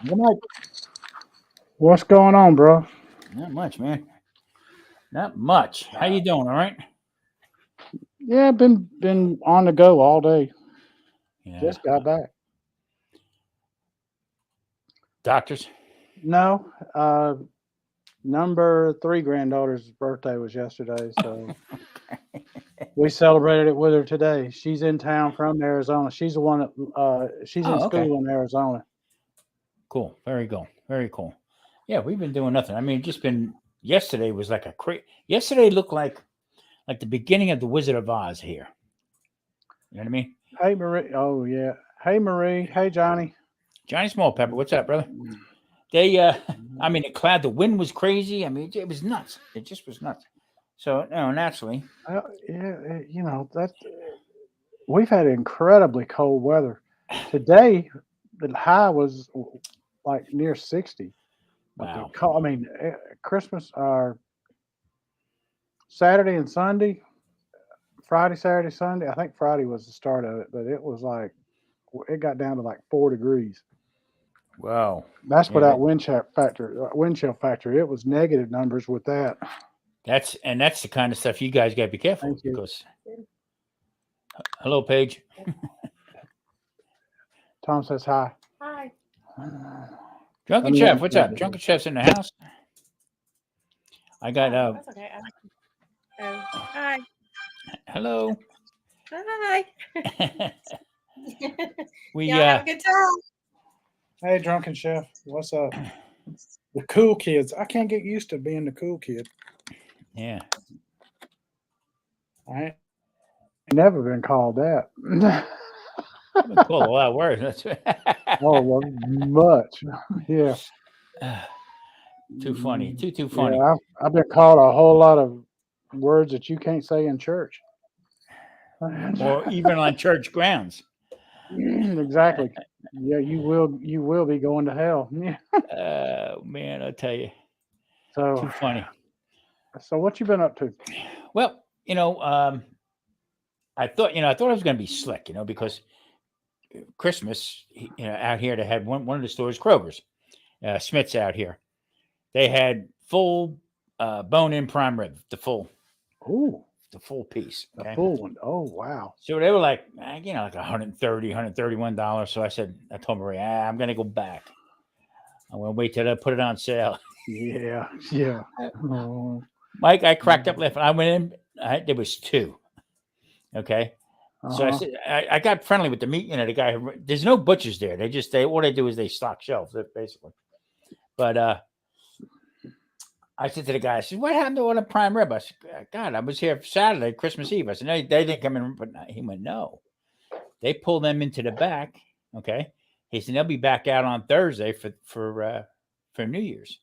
Good night. What's going on, bro? Not much, man. Not much. How you doing? All right. Yeah, been on the go all day. Yeah. Just got back. Doctors. No, number three granddaughter's birthday was yesterday, so we celebrated it with her today. She's in town from Arizona. She's the one that she's in Oh, okay. school in Arizona. Cool. Very cool. Very cool. Yeah, we've been doing nothing. I mean, just been. Yesterday was like a crazy. Yesterday looked like the beginning of the Wizard of Oz here. You know what I mean? Hey Marie. Oh yeah. Hey Marie. Hey Johnny. Johnny Small Pepper. What's up, brother? They. I mean, the cloud. The wind was crazy. I mean, it was nuts. It just was nuts. So, naturally. Yeah, you know that we've had incredibly cold weather. Today, the high was like near 60. But Wow. I mean, Christmas or Saturday and Sunday, Friday, Saturday, Sunday. I think Friday was the start of it, but it was like it got down to like 4 degrees. Wow. That's Yeah. without wind chill factor. It was negative numbers with that. That's the kind of stuff you guys got to be careful Thank you. because. Hello, Paige. Tom says hi. Hi. Drunken Chef, what's up? Drunken Chef's in the house. I got That's okay. Hi. hello. Hi. We Y'all have a good time. Hey, drunken chef, what's up? The cool kids. I can't get used to being the cool kid. yeah. I ain't never been called that. I've been called a lot of words. Oh, well, much. Yeah. Too funny. Too funny. Yeah, I've been called a whole lot of words that you can't say in church. Or even on church grounds. Exactly. Yeah, you will be going to hell. Yeah. Man, I tell you. So Too funny. So what you been up to? Well, I thought I was going to be slick, because Christmas, out here they had one of the stores, Kroger's, Smith's out here. They had full bone-in prime rib, the full piece. Okay? The full one. Oh wow. So they were like, like $130, $131. So I told Maria, I'm going to go back. I'm going to wait till they put it on sale. Yeah. Oh. Mike, I cracked up laughing. I went in. There was two. Okay. So I said, I got friendly with the meat. The guy. There's no butchers there. All they do is they stock shelves, basically. But I said to the guy, I said, what happened to all the prime rib? I said, God, I was here Saturday, Christmas Eve. I said, no, they didn't come in. But he went, no. They pulled them into the back. Okay. He said, they'll be back out on Thursday for New Year's.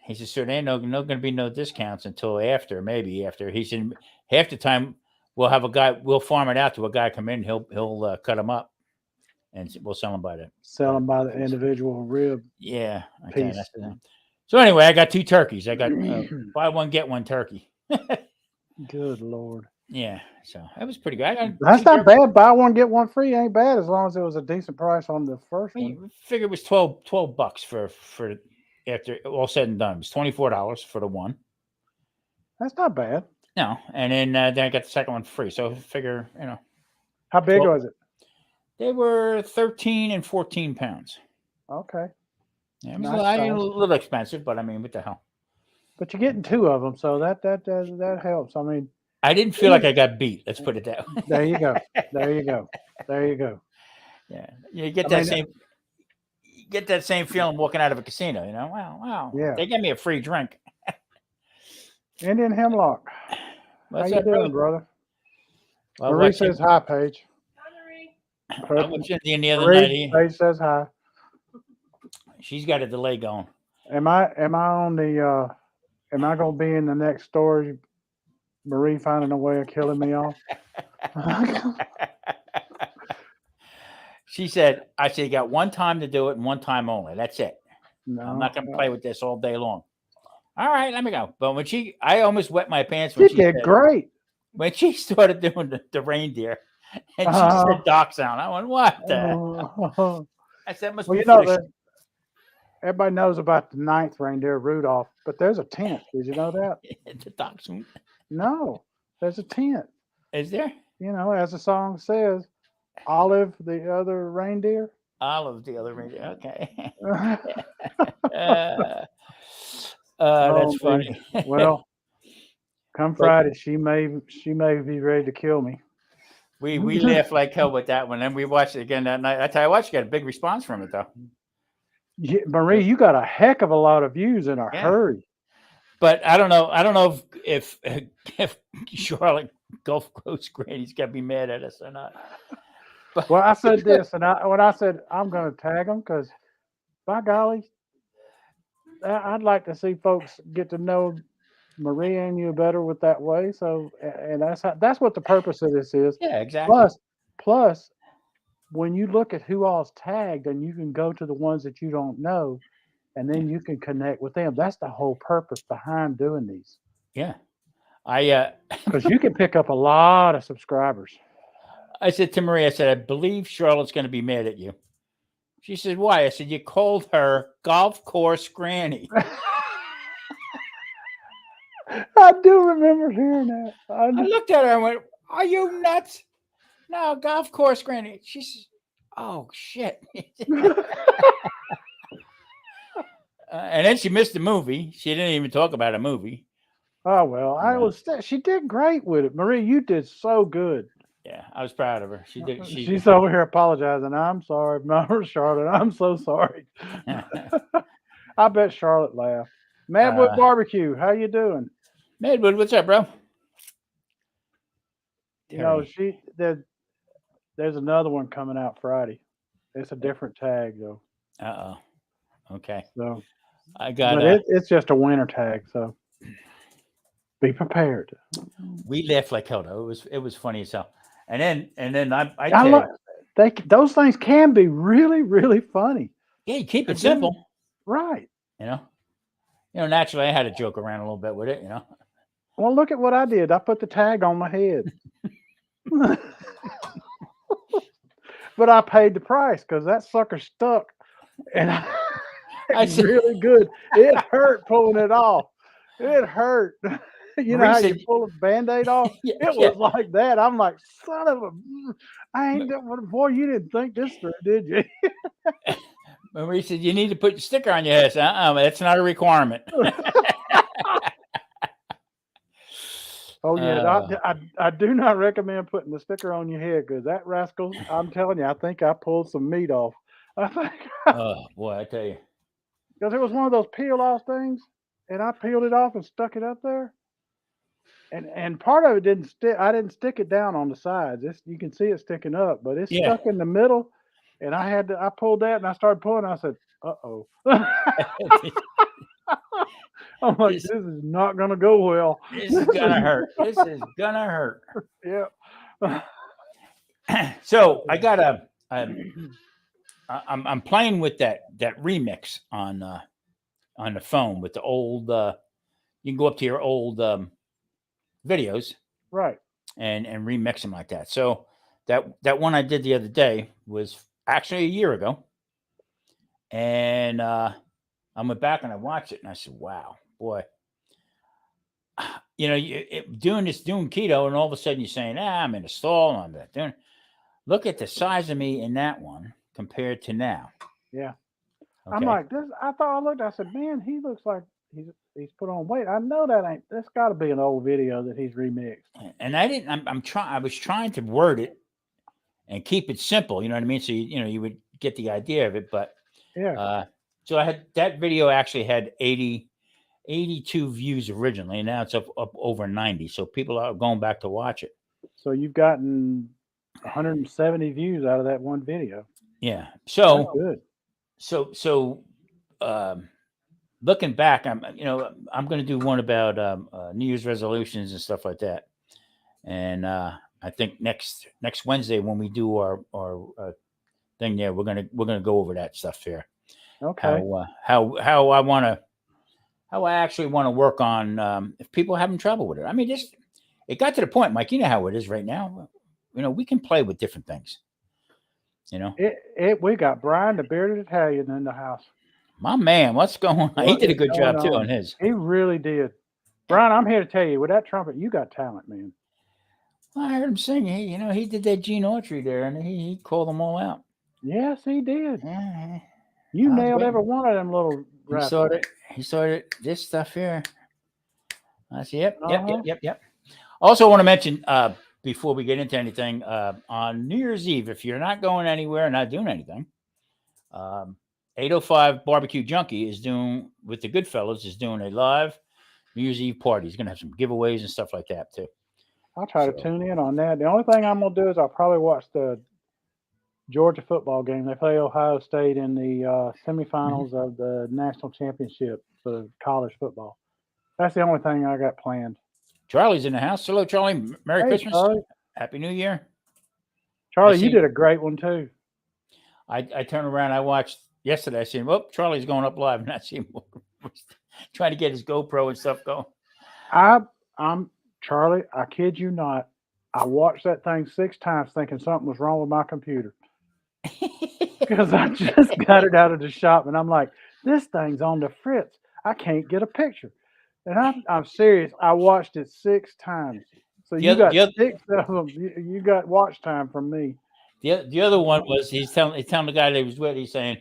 He said, so there ain't going to be no discounts until maybe after. He said, half the time we'll have we'll farm it out to a guy come in. He'll cut them up and we'll sell them by the individual rib. Yeah. Okay. So anyway, I got two turkeys. I got buy one, get one turkey. Good Lord. Yeah. So that was pretty good. That's not bad. Buy one, get one free. Ain't bad as long as it was a decent price on the first one. I figure it was $12 for after all said and done. It was $24 for the one. That's not bad. No. And then I got the second one free. So figure, How big was it? They were 13 and 14 pounds. Okay. Yeah, it was a little expensive, but I mean, what the hell? But you're getting two of them, so that helps. I mean, I didn't feel like I got beat. Let's put it that way. There you go. Yeah, you get that same feeling walking out of a casino. Wow. Yeah. They gave me a free drink. Indian Hemlock. What's How up, you doing, brother? Well, Marie says hi, Paige. Hi, Marie. I was Indian the other night. Paige says hi. She's got a delay going. Am I on the? Am I going to be in the next story? Marie finding a way of killing me off. She said, I said, you got one time to do it and one time only. That's it. No, I'm not going to play with this all day long. All right, let me go. But I almost wet my pants when she did great. When she started doing the reindeer and she said dock sound, I went, what the hell? I said, must Well, be you know for the that everybody knows about the ninth reindeer, Rudolph, but there's a 10th. Did you know that? the dachshund. No, there's a 10th. Is there? You know, as the song says, Olive, the other reindeer. Olive, the other reindeer. Okay. Oh, That's me. funny. Well, come But Friday, she may be ready to kill me. we laughed like hell with that one. Then we watched it again that night. I tell you what, you got a big response from it though. Yeah, Marie, you got a heck of a lot of views in a Yeah. hurry. But I don't know. I don't know if Charlotte Gulf Coast Granny's gonna be mad at us or not. But Well, I said this, and when I said I'm going to tag them, because by golly, I'd like to see folks get to know Marie and you better with that way. So, and that's what the purpose of this is. yeah, exactly. Plus, when you look at who all's tagged, and you can go to the ones that you don't know, and then you can connect with them. That's the whole purpose behind doing these. Yeah. I Because you can pick up a lot of subscribers. I said to Marie, I said, I believe Charlotte's going to be mad at you. She said, why? I said, you called her Golf Course Granny. I do remember hearing that. I looked at her and went, are you nuts? No, Golf Course Granny. She says, oh, shit. And then she missed the movie. She didn't even talk about a movie. Oh, well, she did great with it. Marie, you did so good. Yeah, I was proud of her. She did. She's over here apologizing. I'm sorry, Charlotte. I'm so sorry. I bet Charlotte laughed. Madwood Barbecue, how you doing? Madwood, what's up, bro? You know, there's another one coming out Friday. It's a different tag though. Okay. So I got. But it's just a winter tag, so be prepared. We laughed like hell though. It was funny as hell. And then those things can be really, really funny. Yeah, you keep it simple. Right. You know, naturally I had to joke around a little bit with it, you know. Well, look at what I did. I put the tag on my head. But I paid the price because that sucker stuck. And it's really good. It hurt pulling it off. It hurt. You know how you pull a Band-Aid off? It was like that. I'm like, son of a, I ain't boy, you didn't think this through, did you? Marie said, you need to put the sticker on your head. That's not a requirement. Oh, yeah. I do not recommend putting the sticker on your head because that rascal, I'm telling you, I think I pulled some meat off. I think. Oh, boy, I tell you. Because it was one of those peel off things, and I peeled it off and stuck it up there. And part of it didn't stick. I didn't stick it down on the sides. You can see it sticking up, but it's stuck in the middle. And I pulled that and I started pulling. I said, "Uh-oh." I'm like, this is not going to go well. This is going to hurt. This is going to hurt. Yeah. So I got I'm playing with that remix on the phone with the old, you can go up to your old, videos, right, and remix them like that. So that one I did the other day was actually a year ago, and I went back and I watched it and I said, wow, boy, you know, doing keto, and all of a sudden you're saying, I'm in a stall and I'm not doing. Look at the size of me in that one compared to now. Yeah. Okay. I'm like this. I said, man, he looks like he's put on weight. I know that's got to be an old video that he's remixed. And I was trying to word it and keep it simple. You know what I mean? So you would get the idea of it. But yeah. So I had that video actually had 82 views originally, and now it's up over 90. So people are going back to watch it. So you've gotten 170 views out of that one video. Yeah. So that's good. So looking back, I'm going to do one about New Year's resolutions and stuff like that. And I think next Wednesday when we do our thing there, we're gonna go over that stuff here. Okay. How I actually want to work on if people are having trouble with it. I mean, it got to the point, Mike. You know how it is right now. You know, we can play with different things. You know, We got Brian, the bearded Italian, in the house. my man, what's going on? He What did a is good going job too on? on his. He really did. Brian, I'm here to tell you, with that trumpet, you got talent, man. I heard him sing. He did that Gene Autry there, and he called them all out. Yes, he did. Yeah, You I was nailed waiting. every one of them little He raps. started this stuff here. I see. Yep. Also, want to mention before we get into anything on New Year's Eve, if you're not going anywhere, not doing anything, 805 Barbecue Junkie is doing with the Goodfellas is doing a live New Year's Eve party. He's going to have some giveaways and stuff like that too. I'll try to tune in on that. The only thing I'm gonna do is I'll probably watch the Georgia football game. They play Ohio State in the semifinals of the national championship for college football. That's the only thing I got planned. Charlie's in the house. Hello, Charlie. Merry Christmas. Charlie. Happy New Year. Charlie, you did a great one too. I turned around. I watched yesterday. I seen, well, Charlie's going up live, and I see him trying to get his GoPro and stuff going. I'm Charlie. I kid you not. I watched that thing 6 times, thinking something was wrong with my computer because I just got it out of the shop, and I'm like, this thing's on the fritz. I can't get a picture. And I'm serious. I watched it 6 times. So you got 6 of them. You got watch time from me. The other one was he's telling the guy that he was with. He's saying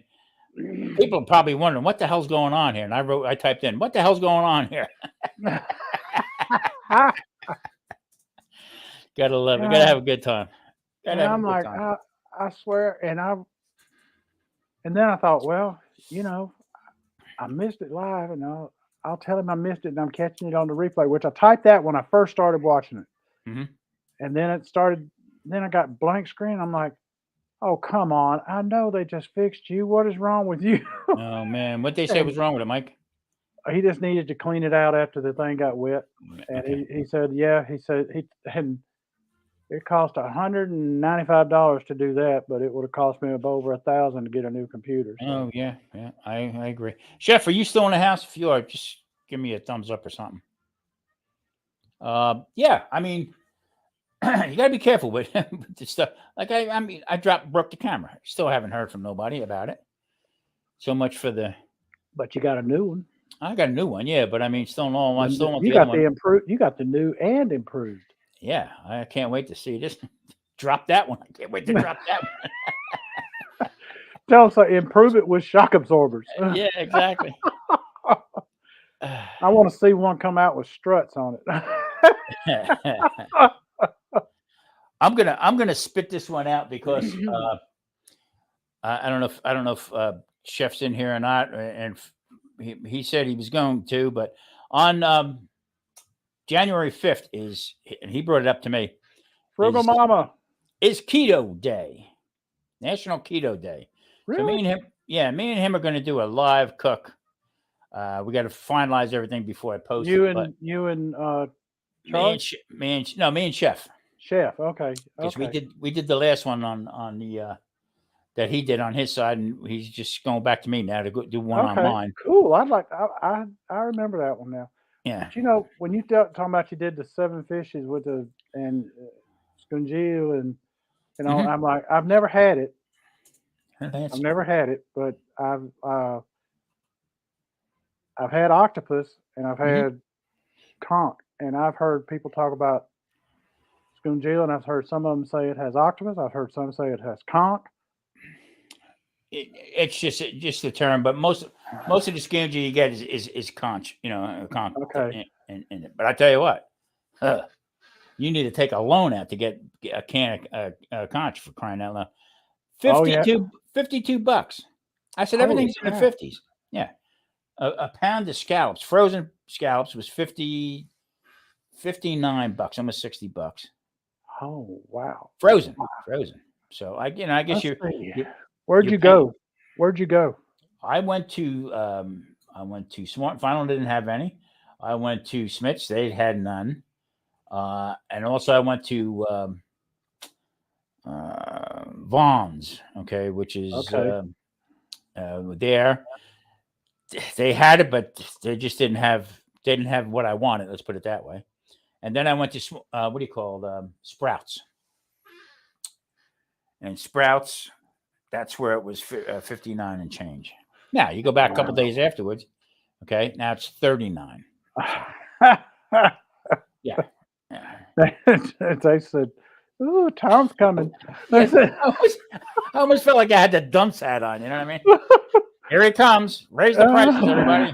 people are probably wondering what the hell's going on here. And I typed in what the hell's going on here. Gotta love it. Gotta have a good time. And I'm like, I swear, and then I thought, well, I missed it live, and I'll tell him I missed it, and I'm catching it on the replay, which I typed that when I first started watching it. Mm-hmm. And then it started, then I got blank screen. I'm like, oh, come on. I know they just fixed you. What is wrong with you? Oh, man. What they say was wrong with it, Mike? He just needed to clean it out after the thing got wet. And okay. he said, and it cost $195 to do that, but it would have cost me over $1,000 to get a new computer. So. Oh, yeah. I agree. Chef, are you still in the house? If you are, just give me a thumbs up or something. Yeah, I mean, you gotta be careful with this stuff. Like I broke the camera. Still haven't heard from nobody about it. So much for the. But you got a new one. I got a new one, yeah. But I mean, still want you got the improved. You got the new and improved. Yeah, I can't wait to see this. Drop that one. I can't wait to drop that one. Tell us, improve it with shock absorbers. Yeah, exactly. I want to see one come out with struts on it. I'm gonna spit this one out because I don't know if Chef's in here or not, and he said he was going to, but on January 5th and he brought it up to me. Frugal Mama is Keto Day, National Keto Day. Really? So me and him are going to do a live cook. We got to finalize everything before I post it. You and Charlie? Me and Chef. Chef, okay. Because we did the last one on the that he did on his side, and he's just going back to me now to go do one on mine. Cool. I remember that one now. Yeah. But when you talking about you did the 7 fishes with scungio and Mm-hmm. I'm like, I've never had it. I've never had it, but I've had octopus and I've had conch, and I've heard people talk about scungio, and I've heard some of them say it has octopus. I've heard some say it has conch. It's just the term, but most of the scungio you get is conch, conch. Okay. But I tell you what, you need to take a loan out to get a can of conch, for crying out loud. $52. I said everything's in the 50s. Yeah. A pound of scallops, frozen scallops, was $59, almost $60. Oh wow. Frozen. So I guess Where'd you go? I went to Smart Final, didn't have any. I went to Smith's, they had none. And also I went to Vaughn's, which is there. They had it, but they just didn't have what I wanted. Let's put it that way. And then I went to Sprouts. And Sprouts, that's where it was 59 and change. Now you go back a couple days afterwards. Okay, now it's 39. Yeah. They said, "Ooh, Tom's coming." Yeah, I almost felt like I had the dunce hat on. You know what I mean? Here he comes. Raise the prices, everybody.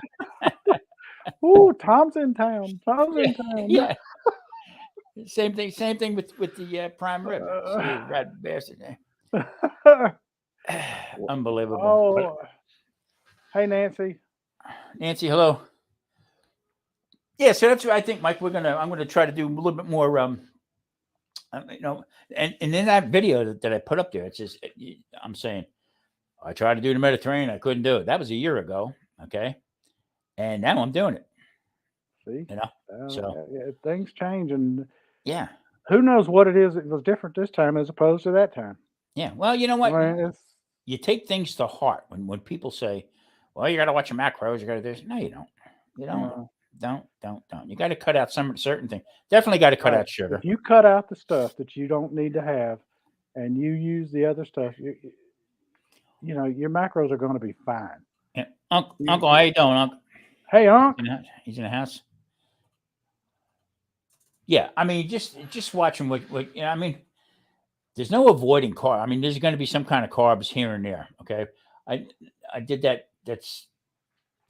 Ooh, Tom's in town. Tom's in town. Yeah. Same thing with the prime rib. Rat bastard. Unbelievable. Oh, hey Nancy. Nancy, hello. Yeah, so that's what I think, Mike. I'm gonna try to do a little bit more. And in that video that I put up there, it's just I'm saying I tried to do the Mediterranean, I couldn't do it. That was a year ago, okay, and now I'm doing it. See, so things change, and yeah, who knows what it is that was different this time as opposed to that time. Yeah, well, you know what? I mean, you take things to heart when people say, "Well, you got to watch your macros. You got to do this." No, you don't. You don't. Don't. You got to cut out some certain things. Definitely got to cut out sugar. If you cut out the stuff that you don't need to have, and you use the other stuff, you know your macros are going to be fine. Yeah. Uncle, how you doing, Uncle? Hey, Uncle. He's in the house. Yeah, I mean, just watching what I mean. There's no avoiding carb. I mean, there's going to be some kind of carbs here and there. Okay, I did that. That's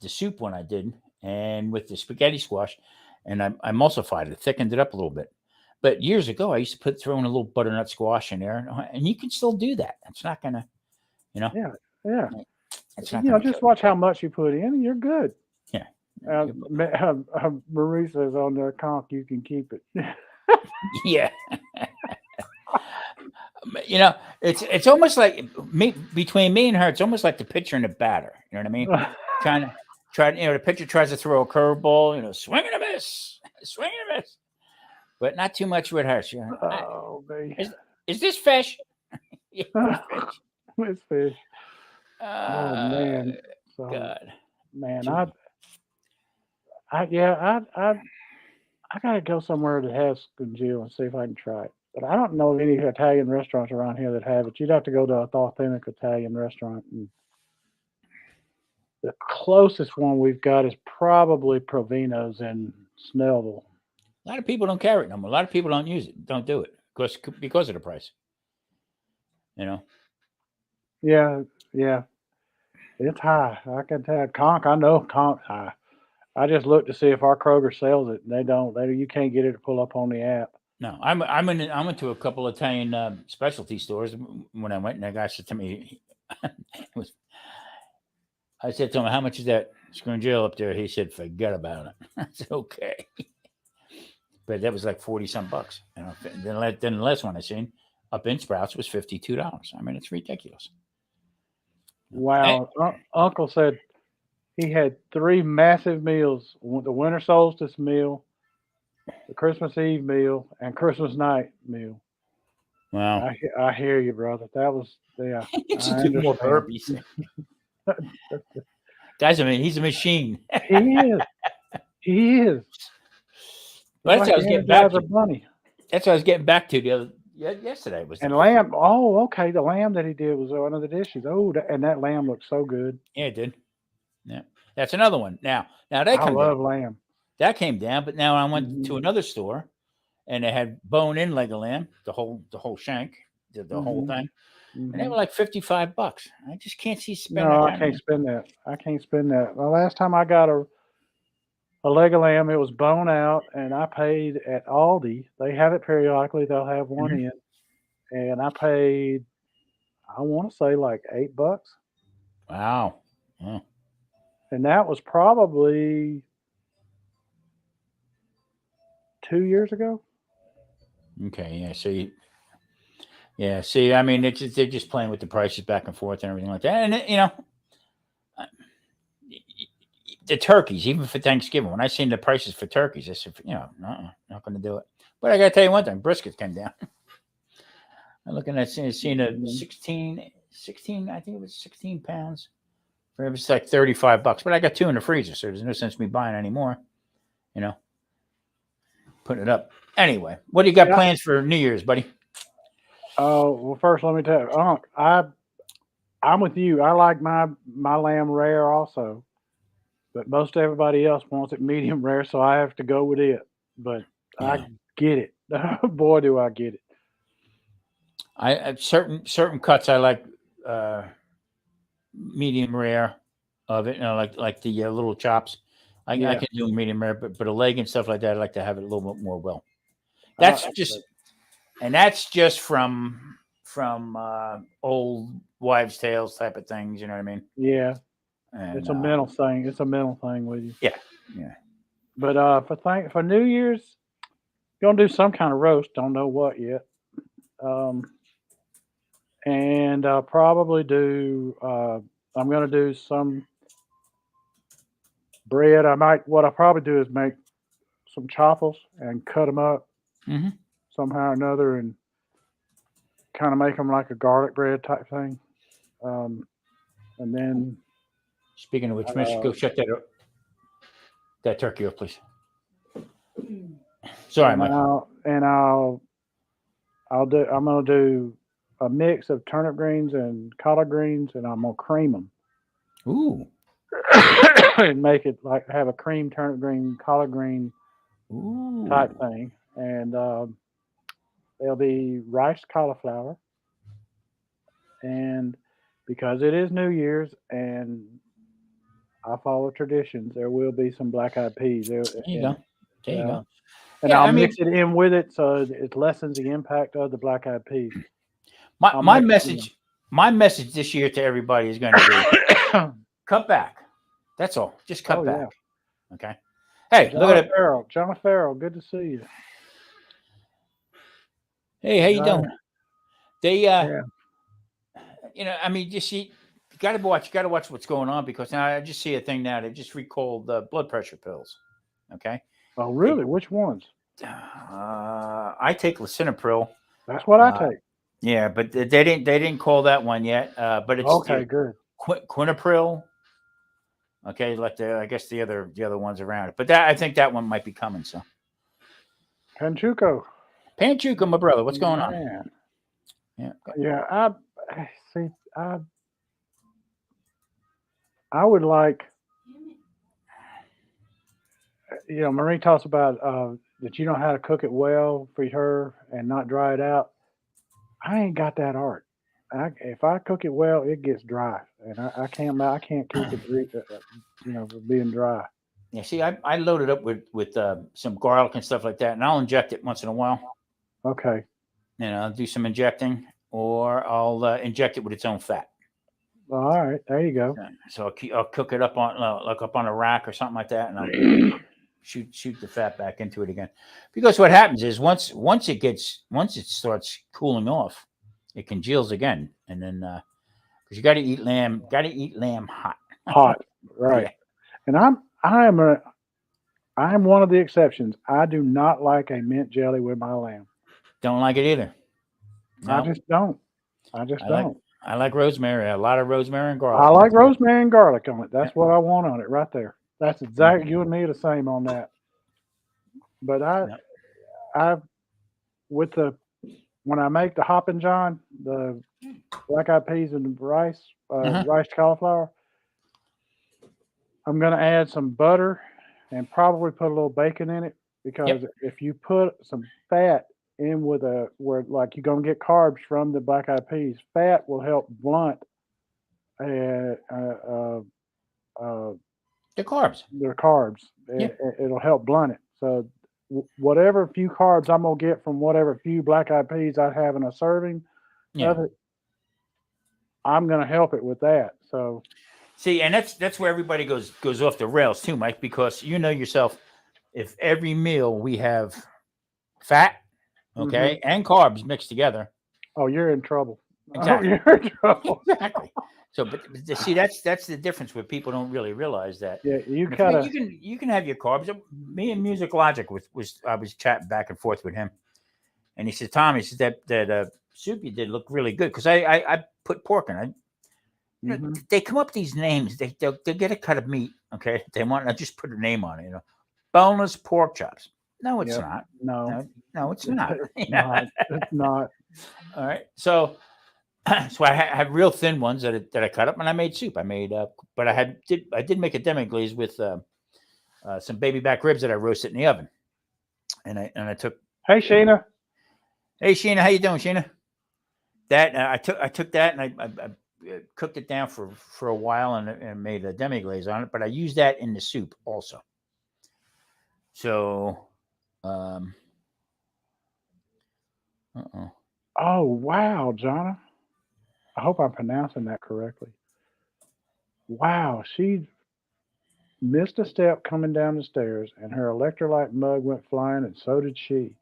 the soup one I did, and with the spaghetti squash, and I emulsified it, thickened it up a little bit. But years ago, I used to throw in a little butternut squash in there, and you can still do that. It's not gonna, Yeah. It's not just watch how much you put in, and you're good. Yeah. Marie says on the conch you can keep it. Yeah. It's almost like between me and her, it's almost like the pitcher and the batter. You know what I mean? The pitcher tries to throw a curveball, swing and a miss. But not too much with her. Is this fish? Yeah, it's fish. Oh man. So, God. Man, I gotta go somewhere that has congeal and see if I can try it. But I don't know of any Italian restaurants around here that have it. You'd have to go to an authentic Italian restaurant. And the closest one we've got is probably Provino's in Snellville. A lot of people don't carry it no more. A lot of people don't use it, don't do it because of the price. Yeah. It's high. I can tell. Conch, I know Conch high. I just looked to see if our Kroger sells it. They don't. You can't get it to pull up on the app. No, I went to a couple of Italian specialty stores when I went, and that guy said to me, I said to him, "How much is that scrungill up there?" He said, "Forget about it." I said, "Okay," but that was like $40-some bucks. Then the last one I seen up in Sprouts was $52. I mean, it's ridiculous. Wow, Uncle said he had 3 massive meals: the winter solstice meal, the Christmas Eve meal, and Christmas night meal. Wow. I hear you, brother. That was, yeah. Just do more burpees. Guys, I mean, he's a machine. He is. Well, that's what I was getting back to. That's what I was getting back to yesterday. And lamb. Oh, okay. The lamb that he did was one of the dishes. Oh, and that lamb looked so good. Yeah, it did. Yeah, that's another one. Now I love lamb. That came down, but now I went to another store, and they had bone-in leg of lamb, the whole shank, the whole thing, and they were like $55. I just can't see spending. No, I can't spend that. I can't spend that. The last time I got a leg of lamb, it was bone out, and I paid at Aldi. They have it periodically. They'll have one in, and I paid, I want to say like $8. Wow. Yeah. And that was probably 2 years ago. Okay, yeah. See, I mean, they're just playing with the prices back and forth and everything like that. And the turkeys, even for Thanksgiving, when I seen the prices for turkeys, I said, not going to do it. But I got to tell you one thing: brisket came down. I'm looking at seeing a 16. I think it was 16 pounds. It was like $35. But I got 2 in the freezer, so there's no sense me buying any more. Putting it up. Anyway, what do you got plans for New Year's, buddy? Oh, well, first let me tell you, I'm with you. I like my lamb rare also, but most everybody else wants it medium rare, so I have to go with it. But I Yeah. get it. Boy, do I get it. I certain cuts I like medium rare of it. Like the little chops. I Yeah, can do medium rare, but a leg and stuff like that, I like to have it a little bit more well. I, That's just and that's just from old wives' tales type of things. You know what I mean? yeah. And It's a mental thing. It's a mental thing with you. yeah, yeah. But for New Year's, gonna do some kind of roast. Don't know what yet. Um, and I'll probably do. I'm gonna do some bread. What I'll probably do is make some chopples and cut them up Hmm. somehow or another, and kind of make them like a garlic bread type thing. Um, and then Speaking of which, Mitch, uh, go shut that turkey up, please. Sorry, Mike. I'm gonna do a mix of turnip greens and collard greens, and I'm gonna cream them Ooh, and make it like have a cream turnip green collard green type ooh. thing. And there'll be rice cauliflower, and because it is New Year's and I follow traditions, there will be some black eyed peas there, There you and go. There you go. and Yeah, I'll I mean, mix it in with it so it lessens the impact of the black eyed peas. my I'll my make message my message this year to everybody is going to be it. cut back. That's all. Just cut Oh yeah, back. Okay. Hey, look at it. John Farrell, good to see you. Hey, how you Right. doing? They Yeah. I mean, just see, you got to watch. You got to watch what's going on because now I just see a thing now. They just recalled the blood pressure pills. Okay. Oh They, really? Which ones? I take lisinopril. That's what I Uh, take. yeah, but they didn't call that one yet. But it's Okay, good. quinapril. Okay, like I guess the other ones around it. But that I think that one might be coming. So Panchuco. Panchuka, my brother, what's going on? Man. Yeah. Yeah, I see. I would like. Marie talks about that you know how to cook it well for her and not dry it out. I ain't got that art. If I cook it well, it gets dry, and I can't keep it being dry. Yeah, see, I load it up with some garlic and stuff like that, and I'll inject it once in a while. Okay. I'll do some injecting, or I'll inject it with its own fat. Well, all right. There you go. So I'll cook it up on up on a rack or something like that, and I'll shoot the fat back into it again. Because what happens is once it starts cooling off, it congeals again, and then because you got to eat lamb hot. Hot. Right. Yeah, And I am one of the exceptions. I do not like a mint jelly with my lamb. don't like it either. I No, just don't. I just I like don't. I like rosemary, a lot of rosemary and I garlic. like That's it. rosemary and garlic on it. Yeah. That's what I want on it right there. That's exactly you and me the same on that. But Yeah. I with the when I make the Hoppin' John, the black eyed peas and rice, Uh-huh. rice cauliflower, I'm gonna add some butter and probably put a little bacon in it because Yep. if you put some fat in with where like you're gonna get carbs from the black eyed peas, fat will help blunt uh, uh, uh, uh, The carbs. their carbs. Yeah. It'll help blunt it. So whatever few carbs I'm gonna get from whatever few black eyed peas I have in a serving Yeah. of it, I'm gonna help it with that. So See, and that's where everybody goes off the rails too, Mike, because you know yourself, if every meal we have fat, mhm. okay, and carbs mixed together, Oh, you're in trouble. Oh, exactly, you're in trouble. exactly. So, but see, that's the difference where people don't really realize that. Yeah, you And gotta. you can have your carbs. Me and Music Logic was I was chatting back and forth with him, and he said, "Tom, he said that soup you did look really good because I put pork in it. Mhm. They come up with these names. They'll get a cut of meat. Okay, they want to just put a name on it. Boneless pork chops. No, it's Yep. not. No, No, it's it's not. it's not. It's not. All right. So So I have real thin ones that I cut up, and I made soup. I made, but I did make a demi glaze with some baby back ribs that I roasted in the oven, and I took. Hey, Sheena. Hey, Sheena, how you doing, Sheena? That I took that and I cooked it down for a while and made a demi glaze on it, but I used that in the soup also. So, Oh, wow, Jonna. I hope I'm pronouncing that correctly. Wow, she missed a step coming down the stairs, and her electrolyte mug went flying, and so did she.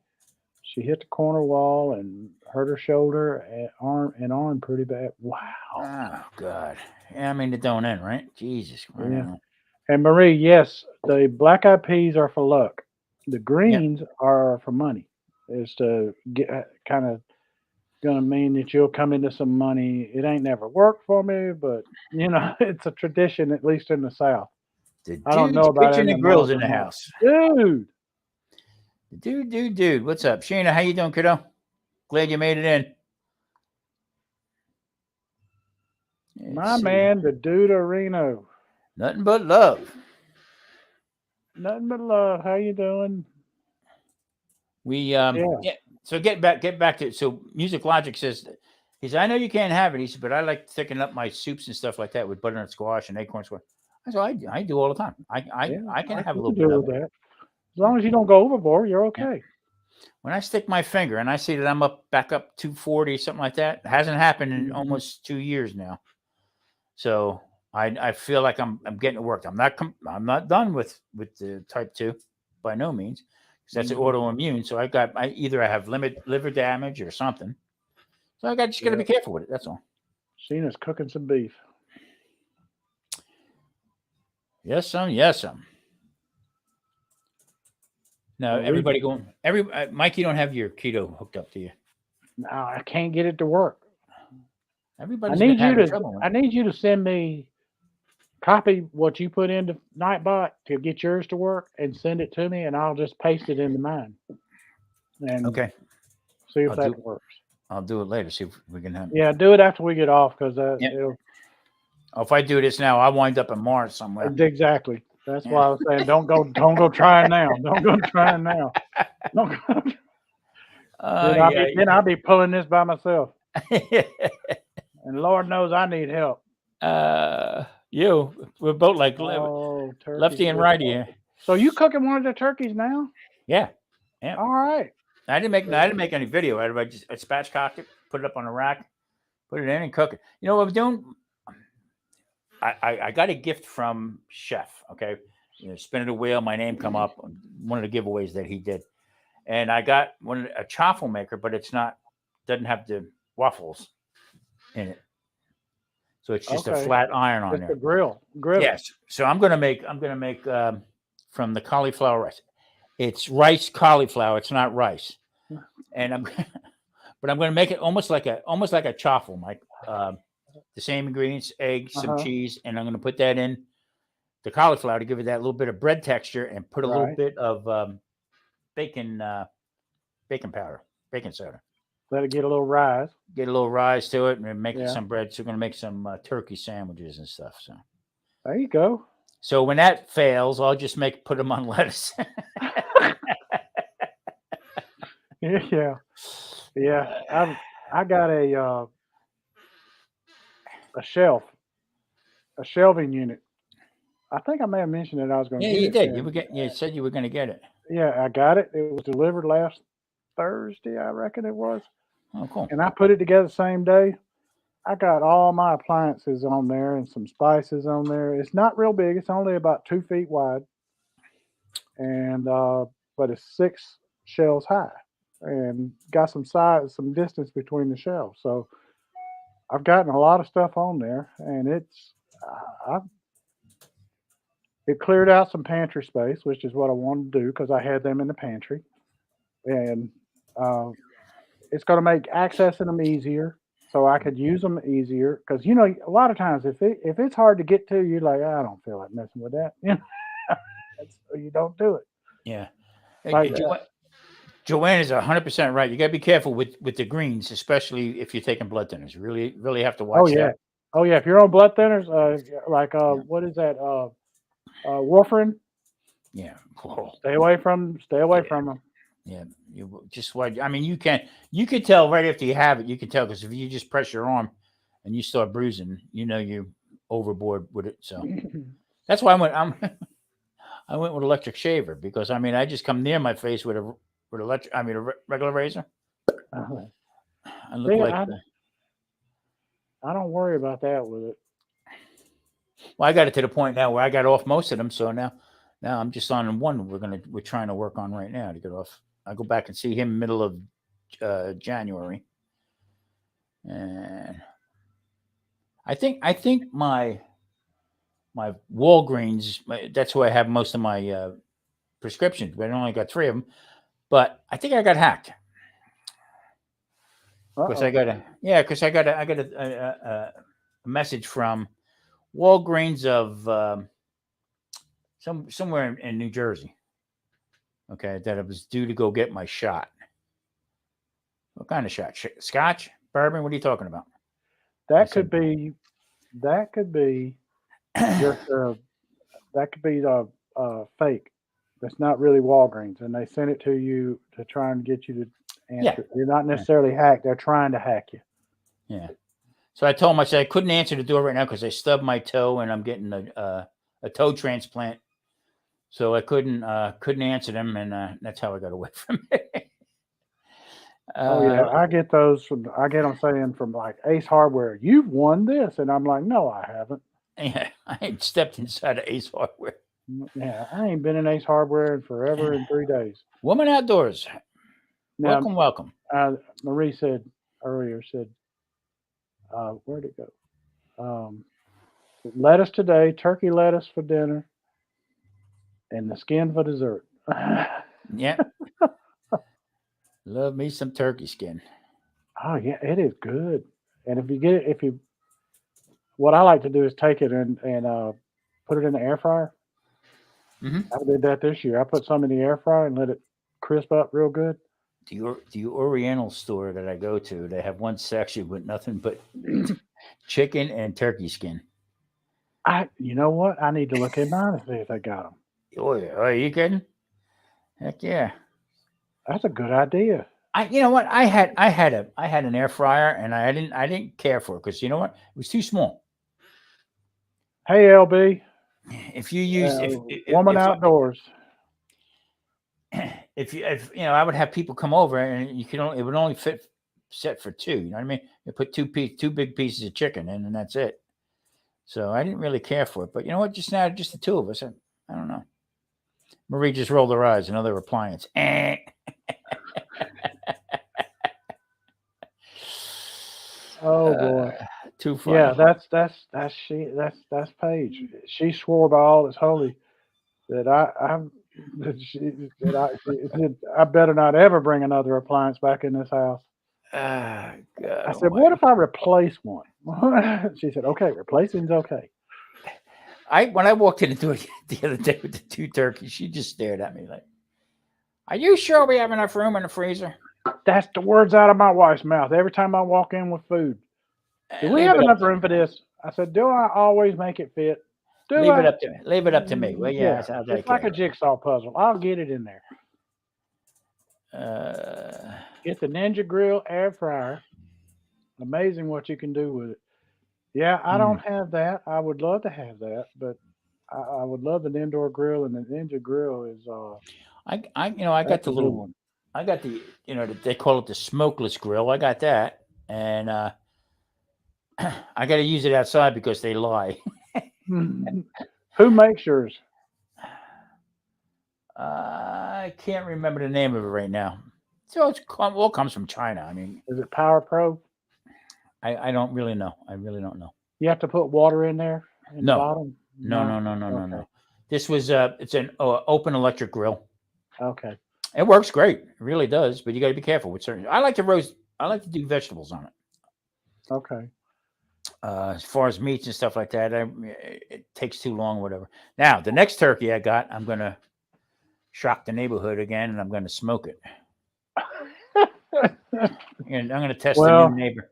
She hit the corner wall and hurt her shoulder and arm pretty bad. Wow. oh God, yeah, I mean it don't end, right? Jesus, I don't Yeah. know. And Marie, yes, the black eyed peas are for luck. The Yeah, greens are for money. It's to get kind of gonna mean that you'll come into some money. It ain't never worked for me, but it's a tradition, at least in the South. the I don't know dude's about it kitchen in the and grills in northern the part. house. Dude, Dude, what's up, Sheena? How you doing, kiddo? Glad you made it in. my Let's see, man, the dude Reno. nothing but love. Nothing but love. How you doing? We Yeah. yeah. So get back to so Music Logic says he said I know you can't have it. He said, but I like thickening up my soups and stuff like that with butternut squash and acorn squash. I said I do all the time. Yeah, I can have a you little can bit deal of with it. that. As long as you don't go overboard, you're Yeah. okay. When I stick my finger and I see that I'm back up 240 something like that, it hasn't happened in Mhm. almost 2 years now. So I feel like I'm getting it worked. I'm not done with the type 2 by no means because that's Mhm. autoimmune. So I either I have liver damage or something. So I just got to be Yep. careful with it. That's all. Sheena's cooking some beef. Yes, some. Now Marie, everybody going. Mike, you don't have your keto hooked up, do you? no, I can't get it to work. I Everybody's been need you having to trouble with I it. need you to send me copy what you put into Nightbot to get yours to work and send it to me, and I'll just paste it into mine and Okay, see if I'll do that works. I'll do it later. See if we can have. Yeah, do it after we get off because Yeah. it'll If I do this now, I'll wind up in Mars somewhere. exactly. That's Yeah. why I was saying don't go trying now. Don't go trying now. Don't go. Then I'll be pulling this by myself, Yeah. and Lord knows I need help. We're both like Oh, turkey! lefty and righty here. So you cooking one of the turkeys now? Yeah. All right. I didn't make any video out of it. I just spatchcocked it, put it up on a rack, put it in and cook it. You know what I'm doing? I got a gift from Chef. Okay, spinning the wheel, my name come up on one of the giveaways that he did, and I got a chaffle maker, but doesn't have the waffles in it, so it's just a Okay. flat iron on Just there. a grill. Yes. So I'm gonna make from the cauliflower rice. It's rice cauliflower. It's not rice, and but I'm gonna make it almost like a chaffle, Mike. The same ingredients, eggs, some Uh-huh. cheese, and I'm going to put that in the cauliflower to give it that little bit of bread texture, and put a little Right. bit of bacon powder, baking soda. Let it get a little rise. Get a little rise to it, and make Yeah. some bread. So we're going to make some turkey sandwiches and stuff. There you go. So when that fails, I'll just put them on lettuce. Yeah. I got a shelving unit. I think I may have mentioned that I was going to Yeah, get you it. did. You said you were going to get it. Yeah, I got it. It was delivered last Thursday, I reckon it was. Oh, cool. And I put it together the same day. I got all my appliances on there and some spices on there. It's not real big. It's only about 2 feet wide, and but it's 6 shelves high, and got some distance between the shelves. So I've gotten a lot of stuff on there, and it cleared out some pantry space, which is what I wanted to do because I had them in the pantry, and uh, it's going to make accessing them easier, so I could use them easier. Because a lot of times if it's hard to get to, you're like, I don't feel like messing with that. So you don't do it. Yeah. Like Joanne is 100% right. You got to be careful with the greens, especially if you're taking blood thinners. Really, really have to Oh watch yeah. that. Oh yeah. If you're on blood thinners, like Yeah. what is that? Warfarin. Yeah. Whoa. Stay away from Yeah. them. Yeah. You just watch. I mean, you can tell right after you have it. You can tell because if you just press your arm and you start bruising, you're overboard with it. So that's why I went with electric shaver because I just come near my face with a regular razor. I look See, like. I don't worry about that with it. Well, I got it to the point now where I got off most of them, so now I'm just on one. We're trying to work on right now to get off. I go back and see him middle of January, and I think my Walgreens. That's where I have most of my prescriptions, but I only got 3 of them. But I think I got hacked because I got a message from Walgreens of somewhere in New Jersey. Okay, that I was due to go get my shot. What kind of shot? Scotch, bourbon? What are you talking about? That could be just that could be the fake. That's not really Walgreens, and they sent it to you to try and get you to answer. Yeah. You're not necessarily hacked. They're trying to hack you. Yeah. So I told him, I said I couldn't answer the door right now because I stubbed my toe and I'm getting a toe transplant. So I couldn't answer them, and that's how I got away from it. Oh yeah, I get those I get them saying from like Ace Hardware, you've won this, and I'm like, no, I haven't. Yeah, I ain't stepped inside of Ace Hardware. Yeah, I ain't been in Ace Hardware in forever in 3 days. Woman Outdoors. Now, Welcome. Marie said earlier, where'd it go? Lettuce today, turkey lettuce for dinner, and the skin for dessert. Yeah. Love me some turkey skin. Oh yeah, it is good. And what I like to do is take it and put it in the air fryer. Mm-hmm. I did that this year. I put some in the air fryer and let it crisp up real good. The Oriental store that I go to, they have one section with nothing but chicken and turkey skin. You know what? I need to look in mine and see if they got them. Oh yeah, are you kidding? Heck yeah, that's a good idea. You know what? I had an air fryer and I didn't care for it because you know what? It was too small. Hey LB, if you use Woman Outdoors. If I would have people come over and it would only fit set for 2. You know what I mean? You put two big pieces of chicken in, and that's it. So I didn't really care for it. But you know what? Just now, just the 2 of us. I don't know. Marie just rolled her eyes. Another appliance. Oh boy. Too funny. Yeah, that's Paige. She swore by all that's holy that I better not ever bring another appliance back in this house. God, I said, what if I replace one? She said, okay, replacing's okay. When I walked in the door the other day with the 2 turkeys, she just stared at me like, are you sure we have enough room in the freezer? That's the words out of my wife's mouth every time I walk in with food. Do we have enough room for this? I said, do I always make it fit? Leave it up to me. Leave it up to me. Well, yeah. It's like a jigsaw puzzle. I'll get it in there. Get the Ninja Grill air fryer. Amazing what you can do with it. Yeah, I don't have that. I would love to have that, but I would love an indoor grill, and the Ninja Grill is. I got the little one. I got the they call it the smokeless grill. I got that, and I got to use it outside because they lie. Who makes yours? I can't remember the name of it right now. So it all comes from China. I mean, is it Power Pro? I don't really know. I really don't know. You have to put water in there. The bottom? No. This was it's an open electric grill. Okay. It works great. It really does, but you got to be careful with certain. I like to roast. I like to do vegetables on it. Okay. As far as meats and stuff like that, it takes too long, whatever. Now, the next turkey I got, I'm going to shock the neighborhood again, and I'm going to smoke it. And I'm going to test Well, the new neighbor.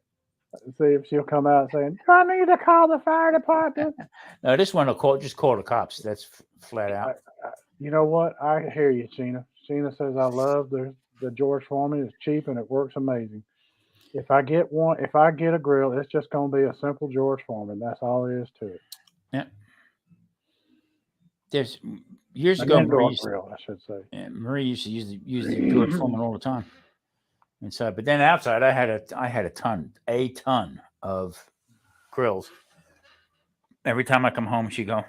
see if she'll come out saying, "Do I need to call the fire department?" No, this one will just call the cops. That's flat out. You know what? I hear you, Sheena. Sheena says I love the George Foreman. It's cheap and it works amazing. If I get a grill, it's just gonna be a simple George Foreman. That's all there is to it. Yeah. There's years An ago, indoor grill, I should say. Marie used to use the George Foreman all the time inside, but then outside I had a ton of grills. Every time I come home, she go,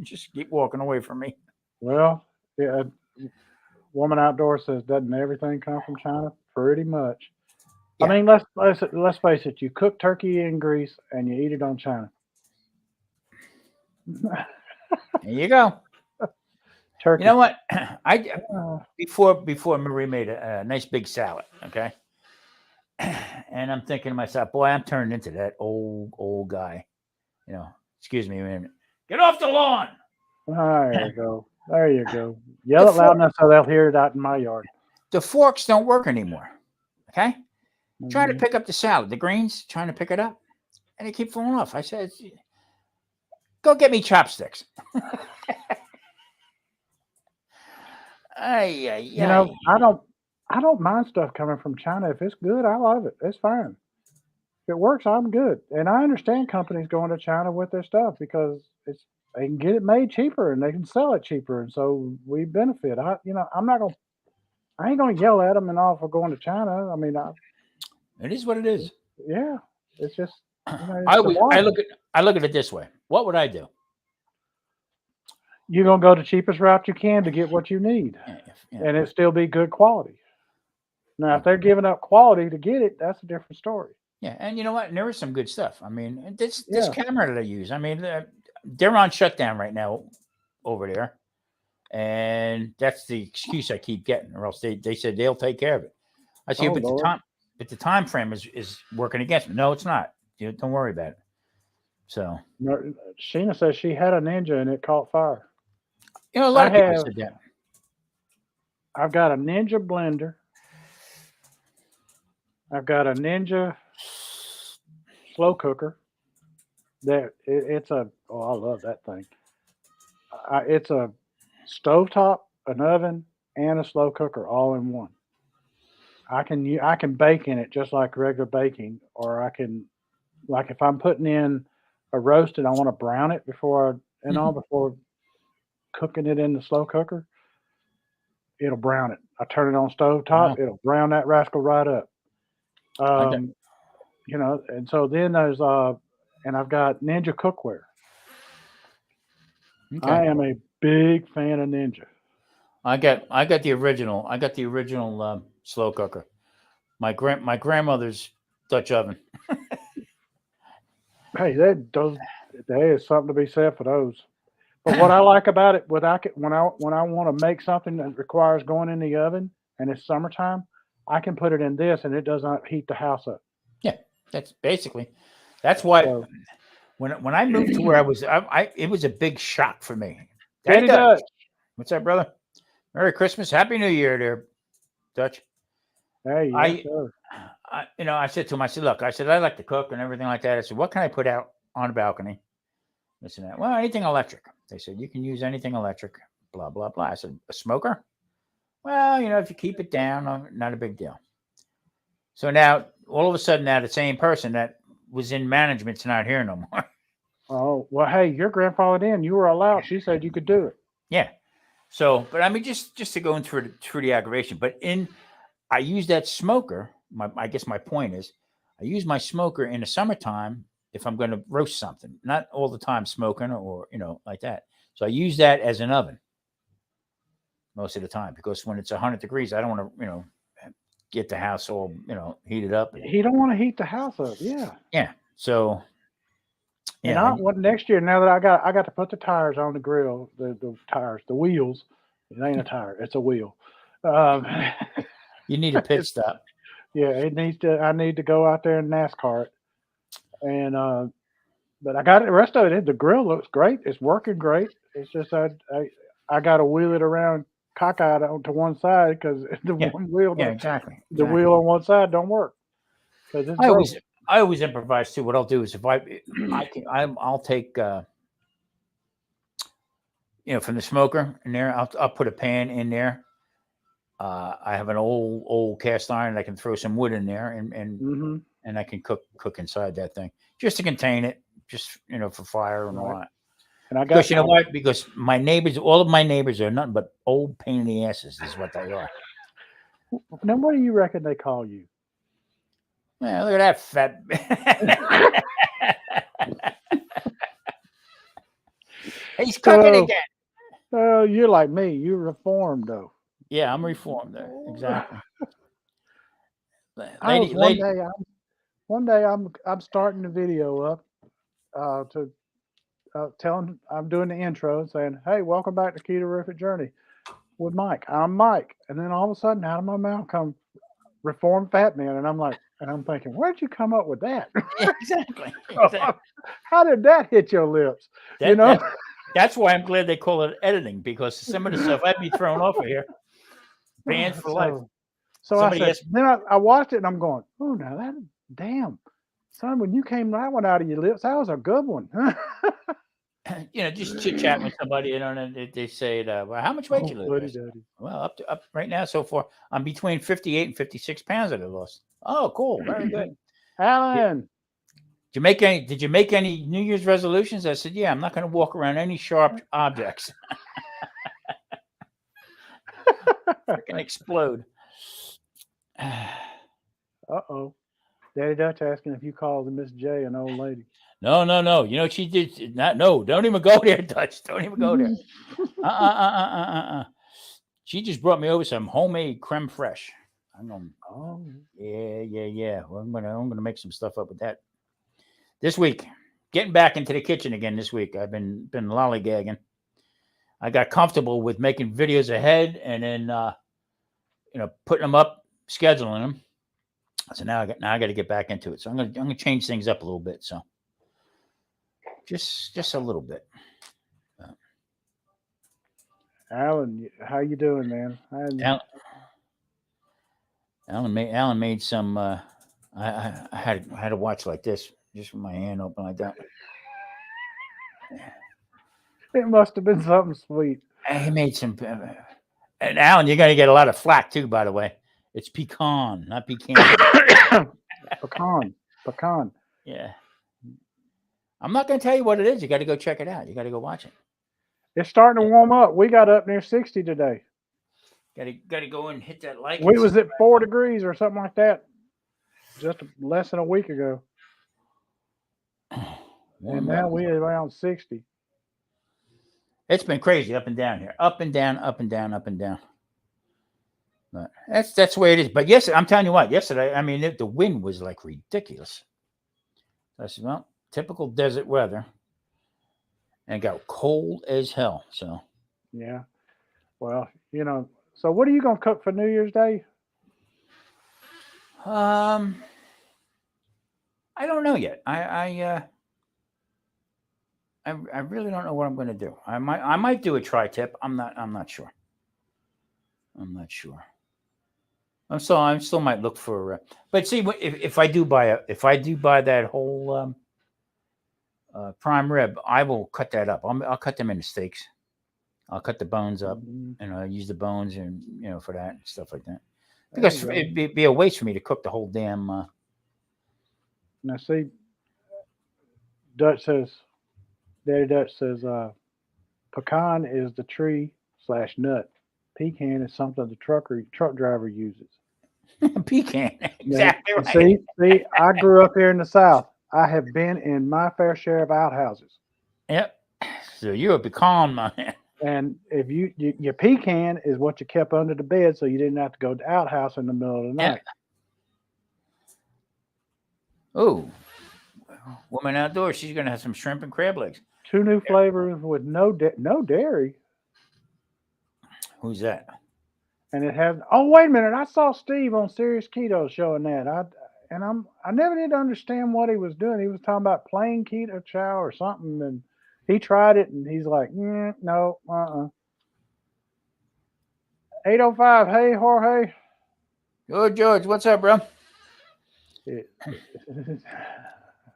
just keep walking away from me. Well, yeah, Woman Outdoors says, doesn't everything come from China? Pretty much. Yeah. I mean, let's face it. You cook turkey in grease and you eat it on China. There you go. Turkey. You know what? Before Marie made a nice big salad, okay, and I'm thinking to myself, boy, I'm turning into that old guy. You know, excuse me a minute. Get off the lawn. There you go. There you go. Yell it loud enough so they'll hear it out in my yard. The forks don't work anymore. Okay? Mm-hmm. Trying to pick up the salad, the greens, trying to pick it up, and they keep falling off. I said, go get me chopsticks. You know, I don't mind stuff coming from China. If it's good, I love it. It's fine. If it works, I'm good. And I understand companies going to China with their stuff because they can get it made cheaper and they can sell it cheaper, and so we benefit. I ain't gonna yell at them and all for going to China. I mean, it is what it is. Yeah, it's just I look at it this way. What would I do? You're gonna go the cheapest route you can to get what you need, and it still be good quality. Now, if they're giving up quality to get it, that's a different story. Yeah, and you know what? And there is some good stuff. I mean, this camera that I use. I mean, they're on shutdown right now over there, and that's the excuse I keep getting. Or else they said they'll take care of it. I see, but the time frame is working against me. No, it's not. Don't worry about it. So, Sheena says she had a Ninja and it caught fire. You know, a lot of people said that. I've got a Ninja blender. I've got a Ninja slow cooker. I love that thing. It's a stovetop, an oven, and a slow cooker all in one. I can bake in it just like regular baking, or I can, like if I'm putting in a roast and I want to brown it before cooking it in the slow cooker, it'll brown it. I turn it on stovetop, it'll brown that rascal right up. You know, and so then there's and I've got Ninja cookware. Okay. I am a big fan of Ninja. I got the original. I got the original slow cooker. My grandmother's Dutch oven. Hey, there is something to be said for those. But what I like about it, when I want to make something that requires going in the oven and it's summertime, I can put it in this and it does not heat the house up. Yeah, that's why when I moved to where I was, it was a big shock for me. Daddy Dutch. What's up, brother? Merry Christmas, Happy New Year, there, Dutch. Hey, yes, sir. I said to him, look, I like to cook and everything like that. I said, what can I put out on the balcony? This and that. Well, anything electric. They said, you can use anything electric, blah, blah, blah. I said, a smoker? Well, if you keep it down, not a big deal. So now, all of a sudden, the same person that was in management's not here no more. Oh, well, hey, your grandfather in. You were allowed. She said you could do it. Yeah. So, but I mean, just to go through the aggravation. But I use that smoker. I guess my point is, I use my smoker in the summertime if I'm going to roast something. Not all the time smoking or like that. So I use that as an oven most of the time because when it's 100 degrees, I don't want to get the house all heated up. He don't want to heat the house up. Yeah. Yeah. So. Yeah. And next year, now that I got to put the tires on the grill, the tires, the wheels. It ain't a tire; it's a wheel. You need a pit stop. Yeah, it needs to. I need to go out there and NASCAR it. And but I got it. The rest of it, the grill looks great. It's working great. It's just I got to wheel it around cockeyed to one side because the one wheel, exactly. the wheel on one side don't work. Because I always improvise too. What I'll do is if I'll take from the smoker in there, I'll put a pan in there. I have an old cast iron. I can throw some wood in there and I can cook inside that thing just to contain it, just for fire and all that. And I got because you know what? Because all of my neighbors are nothing but old pain in the asses. Is what they are. Now, what do you reckon they call you? Yeah, look at that fat. He's cooking again. Oh, you're like me. You're reformed, though. Yeah, I'm reformed there. Exactly. One day I'm starting the video up to telling I'm doing the intro saying, "Hey, welcome back to Keto Journey with Mike. I'm Mike." And then all of a sudden, out of my mouth come reformed fat man, and I'm thinking, where'd you come up with that? Exactly. How did that hit your lips? That's why I'm glad they call it editing, because some of the stuff I'd be thrown off of here. Banned for life. So I watched it and I'm going, oh, now that damn son, when you came that one out of your lips, that was a good one. Just chit chat with somebody, and they say, well, how much weight you lose? Well, up right now so far, I'm between 58 and 56 pounds that I lost. Oh, cool, very good. Alan, did you make any New Year's resolutions? I said, yeah, I'm not going to walk around any sharp objects. Freaking explode. Uh-oh. Daddy Dutch asking if you called Miss J an old lady. No. You know what she did? No, don't even go there, Dutch. Don't even go there. She just brought me over some homemade creme fraiche. I'm going, oh, yeah. Well, I'm gonna make some stuff up with that. This week, getting back into the kitchen again this week. I've been lollygagging. I got comfortable with making videos ahead and then putting them up, scheduling them. So now I got to get back into it. So I'm gonna change things up a little bit. So just a little bit. Alan, how you doing, man? Alan made some. I had to watch like this, just with my hand open like that. It must have been something sweet. He made some. And Alan, you're going to get a lot of flack too, by the way. It's pecan, not pecan. Pecan. Yeah. I'm not going to tell you what it is. You got to go check it out. You got to go watch it. It's starting to warm up. We got up near 60 today. Got to go and hit that like. We was at 4 degrees or something like that just less than a week ago. And now we're around 60. It's been crazy up and down here. Up and down, up and down, up and down. But that's the way it is. But yes, I'm telling you what, yesterday, I mean, the wind was like ridiculous. I said, well, typical desert weather. And it got cold as hell. So yeah. Well, so what are you gonna cook for New Year's Day? I don't know yet. I really don't know what I'm going to do. I might do a tri-tip. I'm not sure. I still might look for. But see, if I do buy that whole prime rib, I will cut that up. I'll cut them into steaks. I'll cut the bones up, and I'll use the bones and for that and stuff like that. Because it'd be a waste for me to cook the whole damn. Now see, Daddy Dutch says, pecan is the tree / nut. Pecan is something the truck driver uses. Pecan, exactly right. See, I grew up here in the South. I have been in my fair share of outhouses. Yep. So you're a pecan man. And if your pecan is what you kept under the bed, so you didn't have to go to the outhouse in the middle of the night. Oh, woman outdoors, she's gonna have some shrimp and crab legs. 2 new flavors with no dairy. Who's that? And it has. Oh, wait a minute! I saw Steve on Serious Keto showing that. I never did understand what he was doing. He was talking about plain keto chow or something, and he tried it, and he's like, no, 805. Hey, Jorge. Good, George. What's up, bro?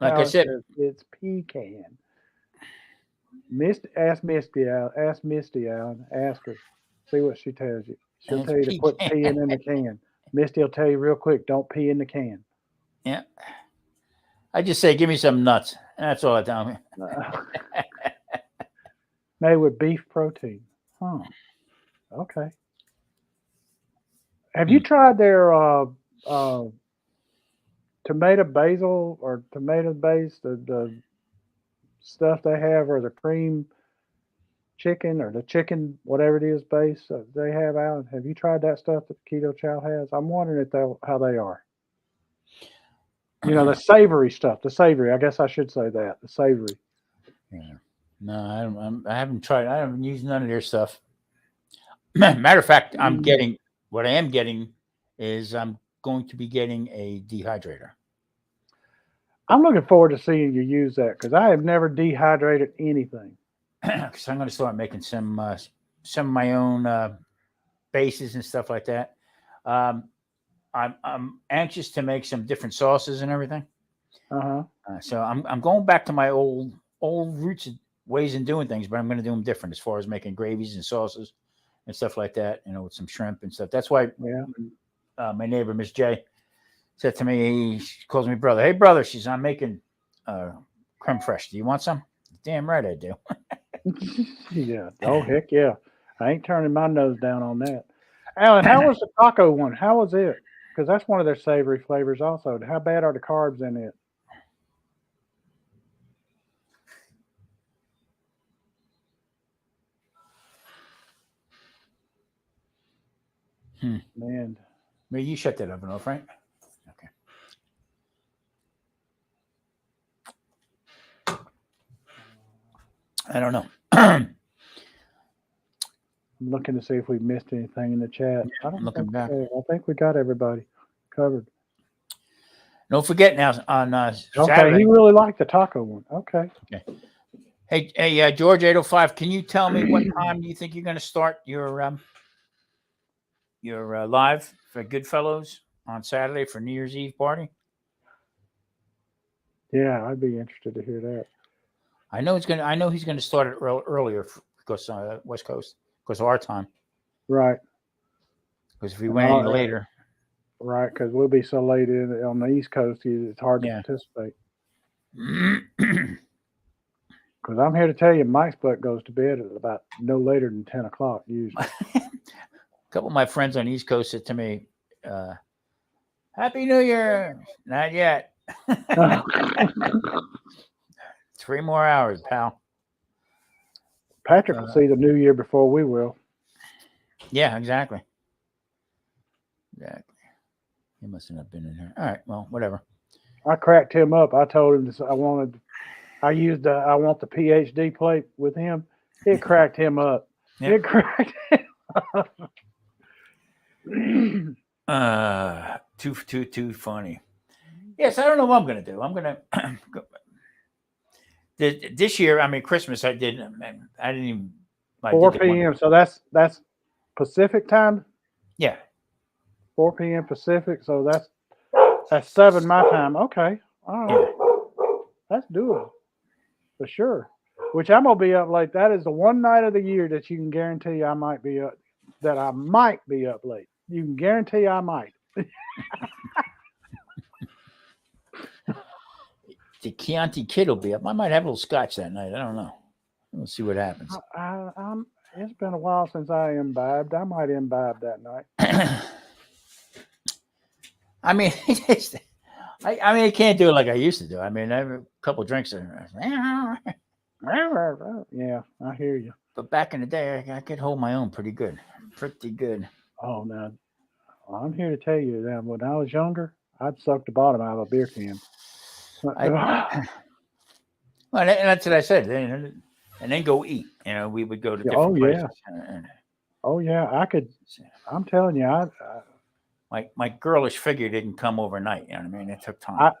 Like I said, it's pecan. Ask Misty out. Ask Misty out. Ask her. See what she tells you. She'll it's tell you to put pecan. peeing in the can. Misty will tell you real quick, don't pee in the can. Yeah. I just say, give me some nuts. That's all I tell me. Made with beef protein. Huh. Okay. Have you tried their tomato basil or tomato base, the stuff they have, or the cream chicken or the chicken, whatever it is, base they have out? Have you tried that stuff that Keto Chow has? I'm wondering if how they are. The savory stuff. The savory. I guess I should say that. The savory. Yeah. No, I haven't tried. I haven't used none of their stuff. Matter of fact, what I am getting is I'm going to be getting a dehydrator. I'm looking forward to seeing you use that because I have never dehydrated anything. Because I'm going to start making some of my own bases and stuff like that. I'm anxious to make some different sauces and everything. So I'm going back to my old roots ways in doing things, but I'm going to do them different as far as making gravies and sauces and stuff like that. With some shrimp and stuff. That's why my neighbor Miss J said to me, she calls me brother. Hey brother, I'm making creme fraiche. Do you want some? Damn right I do. Yeah. Oh heck yeah! I ain't turning my nose down on that. Alan, how was the taco one? How was it? Because that's one of their savory flavors also. How bad are the carbs in it? Man. Well, you shut that oven off, right? Okay. I don't know. I'm looking to see if we missed anything in the chat. I don't looking back. I think we got everybody covered. Don't forget now on Okay, Saturday. he really liked the taco one. Okay. Hey, George 805. Can you tell me what time do you think you're going to start your live for Goodfellows on Saturday for New Year's Eve party? Yeah, I'd be interested to hear that. I know he's going to start it earlier because West Coast because of our time. Right. Because if we went any later. Right, because we'll be so late on the East Coast, it's hard to participate. Because I'm here to tell you, Mike's butt goes to bed at about no later than 10 o'clock usually. A couple of my friends on the East Coast said to me, Happy New Year. Not yet. 3 more hours, pal. Patrick will see the new year before we will. Yeah, exactly. He must have not been in here. All right, well, whatever. I cracked him up. I told him I want the PhD plate with him. It cracked him up. Yep. It cracked him up. Too funny. Yes, I don't know what I'm going to do. I'm going to this year. I mean, Christmas. I didn't even. 4 p.m. So that's Pacific time. Yeah. 4 p.m. Pacific. So that's 7 my time. Okay. All right. Yeah. That's doable for sure. Which I'm gonna be up late. That is the one night of the year that you can guarantee I might be up. That I might be up late. You can guarantee I might. The Chianti Kid will be up. I might have a little scotch that night. I don't know. We'll see what happens. It's been a while since I imbibed. I might imbibe that night. I mean, I can't do it like I used to do. I mean, I have a couple of drinks. Yeah, I hear you. But back in the day, I could hold my own pretty good. Oh, no. I'm here to tell you that when I was younger, I'd suck the bottom out of a beer can. Well, that's what I said. And then go eat. We would go to different places. Oh, yeah. I could. I'm telling you, my girlish figure didn't come overnight. You know what I mean? It took time.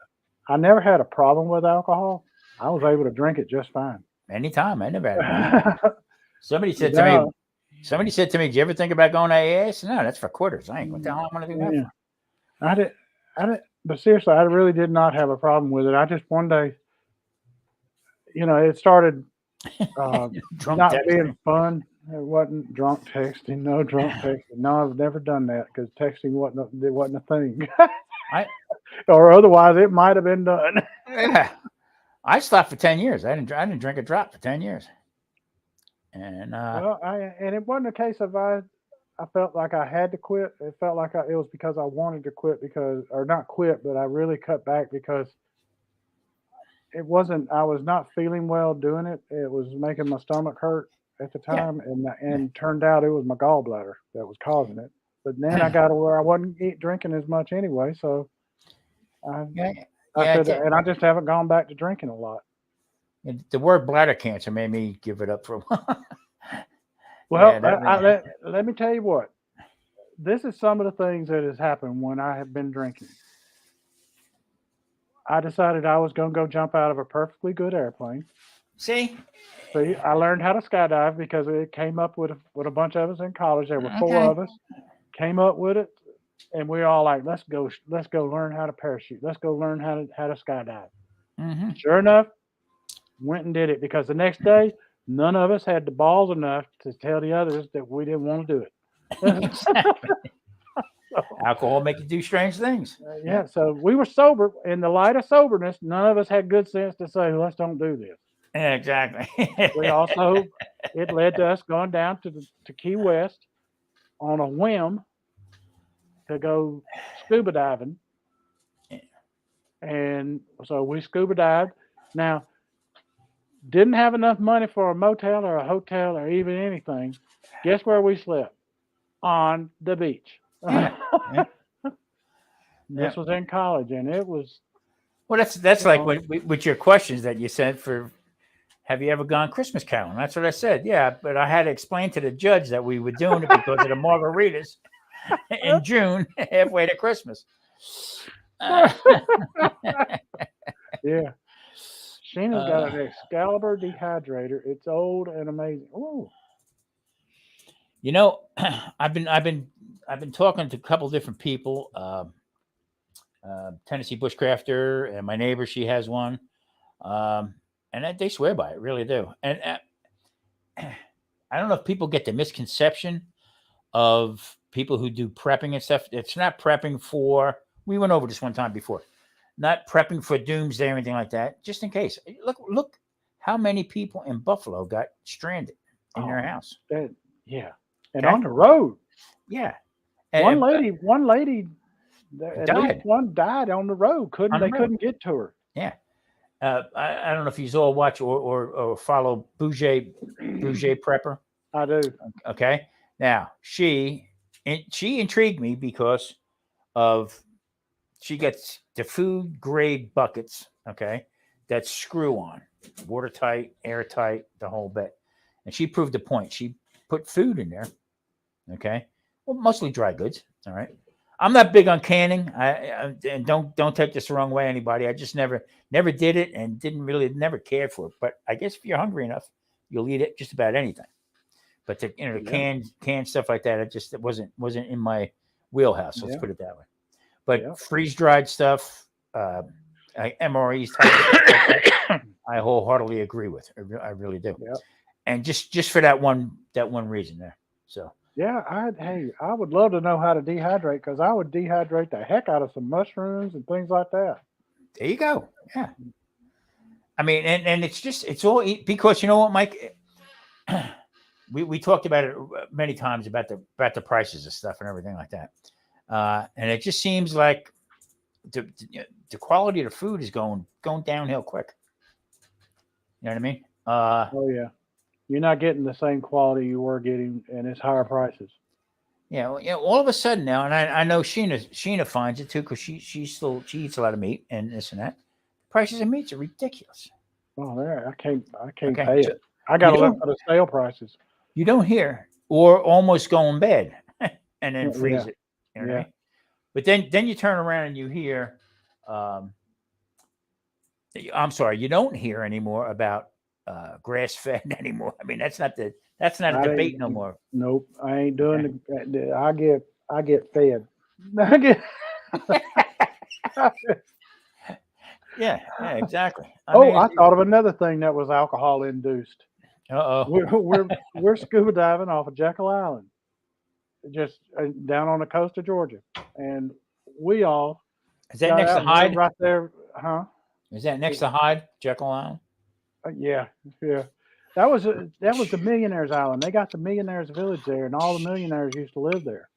I never had a problem with alcohol. I was able to drink it just fine. Anytime. I never had a problem. Somebody said to me, Somebody said to me, "Did you ever think about going to AA?" I said, "No, that's for quitters. I ain't what the hell I'm going to do that Yeah, for." I did, but seriously, I really did not have a problem with it. I just one day, it started Drunk not being texting. fun. It wasn't drunk texting. No drunk texting. No, I've never done that because texting wasn't a thing. I Or otherwise, it might have been done. yeah. I stopped for 10 years. I didn't drink a drop for 10 years. And Well, and it wasn't a case of I felt like I had to quit. It felt like it was because I wanted to quit or not quit, but I really cut back because it wasn't. I was not feeling well doing it. It was making my stomach hurt at the yeah. time, and turned out it was my gallbladder that was causing it. But then I got to where I wasn't drinking as much anyway, so I Yeah. I Yeah. said, and I just haven't gone back to drinking a lot. The word bladder cancer made me give it up for a while. Well, Yeah, let me tell you what. This is some of the things that has happened when I have been drinking. I decided I was going to go jump out of a perfectly good airplane. see? See, I learned how to skydive because it came up with a bunch of us in college. There were four Okay. of us. Came up with it, and we all like, let's go learn how to parachute. Let's go learn how to skydive. Mm-hmm. Sure enough, went and did it because the next day, none of us had the balls enough to tell the others that we didn't want to do it. Alcohol make you do strange things. Yeah, so we were sober. In the light of soberness, none of us had good sense to say, let's don't do this. Yeah, exactly. We also, it led to us going down to Key West on a whim to go scuba diving. And so we scuba dived. Now, didn't have enough money for a motel or a hotel or even anything. Guess where we slept? On the beach. Yeah. This was in college, and it was. Well, that's like with your questions that you sent for. Have you ever gone Christmas caroling? That's what I said. Yeah, but I had to explain to the judge that we were doing it because of the margaritas in June, halfway to Christmas. Yeah. Sheena's got an Excalibur dehydrator. It's old and amazing. Oh. I've been talking to a couple different people. Tennessee Bushcrafter and my neighbor, she has one, and they swear by it, really do. And I don't know if people get the misconception of people who do prepping and stuff. It's not prepping for. We went over this one time before. Not prepping for doomsday or anything like that. Just in case. Look, how many people in Buffalo got stranded in their house? Yeah, and on the road. Yeah, One lady. At died. least one died on the road. Couldn't get to her. Yeah. I don't know if you all watch or follow Bouger Prepper. I do. Okay. Now she intrigued me because of she gets the food grade buckets. Okay, that screw on, watertight, airtight, the whole bit. And she proved the point. She put food in there. Okay, well, mostly dry goods. All right. I'm not big on canning. And don't take this the wrong way, anybody. I just never did it and never cared for it. But I guess if you're hungry enough, you'll eat it just about anything. But the canned stuff like that, it wasn't in my wheelhouse. Let's put it that way. But freeze dried stuff, MREs type, I wholeheartedly agree with. I really do. Yeah. And just for that one reason there. So. Yeah, I would love to know how to dehydrate because I would dehydrate the heck out of some mushrooms and things like that. There you go. Yeah. I mean, and it's all because you know what, Mike? We talked about it many times about the prices of stuff and everything like that. And it just seems like the quality of the food is going downhill quick. You know what I mean? Oh yeah. You're not getting the same quality you were getting, and it's higher prices. Yeah, all of a sudden now, and I know Sheena finds it too because she eats a lot of meat and this and that. Prices of meats are ridiculous. Oh, there I can't pay it. I got to look for the sale prices. You don't hear or almost going bad, and then freeze it. You know what I mean? But then you turn around and you hear. I'm sorry, you don't hear anymore about grass fed anymore. I mean, that's not the That's not a debate no more. Nope, I ain't doing the. I get fed. I get. Yeah, exactly. I thought of another thing that was alcohol induced. We're scuba diving off of Jekyll Island, just down on the coast of Georgia, and we all is that next to Hyde? Right there, huh? Is that next to Hyde, Jekyll Island? Yeah. That was the Millionaires Island. They got the Millionaires Village there, and all the millionaires used to live there.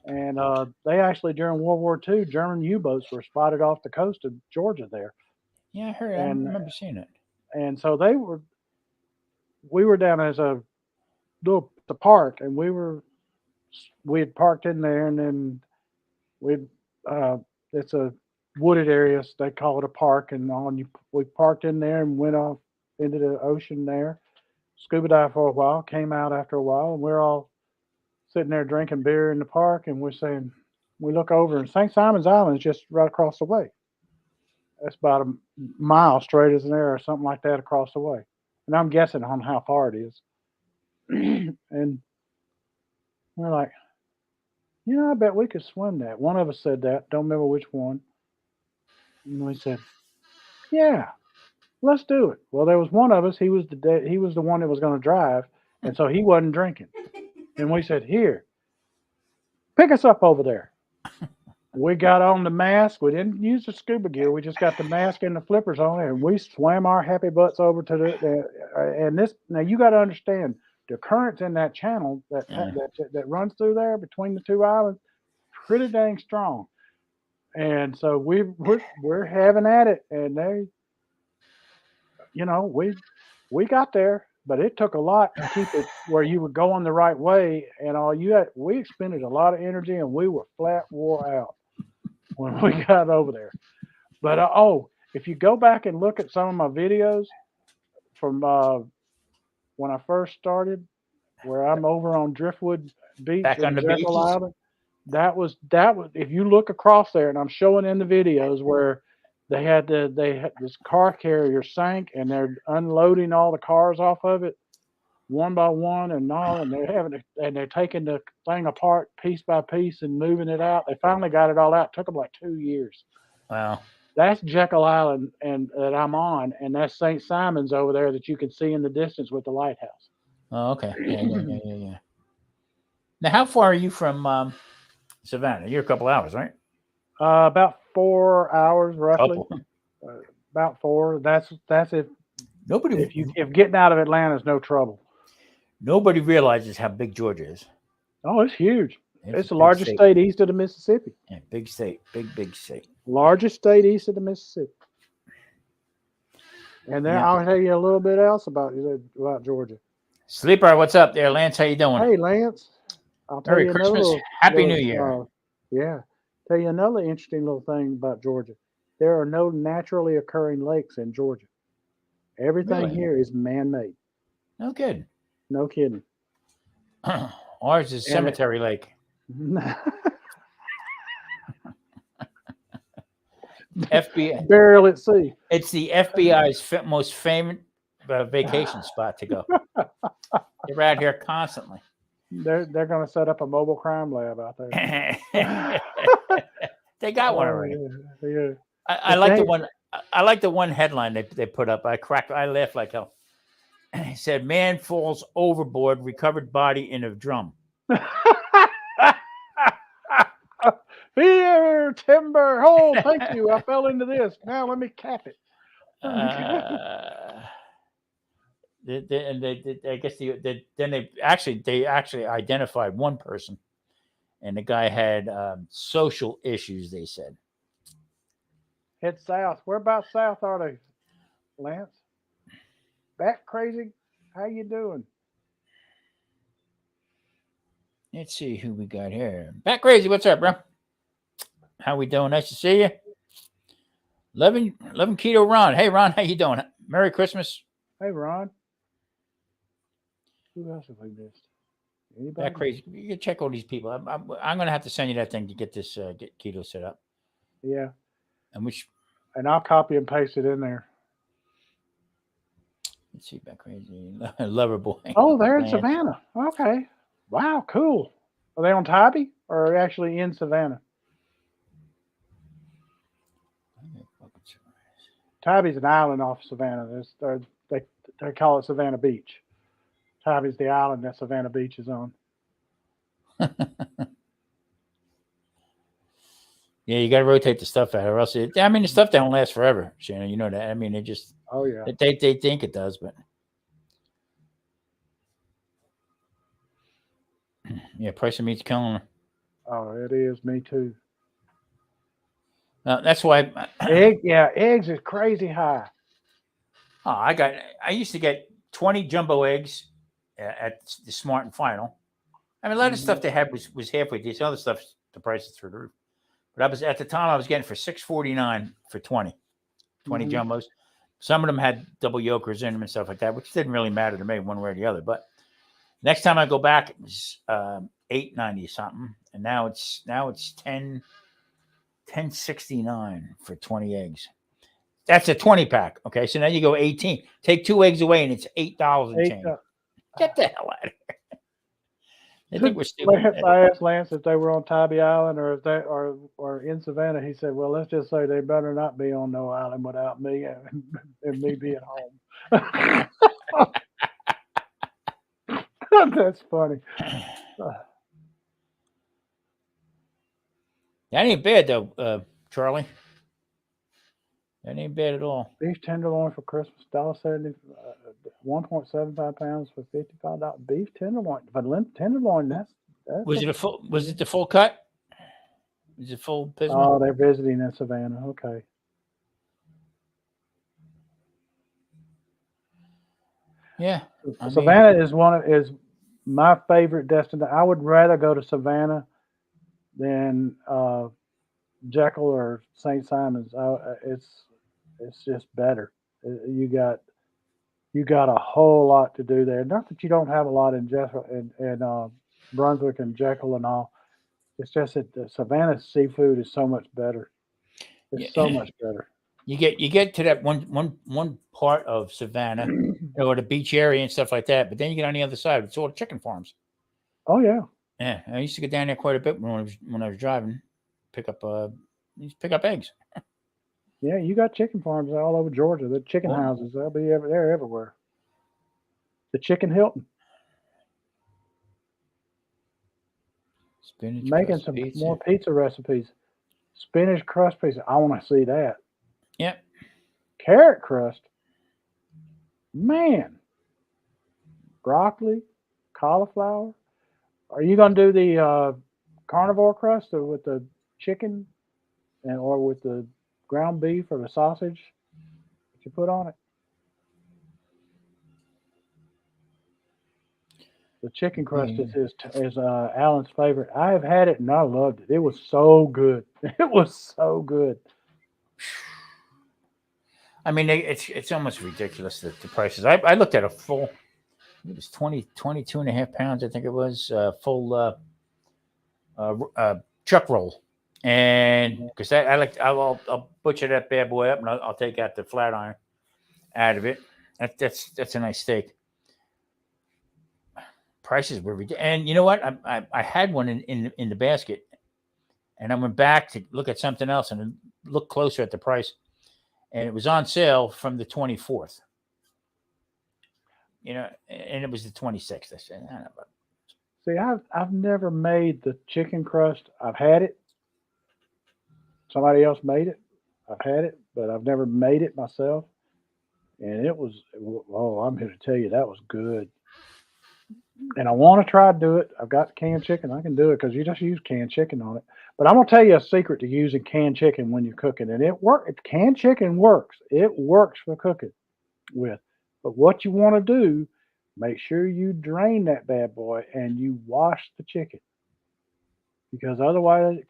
And they actually, during World War II, German U-boats were spotted off the coast of Georgia there. Yeah, I heard. I remember seeing it. And so we were down as the park, and we had parked in there, and then it's a wooded area, so they call it a park, and we parked in there and went off into the ocean there, scuba dive for a while, came out after a while, and we're all sitting there drinking beer in the park, and we look over, and St. Simon's Island is just right across the way. That's about a mile straight as an arrow or something like that across the way. And I'm guessing on how far it is. And we're like, I bet we could swim that. One of us said that. Don't remember which one. And we said, yeah, let's do it. Well, there was one of us. He was the one that was going to drive. And so he wasn't drinking. And we said, here, pick us up over there. We got on the mask. We didn't use the scuba gear. We just got the mask and the flippers on, and we swam our happy butts over to now you got to understand the currents in that channel that runs through there between the two islands, pretty dang strong. And so we're having at it, and we got there. But it took a lot to keep it where you were going the right way, and we expended a lot of energy, and we were flat wore out when we got over there. But if you go back and look at some of my videos from when I first started, where I'm over on Driftwood Beach back on the Jekyll Island, that was if you look across there, and I'm showing in the videos where they had this car carrier sank, and they're unloading all the cars off of it one by one, and they're taking the thing apart piece by piece and moving it out. They finally got it all out. It took them like 2 years. Wow. That's Jekyll Island, and that I'm on, and that's St. Simon's over there that you can see in the distance with the lighthouse. Oh, okay. Yeah. Now, how far are you from Savannah? You're a couple hours, right? About 4 hours, roughly. About 4. That's if getting out of Atlanta is no trouble. Nobody realizes how big Georgia is. Oh, it's huge. It's the largest state east of the Mississippi. Yeah, big state, big state. Largest state east of the Mississippi. And then I'll tell you a little bit else about Georgia. Sleeper, what's up there, Lance? How you doing? Hey, Lance. I'll tell Merry you Christmas, Happy New Year. Yeah. Tell you another interesting little thing about Georgia. There are no naturally occurring lakes in Georgia. Everything here is man-made. No kidding. No kidding. Ours is Cemetery Lake. FBI burial at sea. It's the FBI's most famous vacation spot to go. They're out here constantly. They're going to set up a mobile crime lab out there. They got one already. Yeah. I like the one. I like the one headline they put up. I laughed like hell. It said, "Man falls overboard, recovered body in a drum." Here, timber. Oh, thank you. I fell into this. Now let me cap it. I guess they actually identified one person, and the guy had social issues. They said. Head south. Whereabouts south are they, Lance? Bat crazy? How you doing? Let's see who we got here. Bat crazy, what's up, bro? How we doing? Nice to see you. 11 Keto Ron. Hey, Ron, how you doing? Merry Christmas. Hey, Ron. Who else have we missed? Anybody? Bat crazy. You can check all these people. I'm going to have to send you that thing to get this get Keto set up. Yeah. And I'll copy and paste it in there. Let's see about crazy lover boy. Oh, they're in Lance. Savannah. Okay. Wow, cool. Are they on Tybee or are they actually in Savannah? Tybee's an island off Savannah. They call it Savannah Beach. Tybee's the island that Savannah Beach is on. Yeah, you got to rotate the stuff out, or else the stuff don't last forever, Shannon. You know that. I mean, it just Oh yeah. they think it does, but yeah, price of meat's killing her. Oh, it is. Me too. That's why Eggs is crazy high. I used to get 20 jumbo eggs at the Smart and Final. I mean, a lot of stuff they had was halfway decent. Other stuff, the price is through the roof. But at the time I was getting for $6.49 for 20 jumbos. Some of them had double yolkers in them and stuff like that, which didn't really matter to me one way or the other. But next time I go back, it was $8.90 something, and now it's $10.69 for 20 eggs. That's a 20 pack. Okay, so now you go 18. Take 2 eggs away, and it's $8 and change. Get the hell out of here. I think we're still. I asked Lance if they were on Tybee Island or if they or in Savannah. He said, "Well, let's just say they better not be on no island without me and me being home." That's funny. That ain't bad though, Charlie. That ain't bad at all. Beef tenderloin for Christmas, $1.70, 1.75 pounds for $55. Beef tenderloin, but tenderloin. That's was it a full? Was it the full cut? Was it full? Pismo? Oh, they're visiting in Savannah. Okay. Yeah, Savannah is my favorite destination. I would rather go to Savannah than Jekyll or St. Simon's. It's just better. You got a whole lot to do there. Not that you don't have a lot in Jekyll and Brunswick and Jekyll and all. It's just that the Savannah seafood is so much better. It's so much better. You get to that one part of Savannah or the beach area and stuff like that, but then you get on the other side. It's all the chicken farms. Oh yeah. Yeah, I used to go down there quite a bit when I was driving, pick up eggs. Yeah, you got chicken farms all over Georgia. The chicken houses, they're everywhere. The Chicken Hilton. Spinach making some more pizza recipes. Spinach crust pizza. I want to see that. Yep. Carrot crust. Man. Broccoli, cauliflower. Are you going to do the carnivore crust with the chicken or with the ground beef or the sausage that you put on it? The chicken crust is Alan's favorite. I have had it and I loved it. It was so good. It was so good. I mean, it's almost ridiculous the prices. I looked at a full. It was 22 and a half pounds. I think it was full chuck roll, and because I'll butcher that bad boy up and I'll take out the flat iron out of it. That's a nice steak. Prices were ridiculous. And you know what? I had one in the basket, and I went back to look at something else and look closer at the price, and it was on sale from the 24th. You know, and it was the 26th. I said, I don't know about it. See, I've never made the chicken crust. I've had it. Somebody else made it. I've had it, but I've never made it myself. And it was, I'm here to tell you, that was good. And I want to try to do it. I've got canned chicken. I can do it because you just use canned chicken on it. But I'm going to tell you a secret to using canned chicken when you're cooking. And it works. Canned chicken works. It works for cooking with. But what you want to do, make sure you drain that bad boy and you wash the chicken. Because otherwise,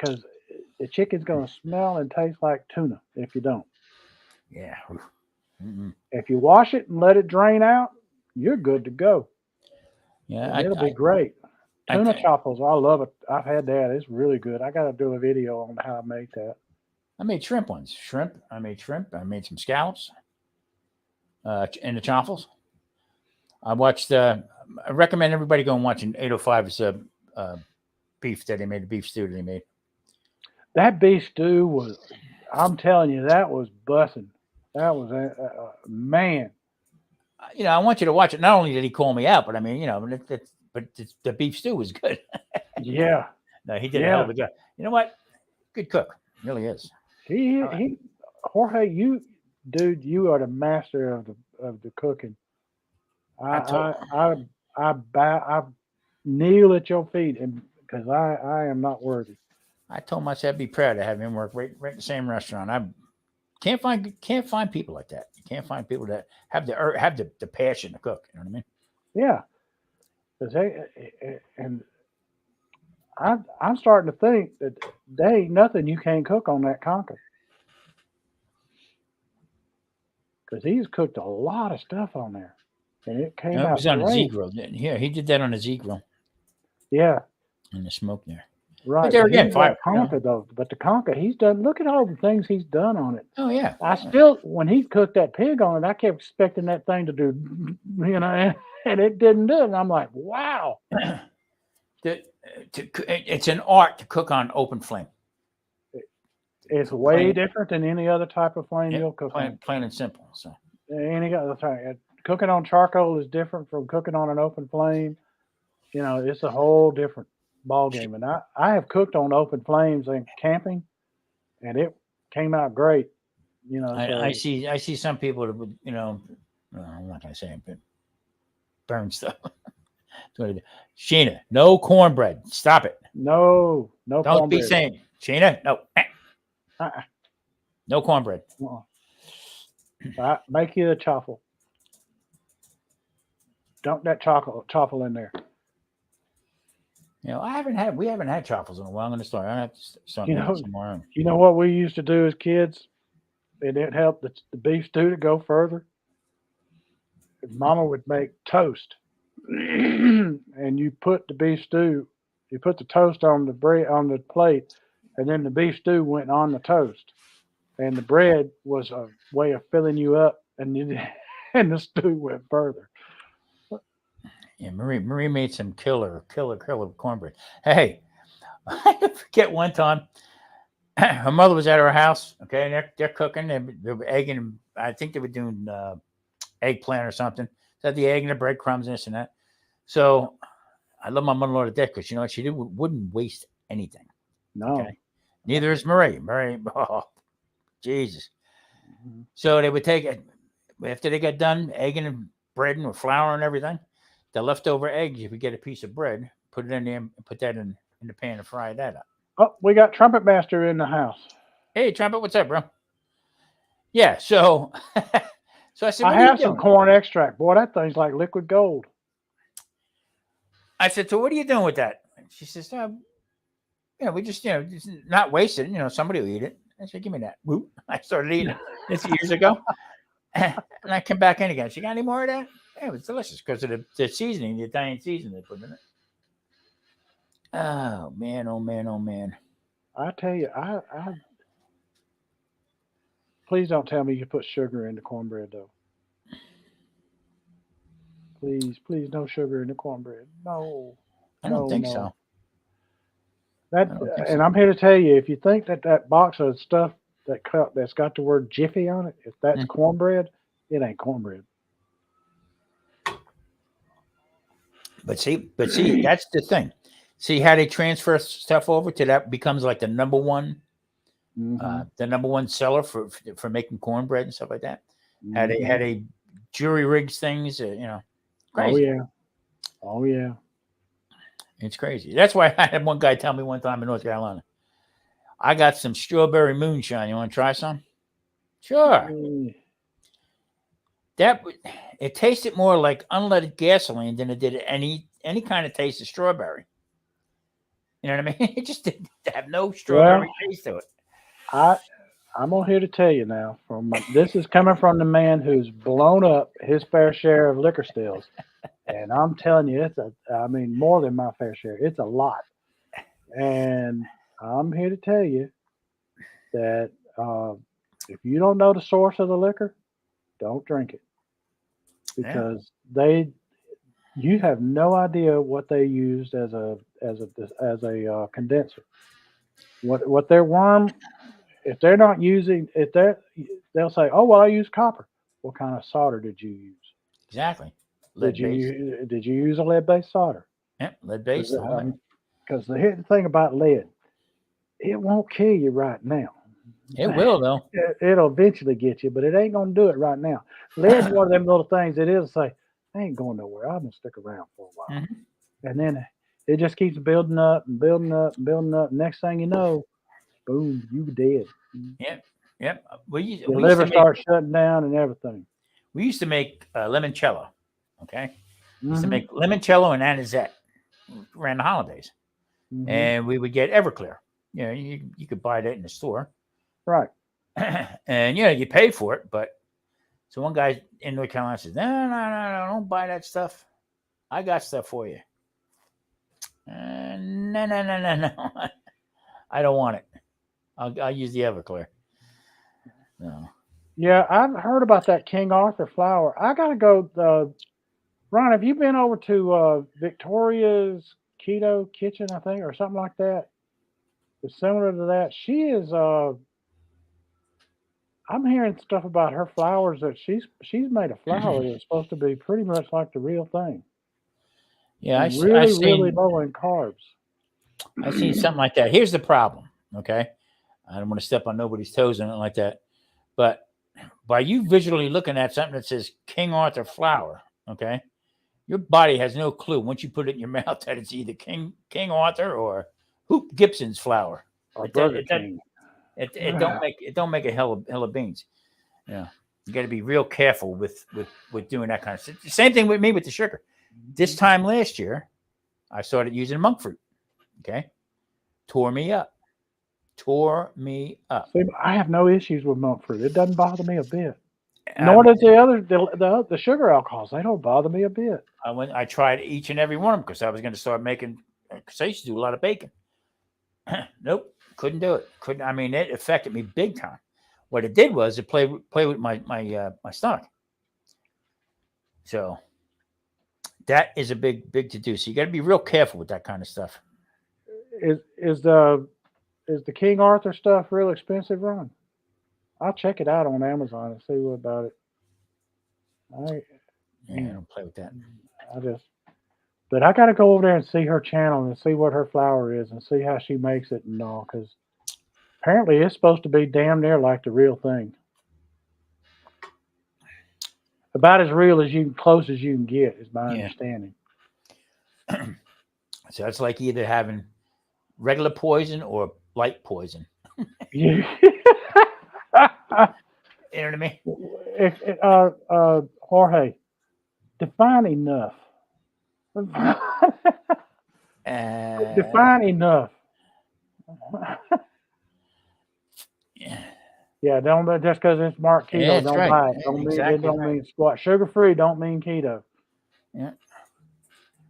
the chicken's going to smell and taste like tuna if you don't. Yeah. If you wash it and let it drain out, you're good to go. Yeah, it'll be great. Tuna choppers, I love it. I've had that. It's really good. I got to do a video on how I make that. I made shrimp ones. I made shrimp. I made some scallops and the chaffles. I watched. I recommend everybody go and watch 805's beef that he made, the beef stew that he made. That beef stew was, I'm telling you, that was bussing. That was man. I want you to watch it. Not only did he call me out, but I mean, but the beef stew was good. Yeah. No, he did a hell of a job. You know what? Good cook, really is. He Jorge, you are the master of the cooking. I kneel at your feet, and because I am not worthy. I told myself I'd be proud to have him work right in the same restaurant. I can't find people like that. You can't find people that have the passion to cook. You know what I mean? Yeah, and I'm starting to think that there ain't nothing you can't cook on that conker. Because he's cooked a lot of stuff on there, and it came It out was on a Z great. grill. Yeah, he did that on a Z grill Yeah, in the smoke there. right. But there again, fire. Conker though, but the conker he's done. Look at all the things he's done on it. Oh yeah. I still, when he cooked that pig on it, I kept expecting that thing to do, and it didn't do it. And I'm like, wow. It's an art to cook on open flame. It's way different than any other type of flame you'll cook on. Plain and simple. So any other thing, cooking on charcoal is different from cooking on an open flame. It's a whole different ball game. And I have cooked on open flames and camping, and it came out great. I see some people that would, I'm not gonna say it, but burn stuff. Sheena, no cornbread. Stop it. No Don't cornbread. be saying, Sheena, no. Uh-uh. No cornbread. Make you a chaffle. Dunk that chaffle in there. We haven't had chaffles in a while. I'm going to start. I have to start somewhere. You know what we used to do as kids? And it helped the beef stew to go further. Mama would make toast. And you put the beef stew, you put the toast on the bread on the plate, and then the beef stew went on the toast. And the bread was a way of filling you up, and the stew went further. Yeah, Marie made some killer cornbread. Hey, I forget one time her mother was at her house. Okay, and they're cooking. They were egging. I think they were doing eggplant or something. So had the egg and the breadcrumbs and this and that. So I love my mother-in-law to death because you know what she wouldn't waste anything. No. Okay? Neither is Marie. Oh, Jesus. Mm-hmm. So they would take it after they got done egging and bread and with flour and everything. The leftover eggs, if you get a piece of bread, put it in there and put that in the pan and fry that up. Oh, we got Trumpet Master in the house. Hey, Trumpet, what's up, bro? Yeah, so I said, I have some corn extract. Boy, that thing's like liquid gold. I said, so what are you doing with that? And she says, we just not waste it. Somebody will eat it. I said, give me that. Whoop. I started eating it. This years ago. And I came back in again. She got any more of that? Yeah, it was delicious because of the seasoning, the Italian seasoning they put in it. Oh, man, oh, man, oh, man. I tell you, I please don't tell me you put sugar in the cornbread, though. Please, no sugar in the cornbread. No. I don't think so. And I'm here to tell you, if you think that box of stuff that's got the word Jiffy on it, if that's cornbread, it ain't cornbread. But see, that's the thing. See how they transfer stuff over to that becomes like the number one, the number one seller for making cornbread and stuff like that. Mm-hmm. Had a jury rigs things, crazy. Oh yeah. It's crazy. That's why I had one guy tell me one time in North Carolina, I got some strawberry moonshine. You want to try some? Sure. It tasted more like unleaded gasoline than it did any kind of taste of strawberry. You know what I mean? It just didn't have no strawberry taste to it. I'm on here to tell you now. This is coming from the man who's blown up his fair share of liquor stills, and I'm telling you, more than my fair share. It's a lot, and I'm here to tell you that if you don't know the source of the liquor, don't drink it, because You have no idea what they used as a condenser. What their worm, if they're not using, if they'll say, oh well, I use copper. What kind of solder did you use? Exactly. Did Lead based. you use a lead based solder? Yep. Lead based. The whole thing. Because the thing about lead, it won't kill you right now. It will though. It'll eventually get you, but it ain't gonna do it right now. Lead's one of them little things. It is say, I ain't going nowhere. I'm gonna stick around for a while, Mhm. and then it just keeps building up and building up and building up. Next thing you know, boom, you dead. Yep. Yep. We Your used liver to make starts shutting down and everything. limoncello. Okay. Used to Hmm. make limoncello and anisette around the holidays, Hmm. and we would get Everclear. You know, you could buy that in the store, Right. and you pay for it. But so one guy in North Carolina says, no, don't buy that stuff. I got stuff for you. No. I don't want it. I'll use the Everclear. No. Yeah, I've heard about that King Arthur flour. I gotta go. Ron, have you been over to Victoria's Keto Kitchen, I think, or something like that? It's similar to that. She is. I'm hearing stuff about her flowers that she's made a flour that's supposed to be pretty much like the real thing, Yeah, and I really seen low in carbs. something like that. Here's the problem. Okay, I don't want to step on nobody's toes or anything like that. But by you visually looking at something that says King Arthur flour, okay, your body has no clue once you put it in your mouth that it's either King Arthur or Hoop Gibson's flour. Or It Burger it, King. it don't make a hell of beans. Yeah, you got to be real careful with doing that kind of stuff. Same thing with me with the sugar. This time last year, I started using monk fruit. Okay, tore me up. See, I have no issues with monk fruit. It doesn't bother me a bit. Nor Um, does the sugar alcohols. They don't bother me a bit. I tried each and every one of them because I was going to start making. Because I used to do a lot of bacon. Nope, couldn't do it. Couldn't. I mean, it affected me big time. What it did was it play with my stomach. So that is a big to do. So you got to be real careful with that kind of stuff. Is the King Arthur stuff real expensive, Ron? I'll check it out on Amazon and see what about it. I Yeah, I don't play with that. I just, but I got to go over there and see her channel and see what her flour is and see how she makes it and all. Because apparently it's supposed to be damn near like the real thing. About as real as close as you can get, is my Yeah. understanding. So it's like either having regular poison or light poison. Yeah. You know what I mean? Jorge, define enough. Define enough. Yeah, don't just because it's marked keto, Yeah, that's don't right. buy it. Don't mean it Exactly don't right. mean squat. Sugar free don't mean keto. Yeah.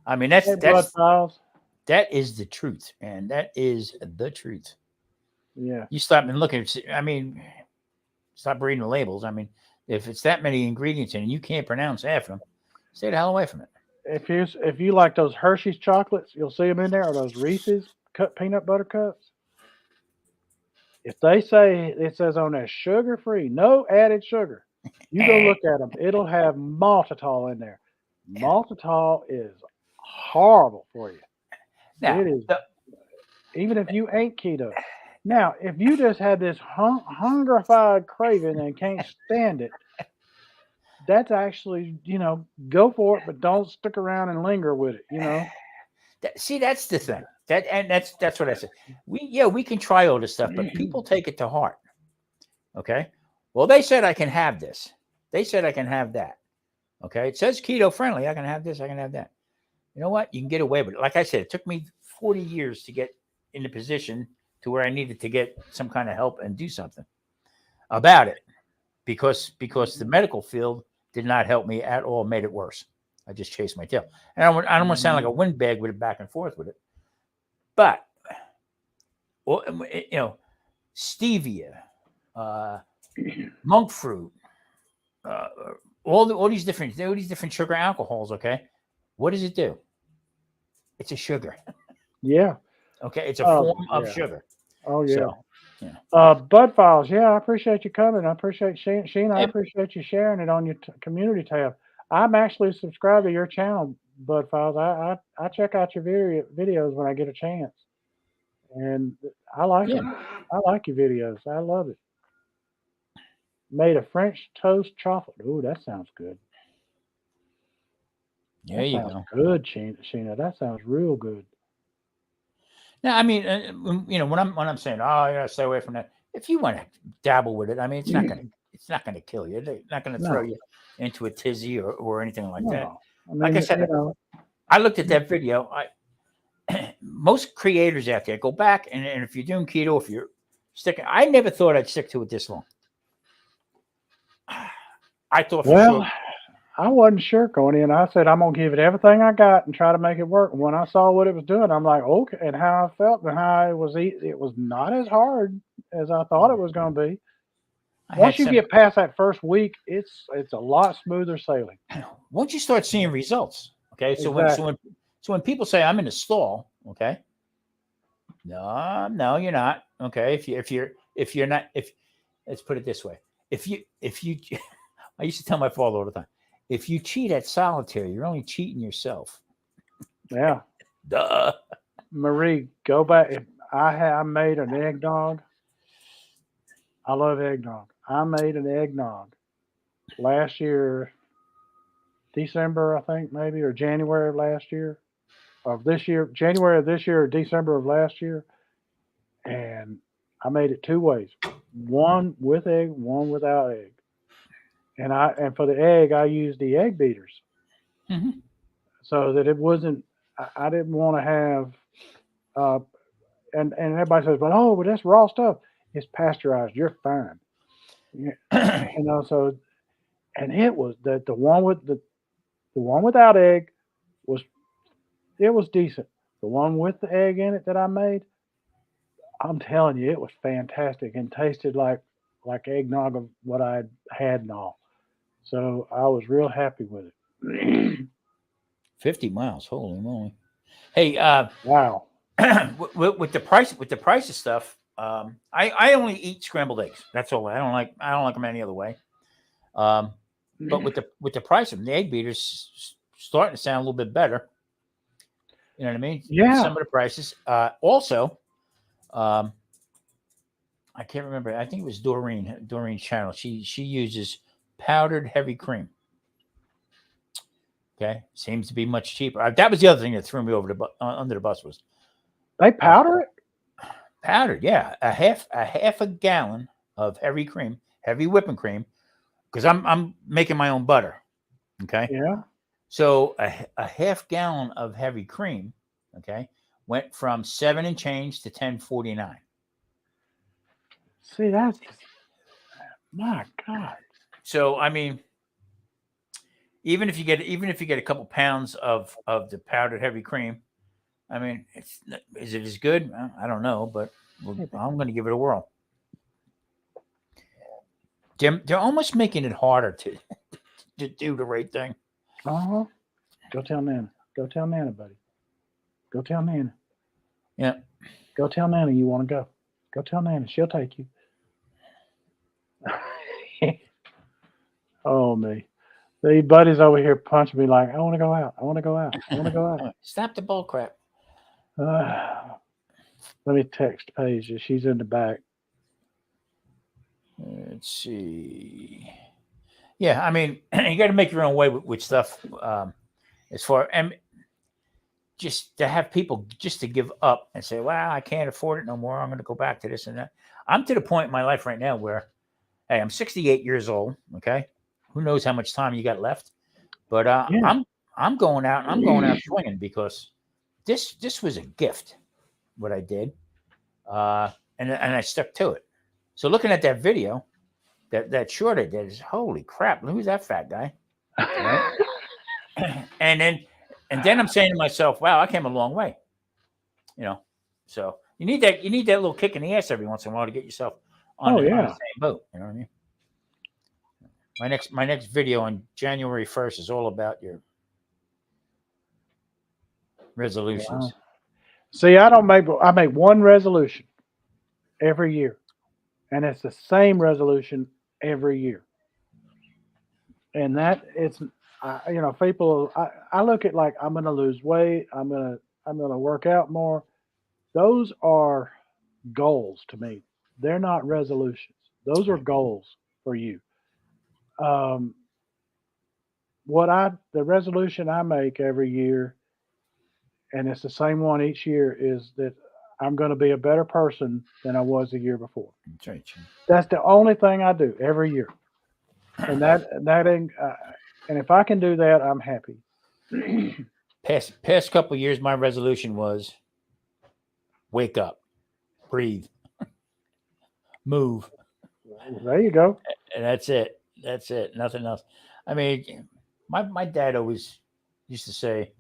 I mean Hey, blood files. that is the truth, and that is the truth. Yeah. You stop and look at. I mean, stop reading the labels. I mean, if it's that many ingredients in it, you can't pronounce half of them. Stay the hell away from it. If you like those Hershey's chocolates, you'll see them in there, or those Reese's cut peanut butter cups. If they say it says on there sugar free, no added sugar, you go look at them. It'll have maltitol in there. Maltitol is horrible for you. Now, It is, even if you ain't keto. Now, if you just had this hungrified craving and can't stand it, that's actually, go for it, but don't stick around and linger with it. see, that's the thing. That's what I said. We can try all this stuff, but people take it to heart. Okay. Well, they said I can have this. They said I can have that. Okay. It says keto friendly. I can have this. I can have that. You know what? You can get away with it. Like I said, it took me 40 years to get in the position to where I needed to get some kind of help and do something about it because the medical field did not help me at all, made it worse. I just chased my tail. And I don't want to sound like a windbag with it back and forth with it. But, stevia, monk fruit, all these different sugar alcohols, okay? What does it do? It's a sugar. Yeah. Okay, it's a Oh, form of yeah. sugar. Oh, yeah. So, yeah. Bud Files. Yeah, I appreciate you coming. I appreciate Sheen. I Yeah. appreciate you sharing it on your community tab. I'm actually subscribed to your channel, Bud Files. I check out your videos when I get a chance, and I like Yeah. them. I like your videos. I love it. Made a French toast chocolate. Ooh, that sounds good. There That you sounds go. good, Sheena. That sounds real good. Now, I mean, when I'm saying, oh, yeah, stay away from that. If you want to dabble with it, I mean, it's not gonna kill you. It's not gonna throw No, you into a tizzy or anything like that. no. I Like I mean, said, I looked at that video. Most creators out there go back and if you're doing keto, if you're sticking, I never thought I'd stick to it this long. I thought for well, sure. I wasn't sure going in. I said I'm gonna give it everything I got and try to make it work. And when I saw what it was doing, I'm like, okay, and how I felt and how it was. It was not as hard as I thought it was gonna be. I Once had you some. get past that first week, it's a lot smoother sailing. Once you start seeing results, okay. Exactly. So when people say I'm in a stall, okay, no, you're not. Okay, if you're not, if let's put it this way, if you I used to tell my father all the time, if you cheat at solitaire, you're only cheating yourself. Yeah, Duh. Marie, go back. If I made an eggnog. I love eggnog. I made an eggnog last year, December, I think maybe, or January of last year, of this year, January of this year, or December of last year, and I made it two ways: one with egg, one without egg. And for the egg, I used the egg beaters Mhm. so that it wasn't. I didn't want to have. Uh, and everybody says, "But oh, but that's raw stuff. It's pasteurized. You're fine." Yeah, so and it was the one without egg was it was decent. The one with the egg in it that I made, I'm telling you, it was fantastic and tasted like eggnog of what I had and all. So I was real happy with it. 50 miles. Holy moly. Hey, Wow. with the price of stuff, I only eat scrambled eggs. That's all. I don't like them any other way. Um, but with the price of them, the egg beaters starting to sound a little bit better. You know what I mean? Yeah. Some of the prices. Also, um, I can't remember. I think it was Doreen's channel. She uses powdered heavy cream. Okay, seems to be much cheaper. That was the other thing that threw me over under the bus was They uh, powder it? powdered. Yeah, a half a gallon of heavy whipping cream, because I'm making my own butter. Okay, Yeah. so a half gallon of heavy cream, okay, went from 7 and change to 10.49. See, that's my God. So I mean, even if you get a couple pounds of the powdered heavy cream, I mean, is it as good? I don't know, but I'm going to give it a whirl. They're almost making it harder to do the right thing. Uh-huh. Go tell Nana. Go tell Nana, buddy. Go tell Nana. Yeah. Go tell Nana you want to go. Go tell Nana. She'll take you. Oh, me. The buddies over here punching me like, I want to go out. I want to go out. I want to go out. Stop the bull crap. Let me text Paige. She's in the back. Let's see. Yeah, I mean, you got to make your own way with stuff. As far and just to have people just to give up and say, "Well, I can't afford it no more. I'm going to go back to this and that." I'm to the point in my life right now where, hey, I'm 68 years old. Okay, who knows how much time you got left? But Yeah. I'm going out and I'm going out swinging because this was a gift. What I did, and I stuck to it. So looking at that video, that short I did is holy crap! Who's that fat guy? Right? and then I'm saying to myself, wow, I came a long way. You know, so you need that little kick in the ass every once in a while to get yourself on the same boat. You know what I mean? My next video on January 1st is all about your resolutions. Wow. See, I make one resolution every year, and it's the same resolution every year. And that it's, people. I look at like I'm going to lose weight. I'm gonna work out more. Those are goals to me. They're not resolutions. Those are goals for you. Um, the resolution I make every year, and it's the same one each year, is that I'm going to be a better person than I was the year before. That's right. That's the only thing I do every year, and and if I can do that, I'm happy. Past couple of years, my resolution was wake up, breathe, move, There you go. and that's it. That's it. Nothing else. I mean, my dad always used to say,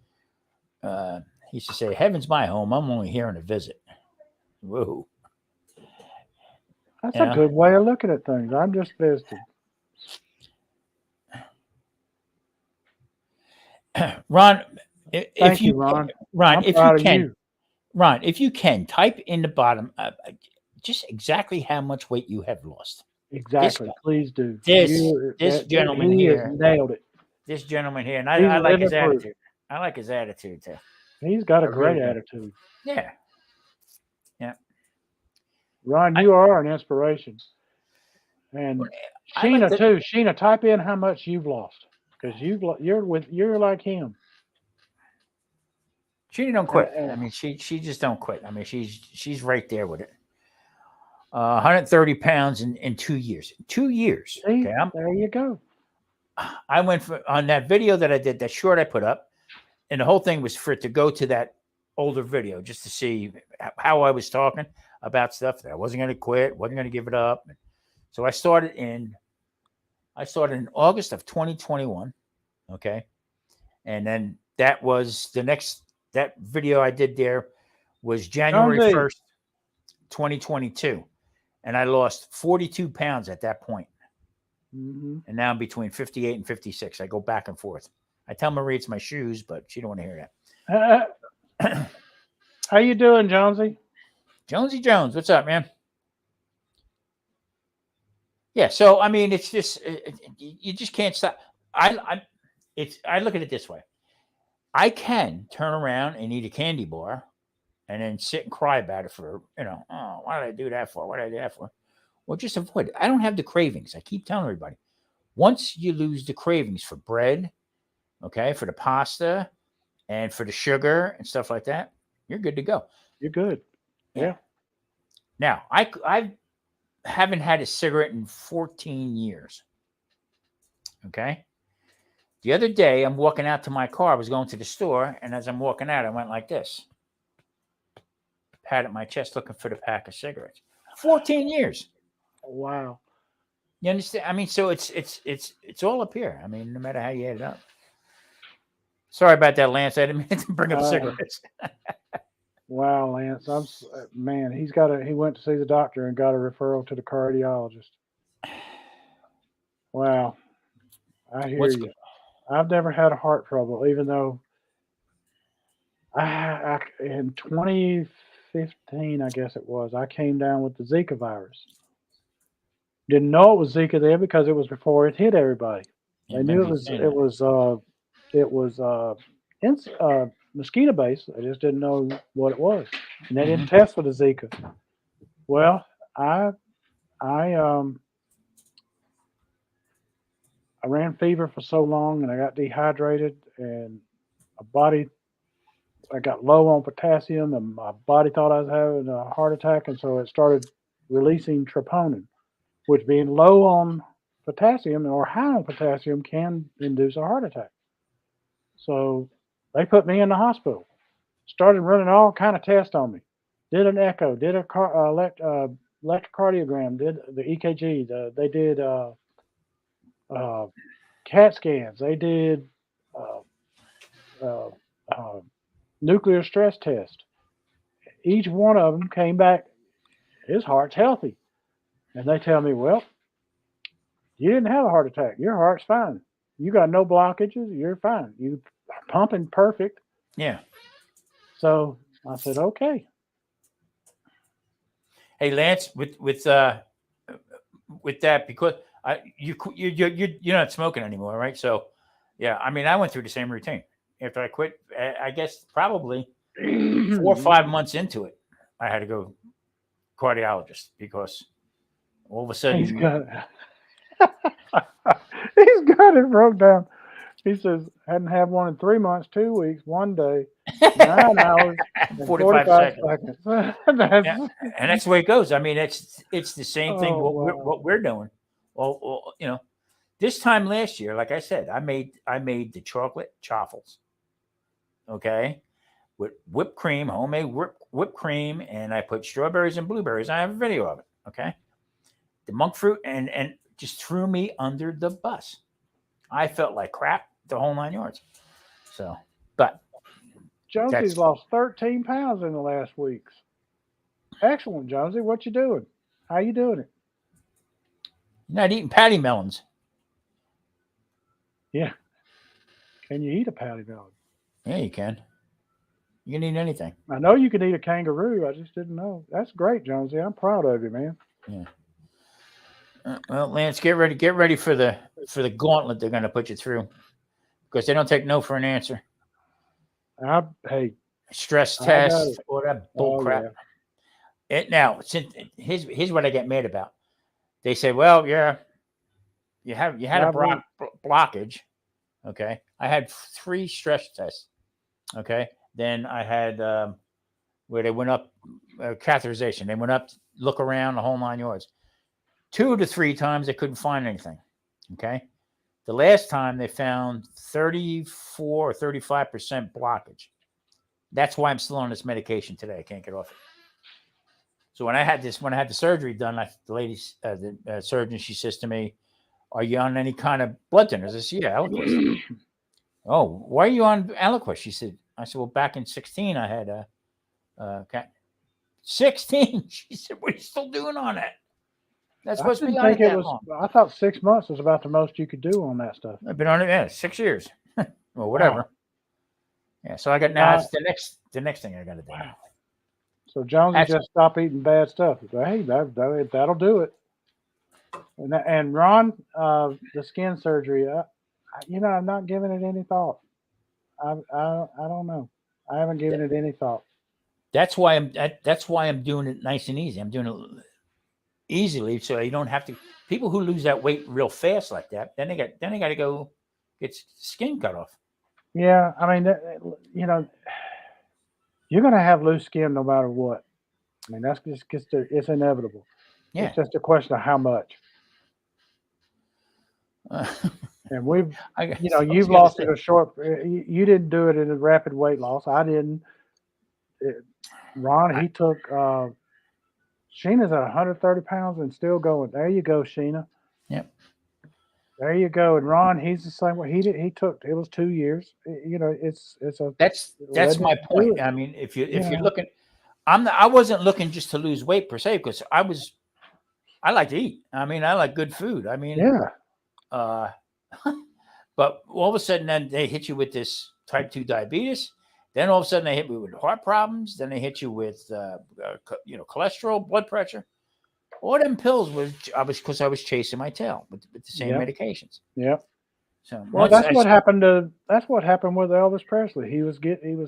he used to say, "Heaven's my home. I'm only here on a visit." Whoa. That's You a know? good way of looking at things. I'm just visiting. Ron, Thank you, Ron. Ron, I'm if you proud of can, you. Ron, if you can, type in the bottom just exactly how much weight you have lost. Exactly. Please do. This gentleman He has here, nailed it. this gentleman here, and He's I like his living proof. attitude. I like his attitude too. He's got a I really great do. attitude. Yeah. Ron, you are an inspiration. And I like Sheena to, too. Sheena, type in how much you've lost because you're like him. she don't quit. Uh, I mean, she just don't quit. I mean, she's right there with it. 130 pounds in 2 years. 2 years. See, Okay, there you go. I went on that video that I did, that short I put up, and the whole thing was for it to go to that older video just to see how I was talking about stuff that I wasn't going to quit, wasn't going to give it up. So I started in August of 2021. Okay. And then that was that video I did there was January Jonesy. 1st, 2022. And I lost 42 pounds at that point. Mm-hmm. And now I'm between 58 and 56. I go back and forth. I tell Marie it's my shoes, but she don't want to hear that. How you doing, Jonesy? Jonesy Jones, what's up, man? Yeah, so I mean, it's just you just can't stop. I look at it this way: I can turn around and eat a candy bar, and then sit and cry about it for oh, why did I do that for? What did I do that for? Well, just avoid it. I don't have the cravings. I keep telling everybody: once you lose the cravings for bread, okay, for the pasta, and for the sugar and stuff like that, you're good to go. You're good. Yeah. Now, I haven't had a cigarette in 14 years. Okay. The other day, I'm walking out to my car. I was going to the store, and as I'm walking out, I went like this, patted my chest, looking for the pack of cigarettes. 14 years. Wow. You understand? I mean, so it's all up here. I mean, no matter how you add it up. Sorry about that, Lance. I didn't mean to bring up cigarettes. Wow, Lance. Man. He went to see the doctor and got a referral to the cardiologist. Wow. I hear you. I've never had a heart trouble, even though in 2015, I guess it was, I came down with the Zika virus. Didn't know it was Zika then because it was before it hit everybody. They knew it was mosquito based. I just didn't know what it was, and they didn't test for the Zika. Well, I ran fever for so long, and I got dehydrated, and I got low on potassium, and my body thought I was having a heart attack, and so it started releasing troponin, which being low on potassium or high on potassium can induce a heart attack. So they put me in the hospital, started running all kind of tests on me, did an echo, did a electrocardiogram, did the EKG, they did CAT scans, they did nuclear stress test. Each one of them came back, his heart's healthy. And they tell me, well, you didn't have a heart attack. Your heart's fine. You got no blockages. You're fine. You pumping perfect. Yeah. So I said, okay. Hey, Lance, with that, because you're not smoking anymore, right? So, yeah, I mean, I went through the same routine after I quit. I guess probably 4 or 5 months into it, I had to go cardiologist because all of a sudden He's got he's got it broke down. He says, hadn't had one in 3 months, 2 weeks, 1 day, 9 hours, and 45 45 seconds. seconds. That's, Yeah, and that's the way it goes. I mean, it's the same thing. oh, wow. What we're doing. Well, this time last year, like I said, I made the chocolate chaffles. Okay, with whipped cream, homemade whipped cream, and I put strawberries and blueberries. I have a video of it. Okay, the monk fruit and just threw me under the bus. I felt like crap the whole 9 yards. So, but Jonesy's lost 13 pounds in the last weeks. Excellent, Jonesy. What you doing? How you doing it? you're not eating patty melons. Yeah. Can you eat a patty melon? Yeah, you can. You can eat anything. I know you can eat a kangaroo. I just didn't know. That's great, Jonesy. I'm proud of you, man. Yeah. Well, Lance, get ready for the gauntlet they're going to put you through, because they don't take no for an answer. Hey, Stress test, all that bull crap. Yeah. Now, here's what I get mad about. They say, well, yeah, you had a blockage. Okay, I had 3 stress tests. Okay, then I had where they went up catheterization. They went up, look around the whole 9 yards. 2 to 3 times they couldn't find anything. Okay, the last time they found 34 or 35% blockage. That's why I'm still on this medication today. I can't get off it. So when I had the surgery done, the lady, the surgeon, she says to me, "Are you on any kind of blood thinners?" I said, "Yeah, Eliquis." "Oh, why are you on Eliquis?" She said. I said, "Well, back in 16, I had 16." She said, "What are you still doing on that? That's supposed to be on it that long." I thought 6 months was about the most you could do on that stuff. I've been on it 6 years. Well, whatever. Wow. Yeah, so I got now. That's the next thing I got to do. Wow. So Jonesy just stop eating bad stuff. Hey, that'll do it. And Ron, the skin surgery. I'm not giving it any thought. I don't know. I haven't given it any thought. That's why I'm doing it nice and easy. I'm doing it easily, so you don't have to. People who lose that weight real fast like that, then they got to go get skin cut off. Yeah, I mean, you're going to have loose skin no matter what. I mean, that's just it's inevitable. Yeah. It's just a question of how much. And you've lost it a short. You didn't do it in a rapid weight loss. I didn't. Ron, he took. Sheena's at 130 pounds and still going. There you go, Sheena. Yep. There you go. And Ron, he's the same way. He took. It was 2 years. It's a. That's my point. I mean, if you're looking, I wasn't looking just to lose weight per se, because I like to eat. I mean, I like good food. I mean, yeah. But all of a sudden, then they hit you with this type 2 diabetes. Then all of a sudden, they hit me with heart problems. Then they hit you with, cholesterol, blood pressure. All them pills because I was chasing my tail with the same medications. Yeah. So that's what happened with Elvis Presley. He was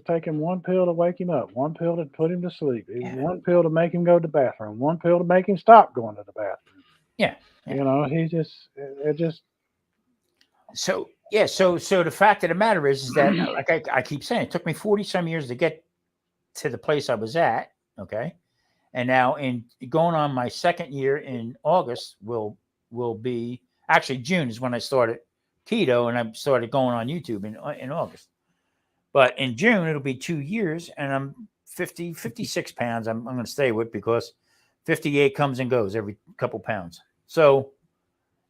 taking one pill to wake him up, one pill to put him to sleep, one pill to make him go to the bathroom, one pill to make him stop going to the bathroom. Yeah. It just. So the fact of the matter is that, like I keep saying, it took me 40 some years to get to the place I was at. Okay. And now in going on my second year in August will be actually June is when I started keto, and I started going on YouTube in August. But in June, it'll be 2 years, and I'm 56 pounds. I'm going to stay with, because 58 comes and goes every couple pounds. So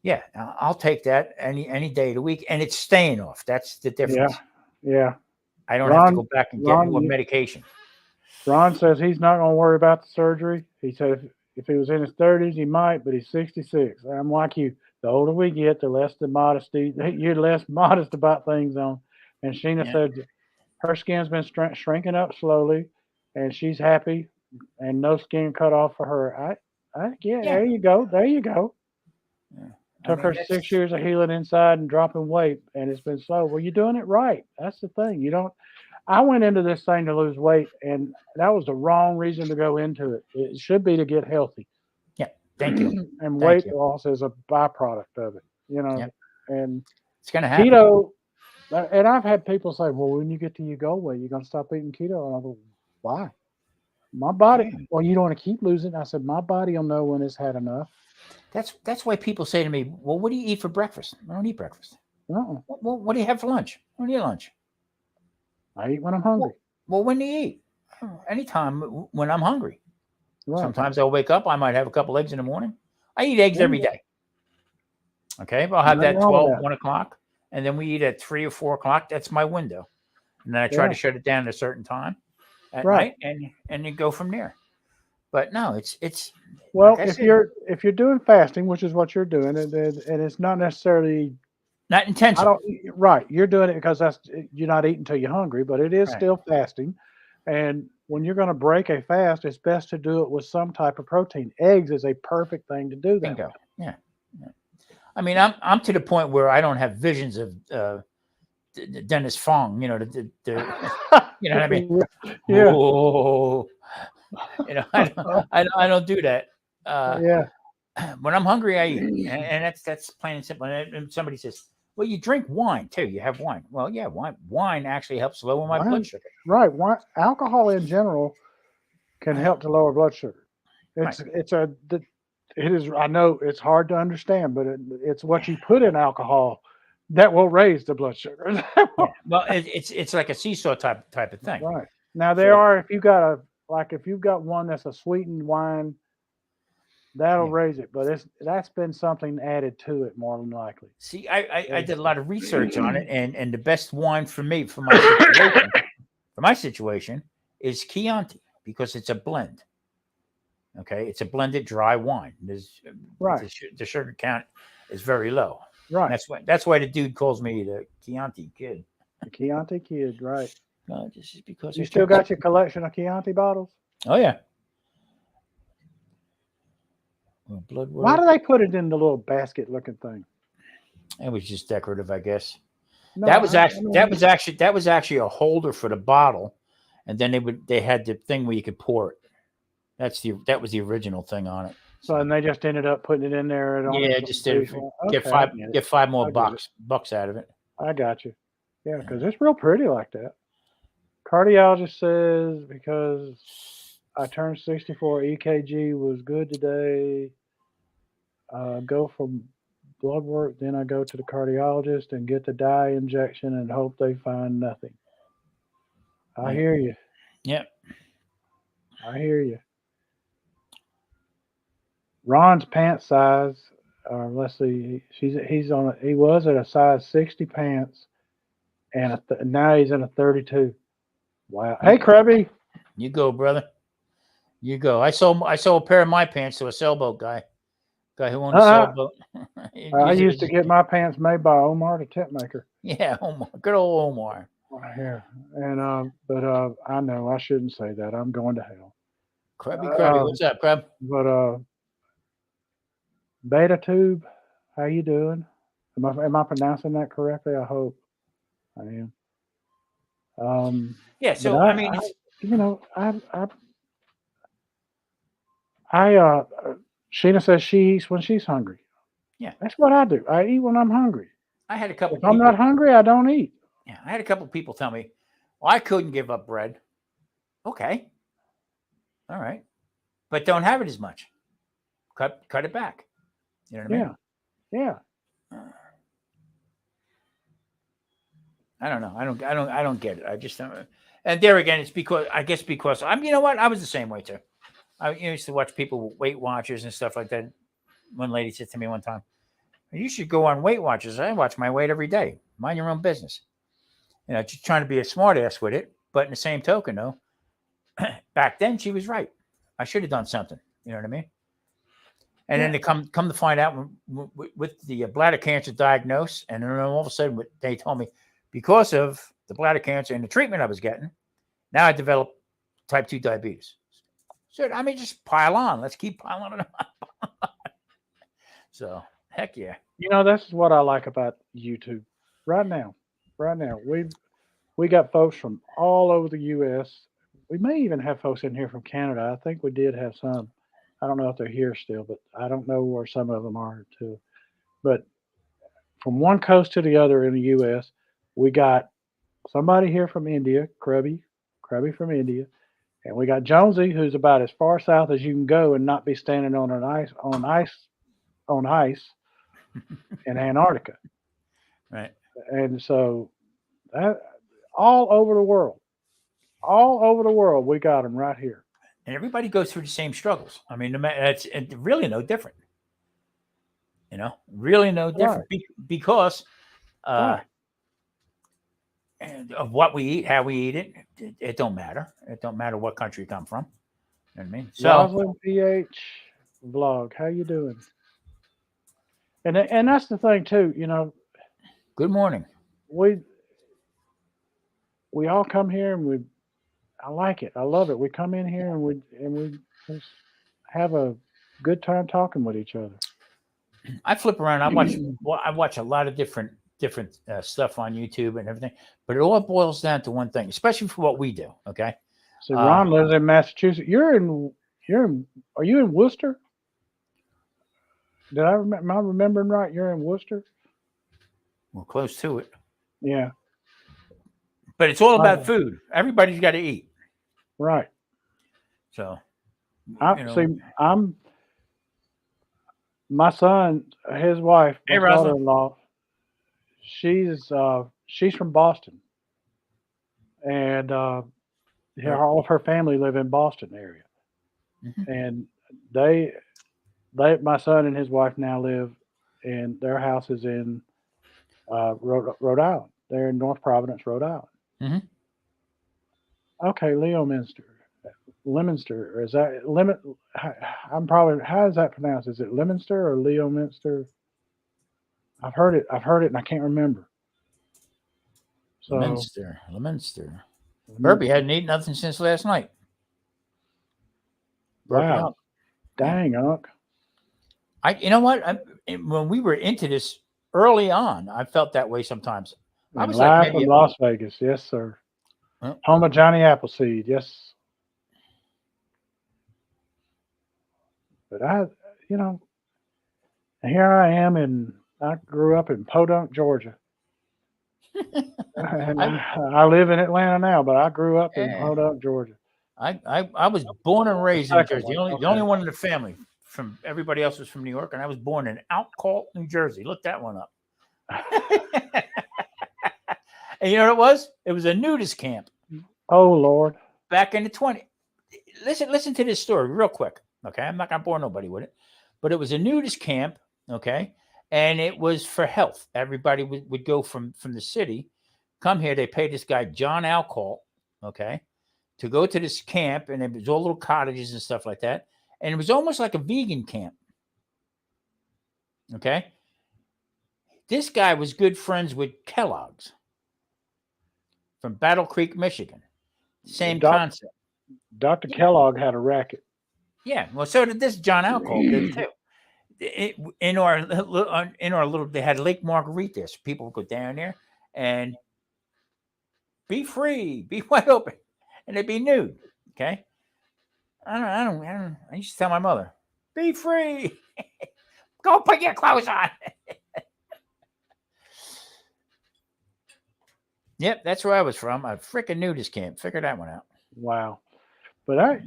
yeah, I'll take that any day of the week, and it's staying off. That's the difference. Yeah. I don't have to go back and get more medication. Ron says he's not going to worry about the surgery. He said if he was in his 30s, he might, but he's 66. I'm like you. The older we get, the less the modesty. You're less modest about things on. And Sheena said, her skin's been shrinking up slowly, and she's happy, and no skin cut off for her. Yeah, Yeah. there you go. There you go. Yeah. Took her 6 years of healing inside and dropping weight, and it's been slow. Well, you're doing it right. That's the thing. You don't. I went into this thing to lose weight, and that was the wrong reason to go into it. It should be to get healthy. Yeah. Thank you. And Thank weight you. loss is a byproduct of it, you know. Yep. And It's going to happen. keto, and I've had people say, "Well, when you get to your goal weight, you're going to stop eating keto." And I go, "Why?" My body. Well, you don't want to keep losing. I said, my body will know when it's had enough. That's why people say to me, "Well, what do you eat for breakfast?" I don't eat breakfast. Uh-uh. Well, what do you have for lunch? I don't eat lunch. I eat when I'm hungry. Well, when do you eat? Anytime when I'm hungry. Right. Sometimes I'll wake up. I might have a couple eggs in the morning. I eat eggs every day. Okay, but I'll have that 12, 1 o'clock, and then we eat at 3 or 4 o'clock. That's my window, and then I try to shut it down at a certain time at night, and you go from there. But no, it's well, like if you're doing fasting, which is what you're doing, and it's not necessarily not intentional. You're doing it because you're not eating until you're hungry, but it is still fasting. And when you're going to break a fast, it's best to do it with some type of protein. Eggs is a perfect thing to do that. Bingo. Yeah. I mean, I'm to the point where I don't have visions of Dennis Fong. You know, you know what I mean? Yeah. Whoa. You know, I don't do that. When I'm hungry, I eat, and that's plain and simple. And somebody says, "Well, you drink wine too. You have wine." Well, yeah, wine actually helps lower my blood sugar. Right. Alcohol in general can help to lower blood sugar. It is. I know it's hard to understand, but it's what you put in alcohol that will raise the blood sugar. Yeah. Well, it's like a seesaw type of thing. Right. Now if you've got one that's a sweetened wine, that'll raise it, but that's been something added to it more than likely. See, I did a lot of research on it, and the best wine for me for my situation is Chianti, because it's a blend. Okay, it's a blended dry wine. There's the sugar count is very low. Right. That's why the dude calls me the Chianti Kid. The Chianti Kid, right? No, this is because you still got your collection of Chianti bottles. Oh yeah. Well, blood work. Why do they put it in the little basket-looking thing? It was just decorative, I guess. No, that was actually a holder for the bottle, and then they had the thing where you could pour it. That was the original thing on it. So and they just ended up putting it in there. Just get five more bucks out of it. I got you. Yeah, because it's real pretty like that. Cardiologist says because I turned 64, EKG was good today. Go from blood work, then I go to the cardiologist and get the dye injection and hope they find nothing. I hear you. Yep. I hear you. Ron's pant size, let's see, he was at a size 60 pants, and now he's in a 32. Wow. Hey, Krebby. You go, brother. You go. I sold a pair of my pants to a sailboat guy who owned a sailboat. I used to get my pants made by Omar, the tent maker. Yeah, Omar. Good old Omar. Yeah. And but I know I shouldn't say that. I'm going to hell. Krebby, what's up, Kreb? But Beta Tube, how you doing? Am I pronouncing that correctly? I hope I am. Yeah. So Sheena says she eats when she's hungry. Yeah, that's what I do. I eat when I'm hungry. I had a couple. If I'm not hungry, I don't eat. Yeah, I had a couple of people tell me, "Well, I couldn't give up bread." Okay, all right, but don't have it as much. Cut it back. You know what I mean? Yeah. I don't know. I don't get it. I just don't. And there again, it's because I'm. You know what? I was the same way too. I used to watch people with Weight Watchers and stuff like that. One lady said to me one time, "You should go on Weight Watchers." I watch my weight every day. Mind your own business. You know, just trying to be a smart ass with it. But in the same token, though, back then she was right. I should have done something. You know what I mean? And then they come to find out with the bladder cancer diagnosis, and then all of a sudden they told me because of the bladder cancer and the treatment I was getting, now I developed type 2 diabetes. So, I mean, just pile on. Let's keep piling it on. So, heck yeah. That's what I like about YouTube right now. Right now, we got folks from all over the U.S. We may even have folks in here from Canada. I think we did have some. I don't know if they're here still, but I don't know where some of them are too. But from one coast to the other in the U.S., we got somebody here from India, Krubby from India, and we got Jonesy, who's about as far south as you can go and not be standing on ice in Antarctica. Right. And so that all over the world, we got them right here. And everybody goes through the same struggles. I mean, it's really no different. Really no different because and of what we eat, how we eat it. It don't matter. It don't matter what country you come from. You know what I mean? So, Rosalind PH vlog, how you doing? And that's the thing too. good morning. We all come here and I like it. I love it. We come in here and we just have a good time talking with each other. I flip around. I watch a lot of different stuff on YouTube and everything, but it all boils down to one thing, especially for what we do. Okay. So Ron lives in Massachusetts. Are you in Worcester? Am I remembering right? You're in Worcester? We're close to it. Yeah. But it's all about food. Everybody's got to eat. Right. So, my son, his wife, my Hey, daughter-in-law, she's from Boston, and all of her family live in Boston area, and my son and his wife now live in their house is in Rhode Island. They're in North Providence, Rhode Island. Okay, Leominster, is that limit? How is that pronounced? Is it Leominster or Leominster? I've heard it, and I can't remember. So, Leominster. Herbie hadn't eaten nothing since last night. Wow. Dang, Unc. You know what? When we were into this early on, I felt that way sometimes. I was live from Las Vegas. Yes, sir. Home of Johnny Appleseed. Yes. But here I am, and I grew up in Podunk, Georgia. And I live in Atlanta now, but I grew up in Podunk, Georgia. I was born and raised in New Jersey. The only one in the family. From everybody else was from New York, and I was born in Outcalt, New Jersey. Look that one up. And you know what it was? It was a nudist camp. Oh Lord! Back in the 20s. Listen to this story real quick. Okay, I'm not gonna bore nobody with it, but it was a nudist camp. Okay, and it was for health. Everybody would go from the city, come here. They paid this guy John Alcohol, okay, to go to this camp, and it was all little cottages and stuff like that. And it was almost like a vegan camp. Okay, this guy was good friends with Kellogg's from Battle Creek, Michigan. Same concept. Dr. Kellogg had a racket. Yeah, well, so did this John Alcohol did too. In our little, they had Lake Margarita, so people would go down there and be free, be wide open, and they'd be nude. Okay, I used to tell my mother, be free, go put your clothes on. Yep, that's where I was from. A freaking nudist camp. Figure that one out. Wow, but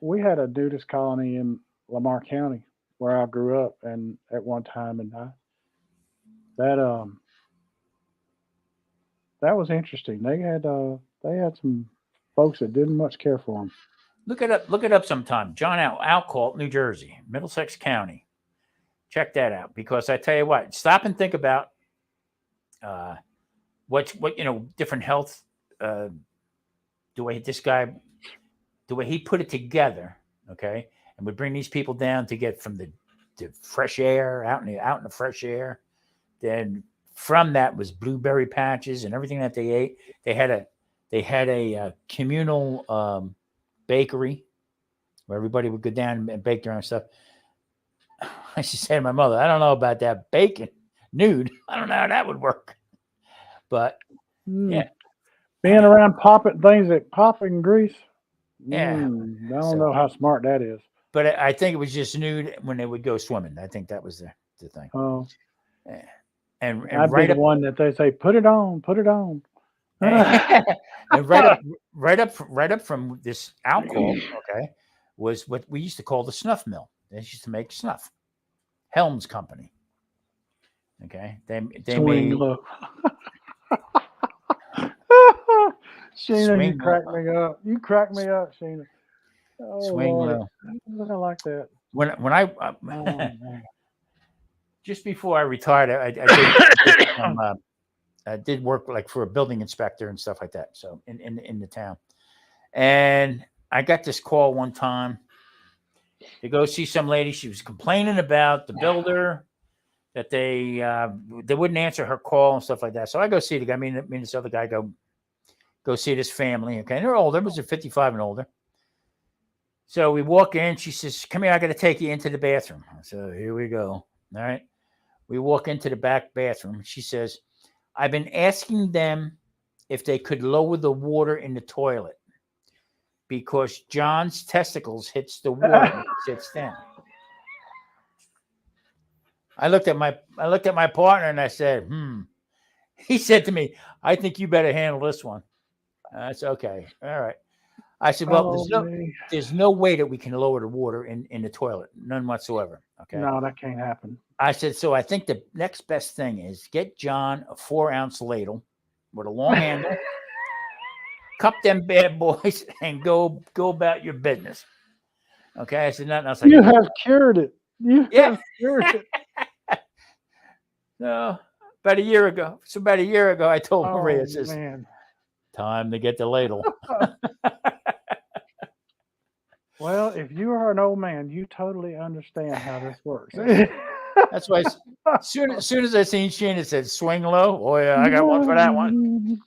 we had a nudist colony in Lamar County where I grew up, and at one time, and that was interesting. They had some folks that didn't much care for them. Look it up sometime. John Alcohol, New Jersey, Middlesex County. Check that out, because I tell you what, stop and think about what different health, the way he put it together, okay, and would bring these people down to get from the fresh air out in the fresh air, then from that was blueberry patches and everything that they ate. They had a communal bakery where everybody would go down and bake their own stuff. I used to say to my mother, I don't know about that bacon nude. I don't know how that would work. But yeah. Being around popping things that pop in grease. Yeah. I don't know how smart that is. But I think it was just nude when they would go swimming. I think that was the thing. Oh. Yeah. And I'd be the one that they say, put it on. And right up from this alcohol, okay, was what we used to call the snuff mill. They used to make snuff. Helms Company. Okay. They Swing made low. Sheena, Swing you crack me up. You crack me up, Sheena. Oh, Swing Lord. low. I like that. When I just before I retired, I did work like for a building inspector and stuff like that. So in the town, and I got this call one time to go see some lady. She was complaining about the builder that they wouldn't answer her call and stuff like that. So I go see the guy. Me and this other guy go see this family. Okay, and they're older. It was 55 and older. So we walk in. She says, "Come here. I got to take you into the bathroom." So here we go. All right. We walk into the back bathroom. She says, "I've been asking them if they could lower the water in the toilet because John's testicles hits the water when he sits down." I looked at my partner and I said, He said to me, "I think you better handle this one." That's okay. All right. I said, "Well, there's no way that we can lower the water in the toilet. None whatsoever." Okay. No, that can't happen. I said, "So I think the next best thing is get John a 4-ounce ladle with a long handle, cup them bad boys, and go about your business." Okay. I said, "Nothing else." You have cured it. You have cured it. No, about a year ago. So about a year ago, I told Maria, "It says, time to get the ladle." Well, if you are an old man, you totally understand how this works. That's why as soon as I seen Shane, it said swing low. Oh yeah, I got one for that one.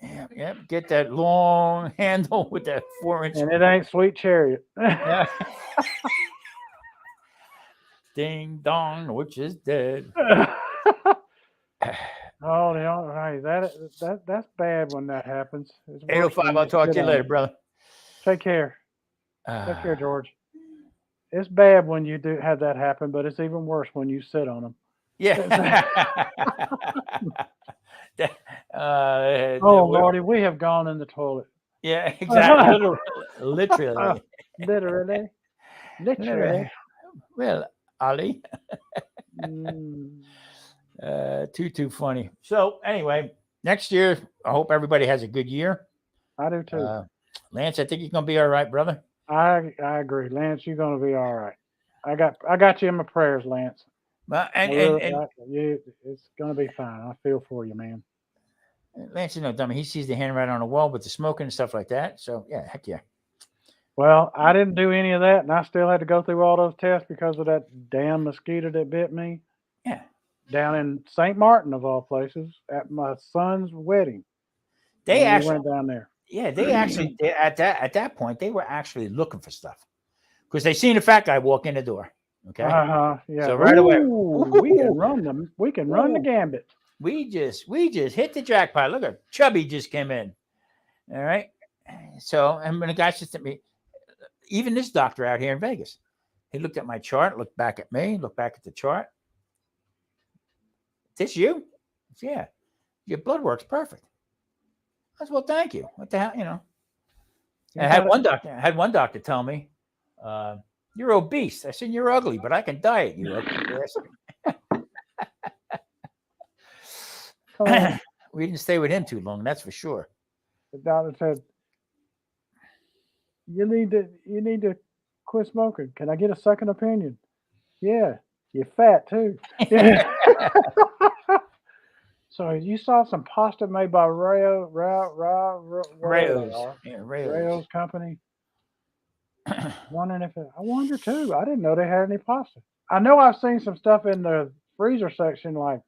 Yeah, get that long handle with that 4-inch. And it ain't Sweet Chariot. Yeah. Ding dong, the witch is dead. Oh, hey, that's bad when that happens. 8:05. I'll talk to you later, brother. Take care. Take care, George. It's bad when you do have that happen, but it's even worse when you sit on them. Yeah. Lordy, we have gone in the toilet. Yeah, exactly. Literally. Literally. Well, Ali. Too funny. So anyway, next year, I hope everybody has a good year. I do too. Lance, I think you're gonna be all right, brother. I agree, Lance. You're gonna be all right. I got you in my prayers, Lance. It's gonna be fine. I feel for you, man. Lance is no dummy. He sees the handwriting on the wall with the smoking and stuff like that. So yeah, heck yeah. Well, I didn't do any of that, and I still had to go through all those tests because of that damn mosquito that bit me. Yeah. Down in St. Martin, of all places, at my son's wedding. They actually went down there. Yeah, at that point they were actually looking for stuff because they seen a fat guy walk in the door. Okay. Yeah. So right away, we can run them. We can run the gambit. We just hit the jackpot. Look at Chubby just came in. All right. So and when the guy says to me, even this doctor out here in Vegas, he looked at my chart, looked back at me, looked back at the chart. This you? Yeah. Your blood work's perfect. I said, well, thank you. What the hell, And I had one doctor tell me, you're obese. I said, you're ugly, but I can diet you. We didn't stay with him too long, that's for sure. The doctor said, you need to quit smoking. Can I get a second opinion? Yeah, you're fat too. So you saw some pasta made by Rayo's company. Wondering I wonder too. I didn't know they had any pasta. I know I've seen some stuff in the freezer section like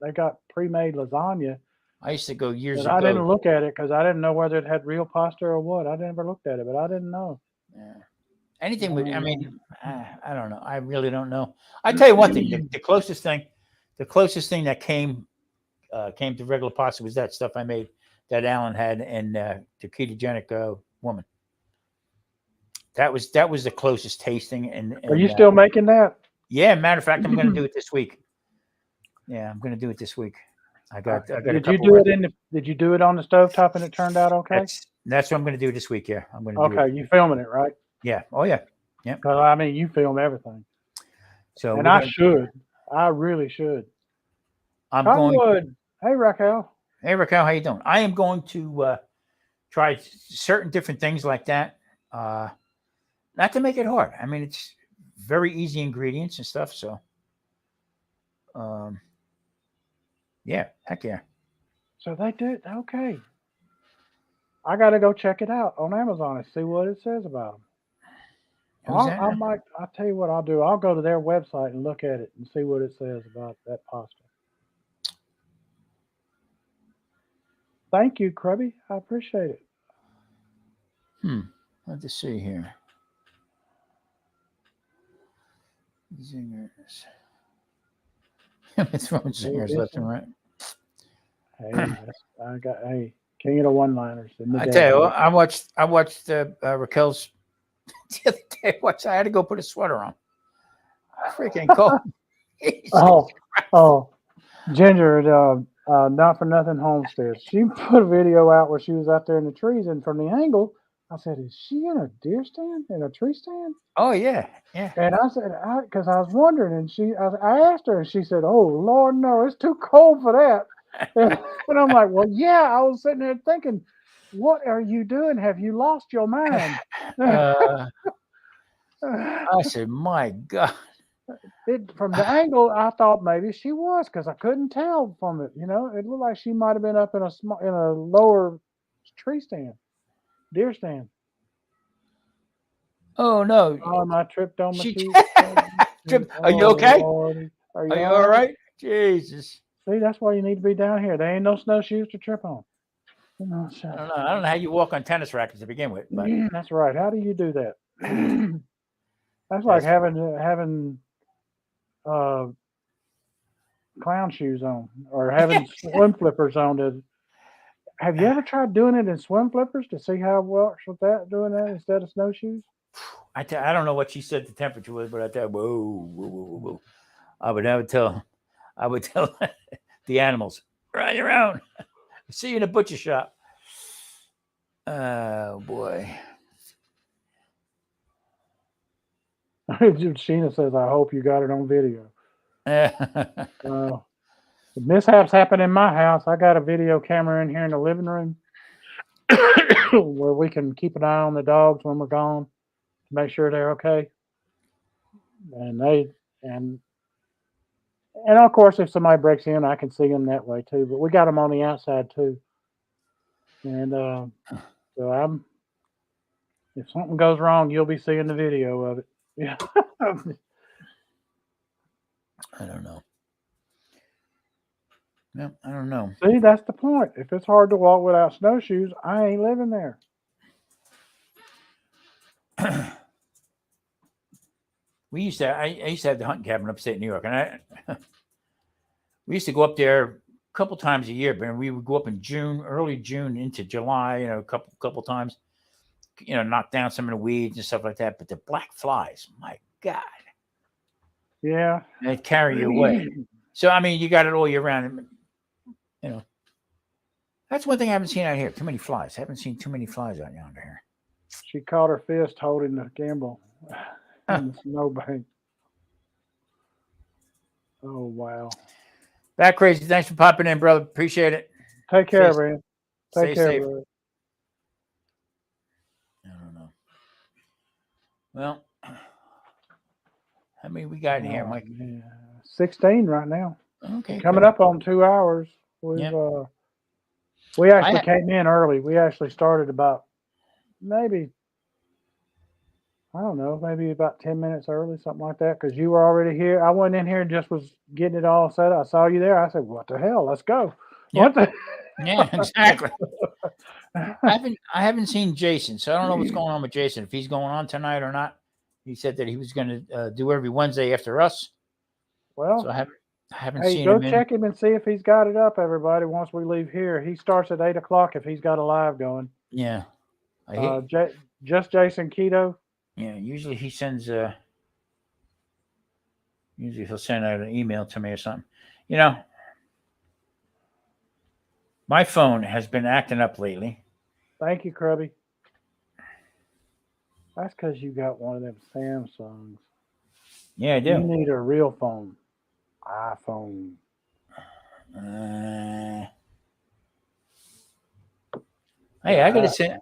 they got pre-made lasagna. I used to go years But I didn't ago. look at it because I didn't know whether it had real pasta or what. I never looked at it, but I didn't know. Yeah. Anything with, I mean, I don't know. I really don't know. I tell you one thing: the closest thing that came to regular pasta was that stuff I made that Alan had and the ketogenic woman. That was the closest tasting. And Are you still making that? Yeah, matter of fact, I'm going to do it this week. Yeah, I'm going to do it this week. I got. Did you do it Did you do it on the stovetop and it turned out okay? That's what I'm going to do this week. Yeah, I'm going to. Okay, you filming it, right? Yeah. Oh yeah. Yeah. I mean, you film everything. So and I should. I really should. I'm Cottonwood. going. Hey Raquel. Hey Raquel, how you doing? I am going to try certain different things like that. Not to make it hard. I mean, it's very easy ingredients and stuff. So, yeah, heck yeah. So they did okay. I got to go check it out on Amazon and see what it says about them. I'll tell you what I'll do. I'll go to their website and look at it and see what it says about that pasta. Thank you, Krubby. I appreciate it. Let's see here. Zingers. Throwing zingers left and right. Hey, king of the one-liners. I tell you, I watched Raquel's the other day. I had to go put a sweater on. Freaking cold. Ginger, not for nothing homestead. She put a video out where she was out there in the trees, and from the angle, I said, "Is she in a deer stand? In a tree stand?" Oh yeah, yeah. And I said, because I was wondering, and I asked her, and she said, "Oh Lord, no, it's too cold for that." And I'm like, "Well, yeah." I was sitting there thinking, "What are you doing? Have you lost your mind?" I said, "My God." From the angle, I thought maybe she was because I couldn't tell from it. You know, it looked like she might have been up in a lower tree stand, deer stand. Oh no! Oh, I tripped on my shoes. Are you okay? Lordy. Are you all right? Jesus. See, that's why you need to be down here. There ain't no snowshoes to trip on. I don't know how you walk on tennis rackets to begin with, but that's right. How do you do that? That's like having clown shoes on or having swim flippers on. Have you ever tried doing it in swim flippers to see how it works with that, doing that instead of snowshoes? I don't know what she said the temperature was, but I tell whoa. I would tell the animals, run around. See you in a butcher shop. Oh boy. Sheena says, "I hope you got it on video." Mishaps happen in my house. I got a video camera in here in the living room where we can keep an eye on the dogs when we're gone to make sure they're okay. And of course, if somebody breaks in, I can see them that way too. But we got them on the outside too. And so if something goes wrong, you'll be seeing the video of it. Yeah. I don't know. No, I don't know. See, that's the point. If it's hard to walk without snowshoes, I ain't living there. I used to have the hunting cabin upstate New York, and we used to go up there a couple times a year. But we would go up in June, early June into July, a couple times. Knock down some of the weeds and stuff like that. But the black flies, my God. Yeah. They carry you away. So, I mean, you got it all year round. That's one thing I haven't seen out here. Too many flies. I haven't seen too many flies out yonder here. She caught her fist holding the gimbal in the snowbank. Oh, wow. That crazy. Thanks for popping in, brother. Appreciate it. Take care, man. Take care, safe. Brother. I don't know. Well, how many we got in here, Mike? Man. 16 right now. Okay. Coming up on 2 hours. We actually came in early. We actually started about maybe I don't know, maybe about 10 minutes early, something like that, because you were already here. I went in here and just was getting it all set up. I saw you there. I said, "What the hell? Let's go." What Yep. the? Yeah, exactly. I haven't seen Jason, so I don't know what's going on with Jason. If he's going on tonight or not. He said that he was going to do every Wednesday after us. So Well, I haven't hey, seen go him in. check him and see if he's got it up. Everybody, once we leave here, he starts at 8 o'clock if he's got a live going. Yeah. Just Jason Keto. Yeah. Usually he sends. Usually he'll send out an email to me or something. You know, my phone has been acting up lately. Thank you, Krubby. That's because you got one of them Samsungs. Yeah, I You do. need a real phone, iPhone. Uh, hey, I gotta send. I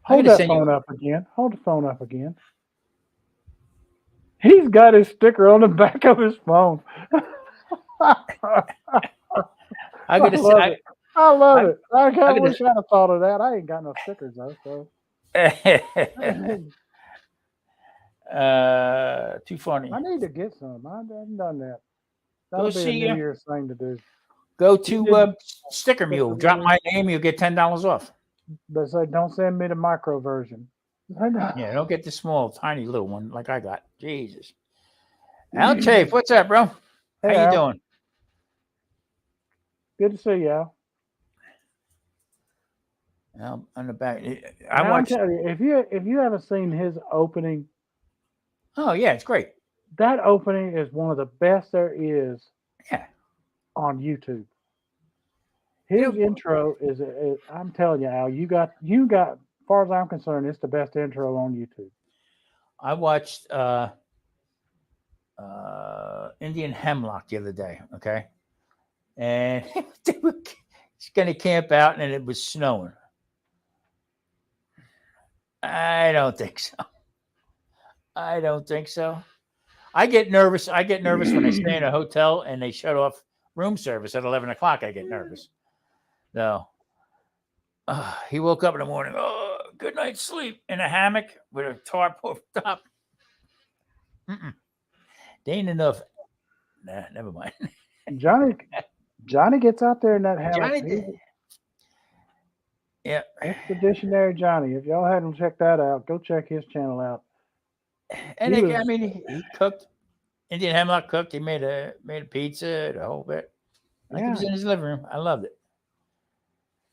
Hold gotta that send phone you. up again. Hold the phone up again. He's got his sticker on the back of his phone. I I gotta. love it. I love I, it. I kind I of gotta. wish I'd have thought of that. I ain't got no stickers though, so. Too funny. I need to get some. I haven't done that. Go That'll be a see. New Year's thing to do. Go You to did Sticker sticker Mule. Drop mule, my name. You'll get $10 off. but say don't send me the micro version. Yeah, don't get the small, tiny little one like I got. Jesus. Al Chafe, what's up, bro? How Hey you Al, doing? good to see you, Al. Al, on the back. I And I'm watched. telling you, if you haven't seen his opening, Oh yeah, it's great. that opening is one of the best there is Yeah. on YouTube. You His know, intro is I'm telling you, Al, as far as I'm concerned, it's the best intro on YouTube. I watched Indian Hemlock the other day. Okay, and they were going to camp out, and it was snowing. I don't think so. I don't think so. I get nervous. I get nervous when I stay in a hotel and they shut off room service at 11 o'clock. I get nervous. No. He woke up in the morning. Oh, good night's sleep in a hammock with a tarp over top. Mm-mm. They ain't enough. Nah, never mind. Johnny Johnny gets out there in that hammock. Johnny did. Yeah. Expeditionary Johnny. If y'all hadn't checked that out, go check his channel out. And He I was mean, he cooked. Indian Hemlock cooked. He made a pizza, the whole bit. Like it yeah, was in his living room. I loved it.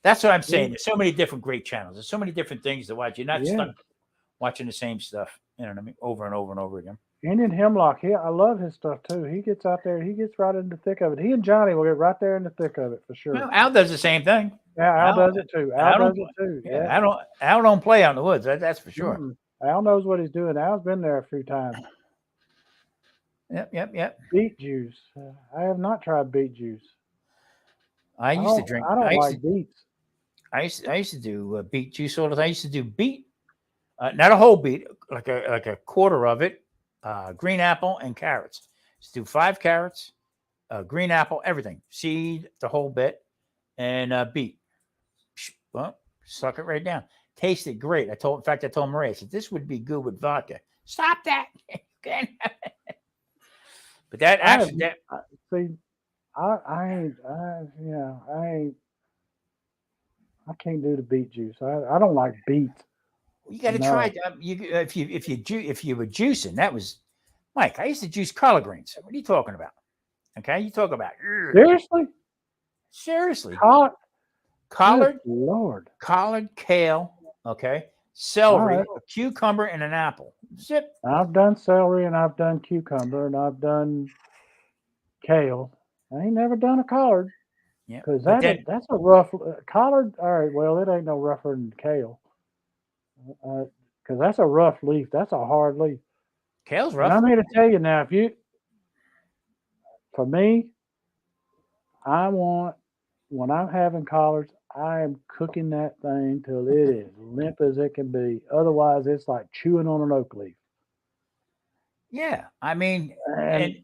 That's what I'm he, saying. There's so many different great channels. There's so many different things to watch. You're not yeah. stuck watching the same stuff. You know what I mean? Over and over and over again. Indian Hemlock. I love his stuff too. He gets out there. He gets right in the thick of it. He and Johnny will get right there in the thick of it for sure. Well, Al does the same thing. Yeah, Al Al, does it too. Al Al does don't. it too. Yeah, Yeah. Al don't play out in the woods. That's for sure. Mm-mm. Al knows what he's doing. Al's been there a few times. Yep. Beet juice. I have not tried beet juice. I used to drink. I don't like beets. I used to do beet juice all the time. I used to do beet, not a whole beet, like a quarter of it, green apple and carrots. Just do 5 carrots, green apple, everything, seed, the whole bit, and beet. Well, suck it right down. Tasted great. In fact, I told Maria, I said, this would be good with vodka. Stop that. But that actually, See, I ain't. I can't do the beet juice. I don't like beets. you got to No. try. If you were juicing, that was Mike. I used to juice collard greens. What are you talking about? Okay, you talk about seriously. Collard, Lord, kale, okay, celery, right. a cucumber, and an apple. Zip. I've done celery and I've done cucumber and I've done kale. I ain't never done a collard Yeah, because that's a rough collard. All right, well it ain't no rougher than kale because that's a rough leaf. That's a hard leaf. kale's And rough. I'm here to tell you now, for me, I want when I'm having collards, I am cooking that thing till it is limp as it can be. Otherwise, it's like chewing on an oak leaf. Yeah, I mean, And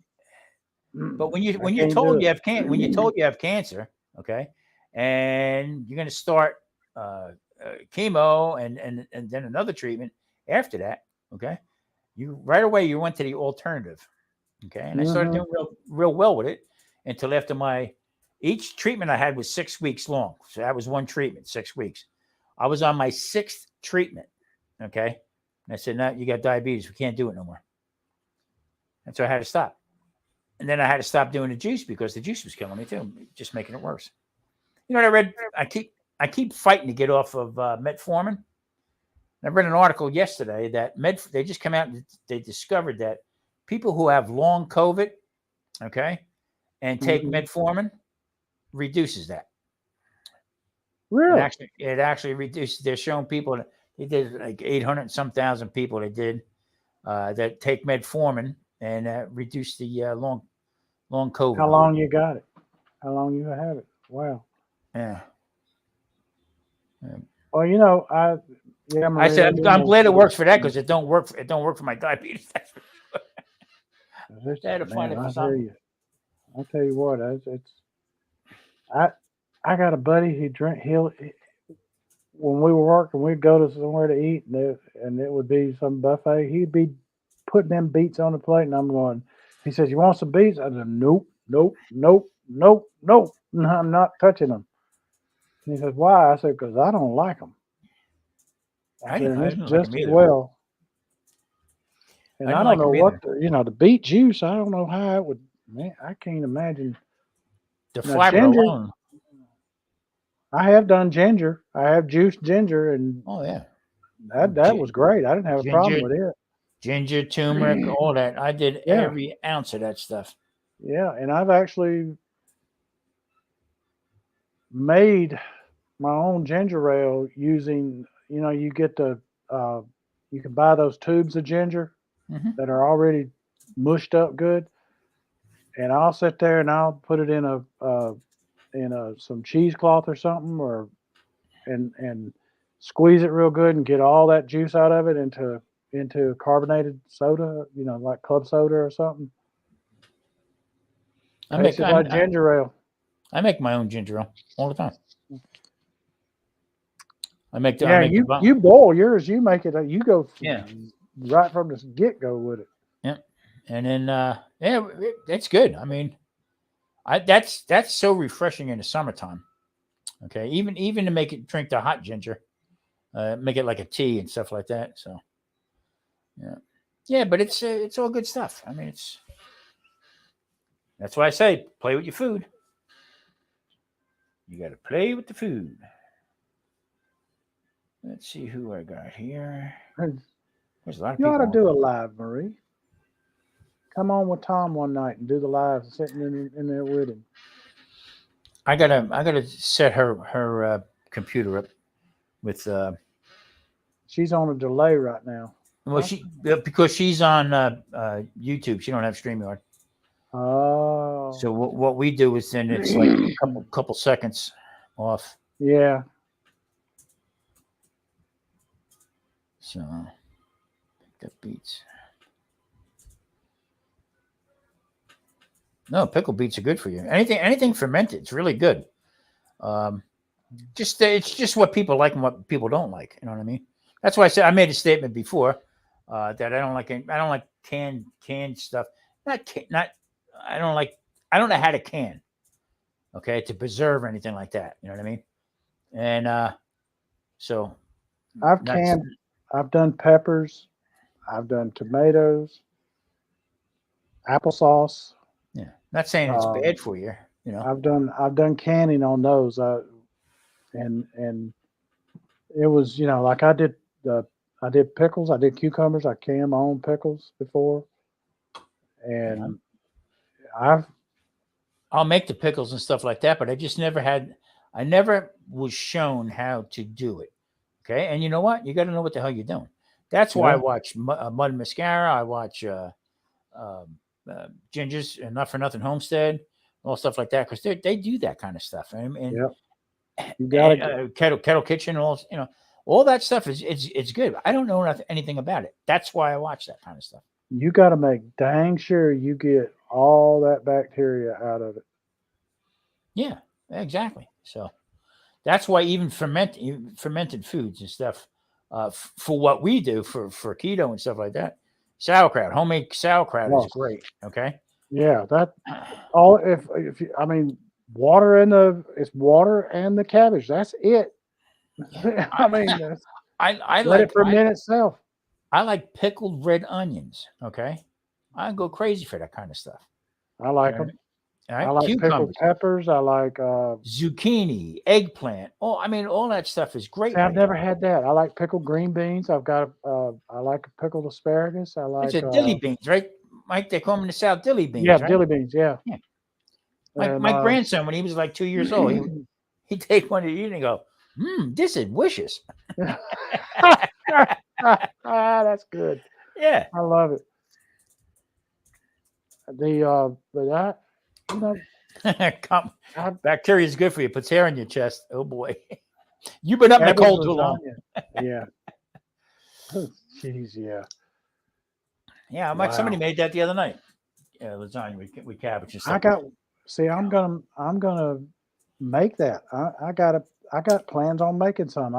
but when I you're can't told do you it. have when you're told you have cancer, okay, and you're going to start chemo and then another treatment after that, okay, you right away you went to the alternative. Okay. And I started doing real well with it until after each treatment I had was 6 weeks long. So that was one treatment, 6 weeks. I was on my 6th treatment. Okay. And I said, no, you got diabetes. We can't do it no more. And so I had to stop. And then I had to stop doing the juice because the juice was killing me too, just making it worse. You know what I read? I keep fighting to get off of metformin. I read an article yesterday that they just come out and they discovered that people who have long COVID, okay, and take metformin reduces that. Really? It actually reduces. They're showing people. They did like 800 and some thousand people. They did that take metformin and reduce the long COVID. How long you got it? How long you have it? Wow. Yeah. Well, you know, I said I'm glad it works for that because it don't work for my diabetes. I had to find it for something. I'll tell you what, I got a buddy when we were working, we'd go to somewhere to eat and it would be some buffet. He'd be putting them beets on the plate and I'm going, he says, you want some beets? I said, nope. No, I'm not touching them. And he says, why? I said, because I don't like them. I said, it's just as well. And I don't know what, the beet juice, I don't know how it would, man, I can't imagine. The fiber alone. I have done ginger. I have juiced ginger and that was great. I didn't have a problem with it. Ginger, turmeric, all that. I did every ounce of that stuff. Yeah, and I've actually made my own ginger ale using, you get you can buy those tubes of ginger that are already mushed up good. And I'll sit there and I'll put it in some cheesecloth or something and squeeze it real good and get all that juice out of it into carbonated soda, like club soda or something. I make ginger ale. I make my own ginger ale all the time. You boil yours. You make it. You go right from the get go with it. Yeah, and then it's good. I mean, that's so refreshing in the summertime. Okay, even to drink the hot ginger, make it like a tea and stuff like that. So, but it's all good stuff. I mean, that's why I say play with your food. You got to play with the food. Let's see who I got here. There's a lot of people. You ought to do a live, Marie. Come on with Tom one night and do the live, sitting in there with him. I gotta set her computer up with. She's on a delay right now. Well, because she's on YouTube. She don't have StreamYard. Oh. So what we do is then it's like a couple seconds off. Yeah. So that beets. No, pickled beets are good for you. Anything fermented, it's really good. It's just what people like and what people don't like. You know what I mean? That's why I said I made a statement before that I don't like canned stuff. I don't know how to can. Okay, to preserve or anything like that. You know what I mean? And so I've canned. I've done peppers. I've done tomatoes, applesauce. Yeah, not saying it's bad for you. I've done canning on those. And it was like I did pickles. I did cucumbers. I canned my own pickles before, and I'll make the pickles and stuff like that, but I never was shown how to do it. Okay. And you know what? You got to know what the hell you're doing. That's why I watch Mud and Mascara. I watch Ginger's and Not for Nothing Homestead, all stuff like that. Cause they do that kind of stuff. And you got Kettle Kitchen, all that stuff it's good. I don't know anything about it. That's why I watch that kind of stuff. You got to make dang sure you get all that bacteria out of it. Yeah, exactly. So that's why even fermented foods and stuff, for what we do for keto and stuff like that, Sauerkraut, homemade sauerkraut is Oh. great. Okay. Yeah, that all if I mean it's water and the cabbage. That's it. I mean, I let it like ferment itself. I like pickled red onions. Okay. I go crazy for that kind of stuff. I like All right. them. All I right. like pickled Cucumbers, peppers. I like. zucchini, eggplant. Oh, I mean, all that stuff is great See, I've right there. never had that. I like pickled green beans. I like pickled asparagus. I It's like. a dilly beans, right? Mike, they call them in the South dilly Yeah, beans, right? dilly beans. Yeah, Yeah. and My grandson, when he was like 2 years old, he'd take one to eat and go, this is delicious. that's good. Yeah. I love it. But Bacteria is good for you. Puts hair on your chest. Oh boy. You've been up in the cabbage cold too long. lasagna. Yeah. Jeez, yeah. Yeah, Wow. somebody made that the other night. Lasagna with cabbage and stuff. I'm gonna make that. I got plans on making some.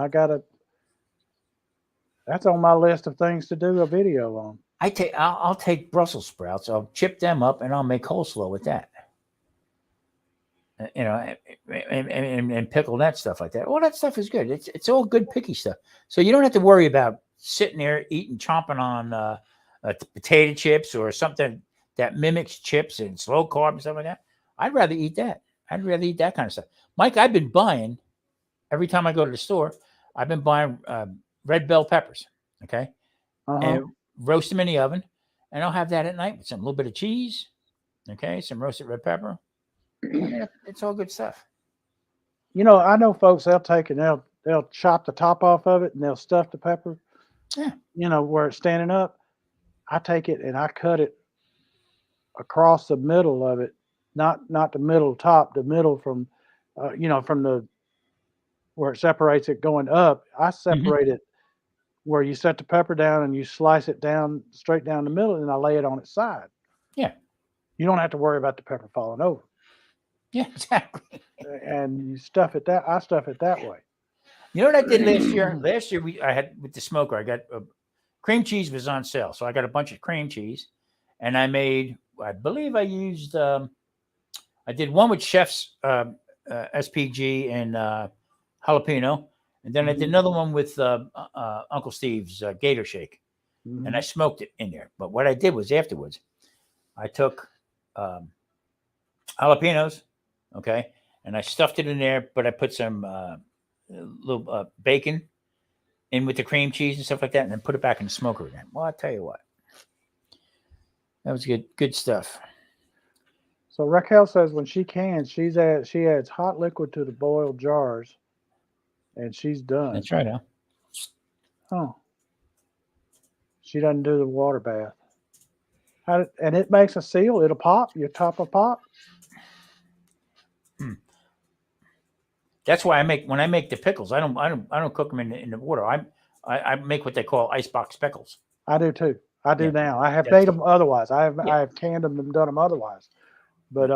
That's on my list of things to do a video on. I'll take Brussels sprouts. I'll chip them up and I'll make coleslaw with that. And pickle that stuff like that. All that stuff is good. It's all good picky stuff. So you don't have to worry about sitting there chomping on potato chips or something that mimics chips and slow carb and stuff like that. I'd rather eat that. I'd rather eat that kind of stuff. Mike, I've been buying every time I go to the store. I've been buying red bell peppers. Okay, and roast them in the oven, and I'll have that at night with a little bit of cheese. Okay, some roasted red pepper. It's all good stuff. I know folks they'll take and they'll chop the top off of it and they'll stuff the pepper. Yeah. Where it's standing up. I take it and I cut it across the middle of it, not the middle top, the middle from from the where it separates it going up. I separate it where you set the pepper down and you slice it down straight down the middle and I lay it on its side. Yeah. You don't have to worry about the pepper falling over. Yeah, exactly. And I stuff it that way. You know what I did last year? Last year I had with the smoker, I got cream cheese was on sale. So I got a bunch of cream cheese and I believe I used, I did one with Chef's SPG and jalapeno. And then I did another one with Uncle Steve's Gator Shake. And I smoked it in there. But what I did was afterwards, I took jalapenos, okay, and I stuffed it in there, but I put some little bacon in with the cream cheese and stuff like that, and then put it back in the smoker again. Well, I'll tell you what. That was good stuff. So Raquel says when she cans, she adds hot liquid to the boiled jars, and she's done. That's right, huh? Oh. She doesn't do the water bath. And it makes a seal. It'll pop. Your top will pop. That's why when I make the pickles, I don't cook them in the water. I make what they call icebox pickles. I do too. I do now. I have made them otherwise. I have canned them and done them otherwise. But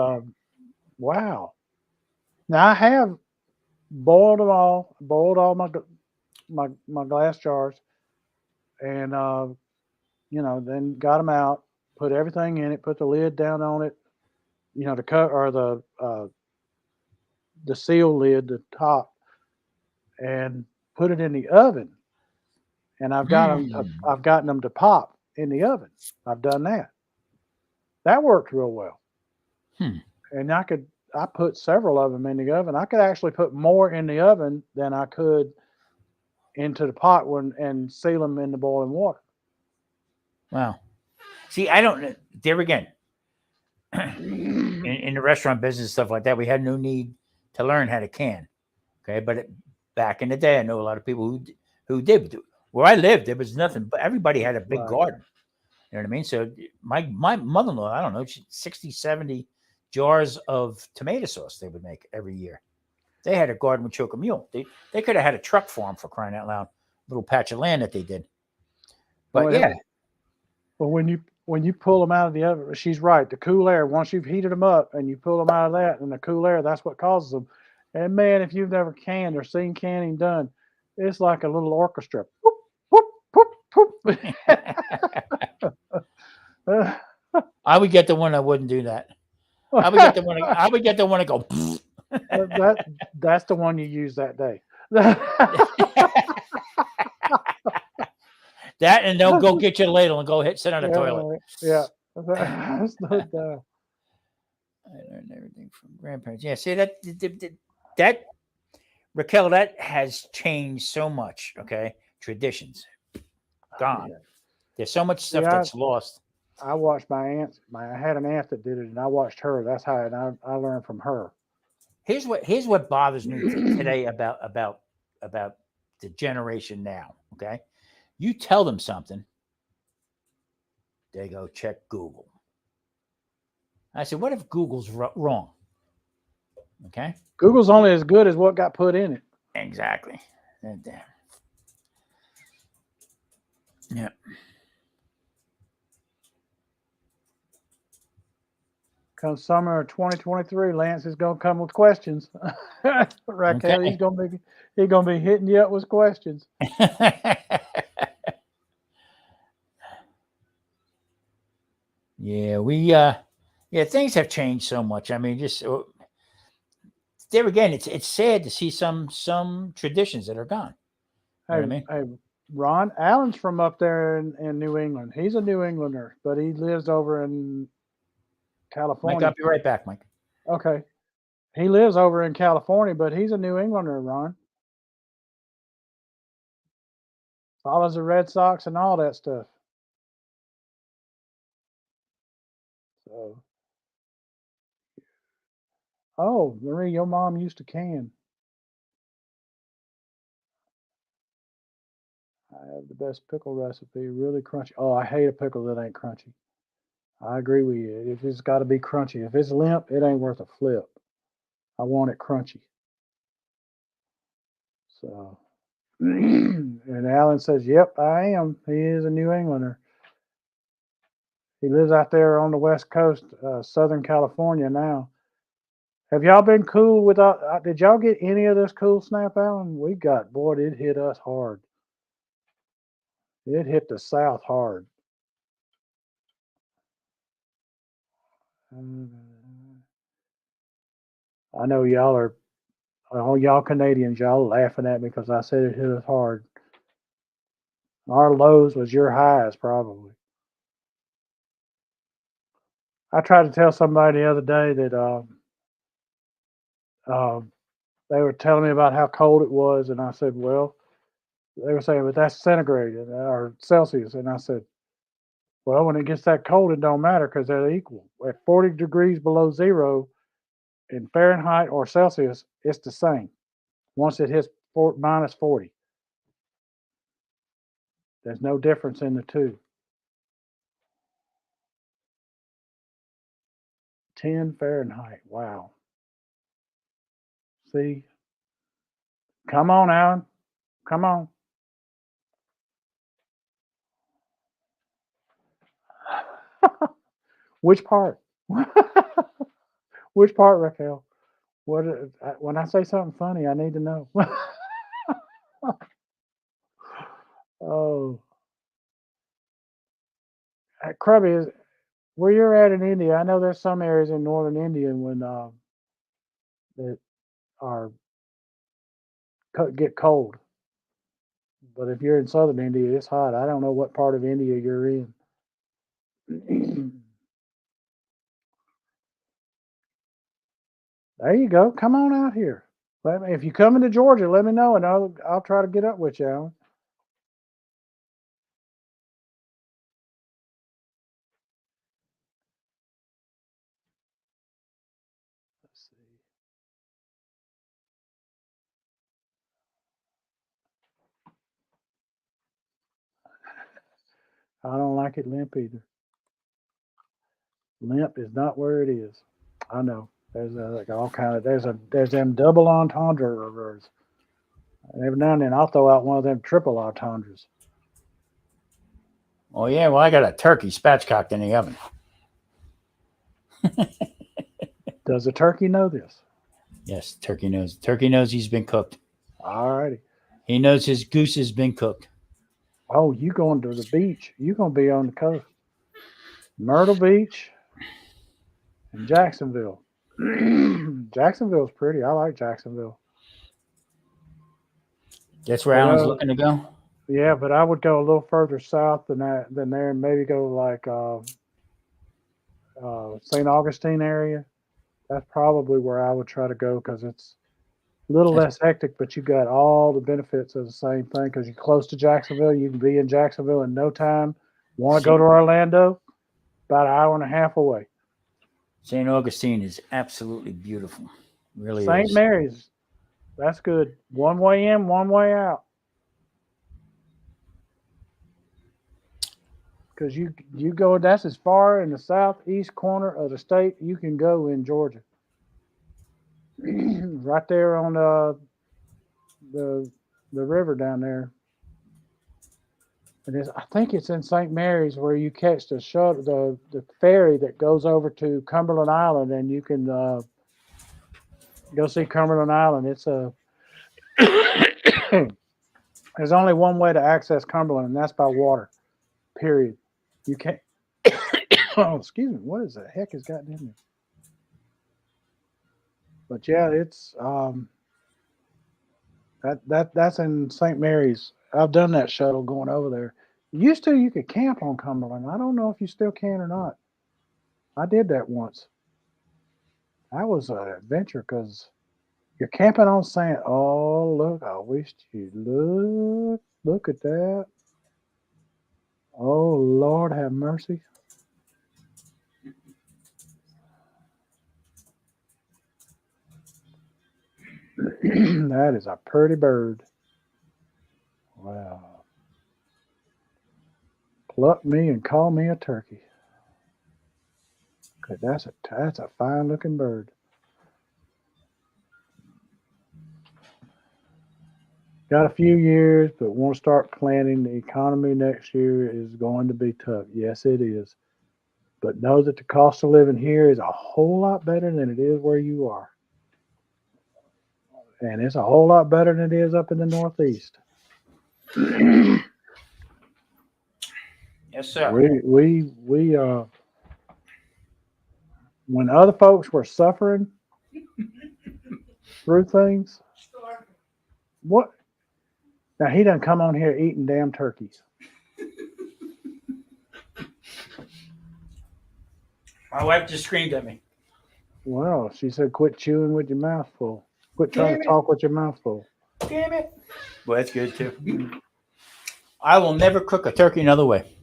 wow. Now I have boiled all my glass jars, and then got them out, put everything in it, put the lid down on it, the cut or the seal lid, the top, and put it in the oven. And I've gotten them to pop in the oven. I've done that. That worked real well. And I put several of them in the oven. I could actually put more in the oven than I could into the pot and seal them in the boiling water. Wow. See, I don't. There again, in the restaurant business, stuff like that, we had no need to learn how to can. Okay, but back in the day, I know a lot of people who did. Where I lived, there was nothing, but everybody had a big garden. You know what I mean? So my mother-in-law, I don't know, 60, 70 jars of tomato sauce they would make every year. They had a garden with choke a mule. They could have had a truck farm, for crying out loud, little patch of land that they did. But Well, when you pull them out of the oven, she's right. The cool air, once you've heated them up and you pull them out of that, and the cool air, that's what causes them. And man, if you've never canned or seen canning done, it's like a little orchestra. Whoop, whoop, whoop, whoop. I would get the one that wouldn't do that. I would get the one. I would get the one to go. That's the one you use that day. That, and they'll go get you a ladle and go sit on the toilet. Yeah. That's no doubt. I learned everything from grandparents. Yeah, see that Raquel, that has changed so much. Okay, traditions gone. Yeah. There's so much stuff that's lost. I watched my aunt. I had an aunt that did it, and I watched her. That's how, and I learned from her. Here's what bothers me today about the generation now. Okay, you tell them something, they go check Google. I said, what if Google's wrong? Okay, Google's only as good as what got put in it. Exactly. Yeah. Come summer of 2023, Lance is gonna come with questions. Raquel, okay. he's gonna be hitting you up with questions. Yeah, things have changed so much. I mean, just there again, it's sad to see some traditions that are gone. Hey, you know what I mean? Hey, Ron Allen's from up there in New England. He's a New Englander, but he lives over in California. Mike, I'll be right back, Mike. Okay. He lives over in California, but he's a New Englander, Ron. Follows the Red Sox and all that stuff. So, oh, Marie, your mom used to can. I have the best pickle recipe, really crunchy. Oh, I hate a pickle that ain't crunchy. I agree with you. It's got to be crunchy. If it's limp, it ain't worth a flip. I want it crunchy. So, and Alan says, yep, I am. He is a New Englander. He lives out there on the West Coast, Southern California now. Have y'all been cool with, did y'all get any of this cool snap, Alan? We got, boy, it hit us hard. It hit the South hard. I know y'all are, all y'all Canadians, y'all laughing at me because I said it hit us hard. Our lows was your highs, probably. I tried to tell somebody the other day that they were telling me about how cold it was, and I said, well, they were saying, but that's centigrade or Celsius, and I said, well, when it gets that cold, it don't matter because they're equal. At 40 degrees below zero in Fahrenheit or Celsius, it's the same. Once it hits minus 40, there's no difference in the two. 10 Fahrenheit. Wow. See? Come on, Alan. Come on. Which part? Which part, Raquel? What? When I say something funny, I need to know. Oh. Krubby, is where you're at in India, I know there's some areas in northern India when that are get cold. But if you're in southern India, it's hot. I don't know what part of India you're in. There you go. Come on out here. If you come into Georgia, let me know, and I'll try to get up with you, Alan. Let's see. I don't like it limp either. Limp is not where it is. I know. There's like all kind of there's them double entendres. And every now and then I'll throw out one of them triple entendres. Oh yeah, well I got a turkey spatchcocked in the oven. Does the turkey know this? Yes, turkey knows. Turkey knows he's been cooked. All righty. He knows his goose has been cooked. Oh, you going to the beach? You gonna be on the coast? Myrtle Beach, in Jacksonville. Jacksonville's pretty. I like Jacksonville. That's where But Alan's looking to go. yeah, but I would go a little further south than there, and maybe go like St. Augustine area. That's probably where I would try to go because it's a little less hectic, but you got all the benefits of the same thing because you're close to Jacksonville. You can be in Jacksonville in no time. Want to go to Orlando? About an hour and a half away. St. Augustine is absolutely beautiful. Really St. is. Mary's, that's good. One way in, one way out. Because you go, that's as far in the southeast corner of the state you can go in Georgia. Right there on the river down there. And I think it's in St. Mary's where you catch the shuttle, the ferry that goes over to Cumberland Island, and you can go see Cumberland Island. It's there's only one way to access Cumberland, and that's by water. Period. You can't. Oh, excuse me. What is the heck has gotten in me? But yeah, it's that's in St. Mary's. I've done that shuttle going over there. Used to, you could camp on Cumberland. I don't know if you still can or not. I did that once. That was an adventure because you're camping on sand. Oh, look, I wished you'd look at that. Oh, Lord, have mercy. That is a pretty bird. Wow. Pluck me and call me a turkey. Okay, that's a fine looking bird. Got a few years, but want to start planning. The economy next year is going to be tough. Yes, it is. But know that the cost of living here is a whole lot better than it is where you are. And it's a whole lot better than it is up in the Northeast. Yes, sir. We when other folks were suffering through things, what? Now he doesn't come on here eating damn turkeys. My wife just screamed at me. Well, she said, "Quit chewing with your mouth full. Quit trying to talk with your mouth full." Damn it! Well, that's good too. I will never cook a turkey another way.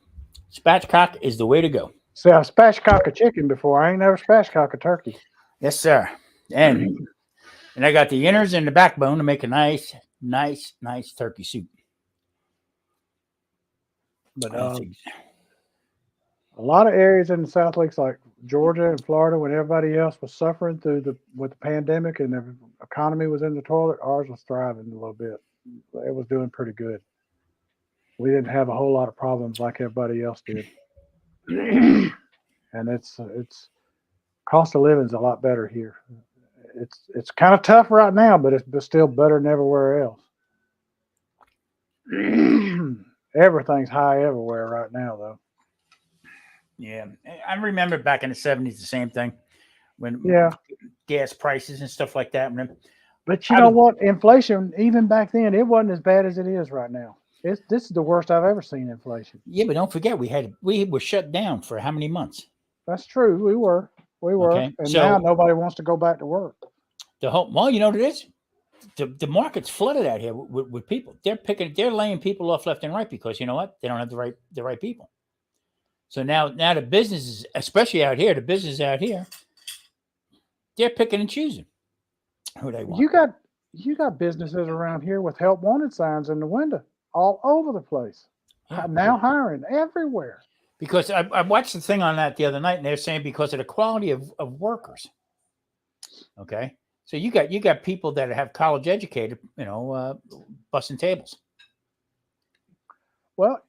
Spatchcock is the way to go. See, I've spatchcocked a chicken before. I ain't never spatchcocked a turkey. Yes, sir. And I got the innards and the backbone to make a nice turkey soup. But a lot of areas in the South Lakes, like Georgia and Florida, when everybody else was suffering with the pandemic and the economy was in the toilet, ours was thriving a little bit. It was doing pretty good. We didn't have a whole lot of problems like everybody else did. And it's cost of living is a lot better here. It's kind of tough right now, but it's still better than everywhere else. Everything's high everywhere right now, though. Yeah, I remember back in the 70s the same thing when gas prices and stuff like that. But you know what? Inflation, even back then, it wasn't as bad as it is right now. This is the worst I've ever seen inflation. Yeah, but don't forget we were shut down for how many months? That's true. We were, okay. And so, now nobody wants to go back to work. Well, you know what it is? The market's flooded out here with people. They're laying people off left and right because you know what? They don't have the right people. So now the businesses, especially out here, they're picking and choosing who they want. You got businesses around here with help wanted signs in the window all over the place. Yeah. Now hiring everywhere. Because I watched the thing on that the other night, and they're saying because of the quality of workers. Okay, so you got people that have college educated, busting tables. Well,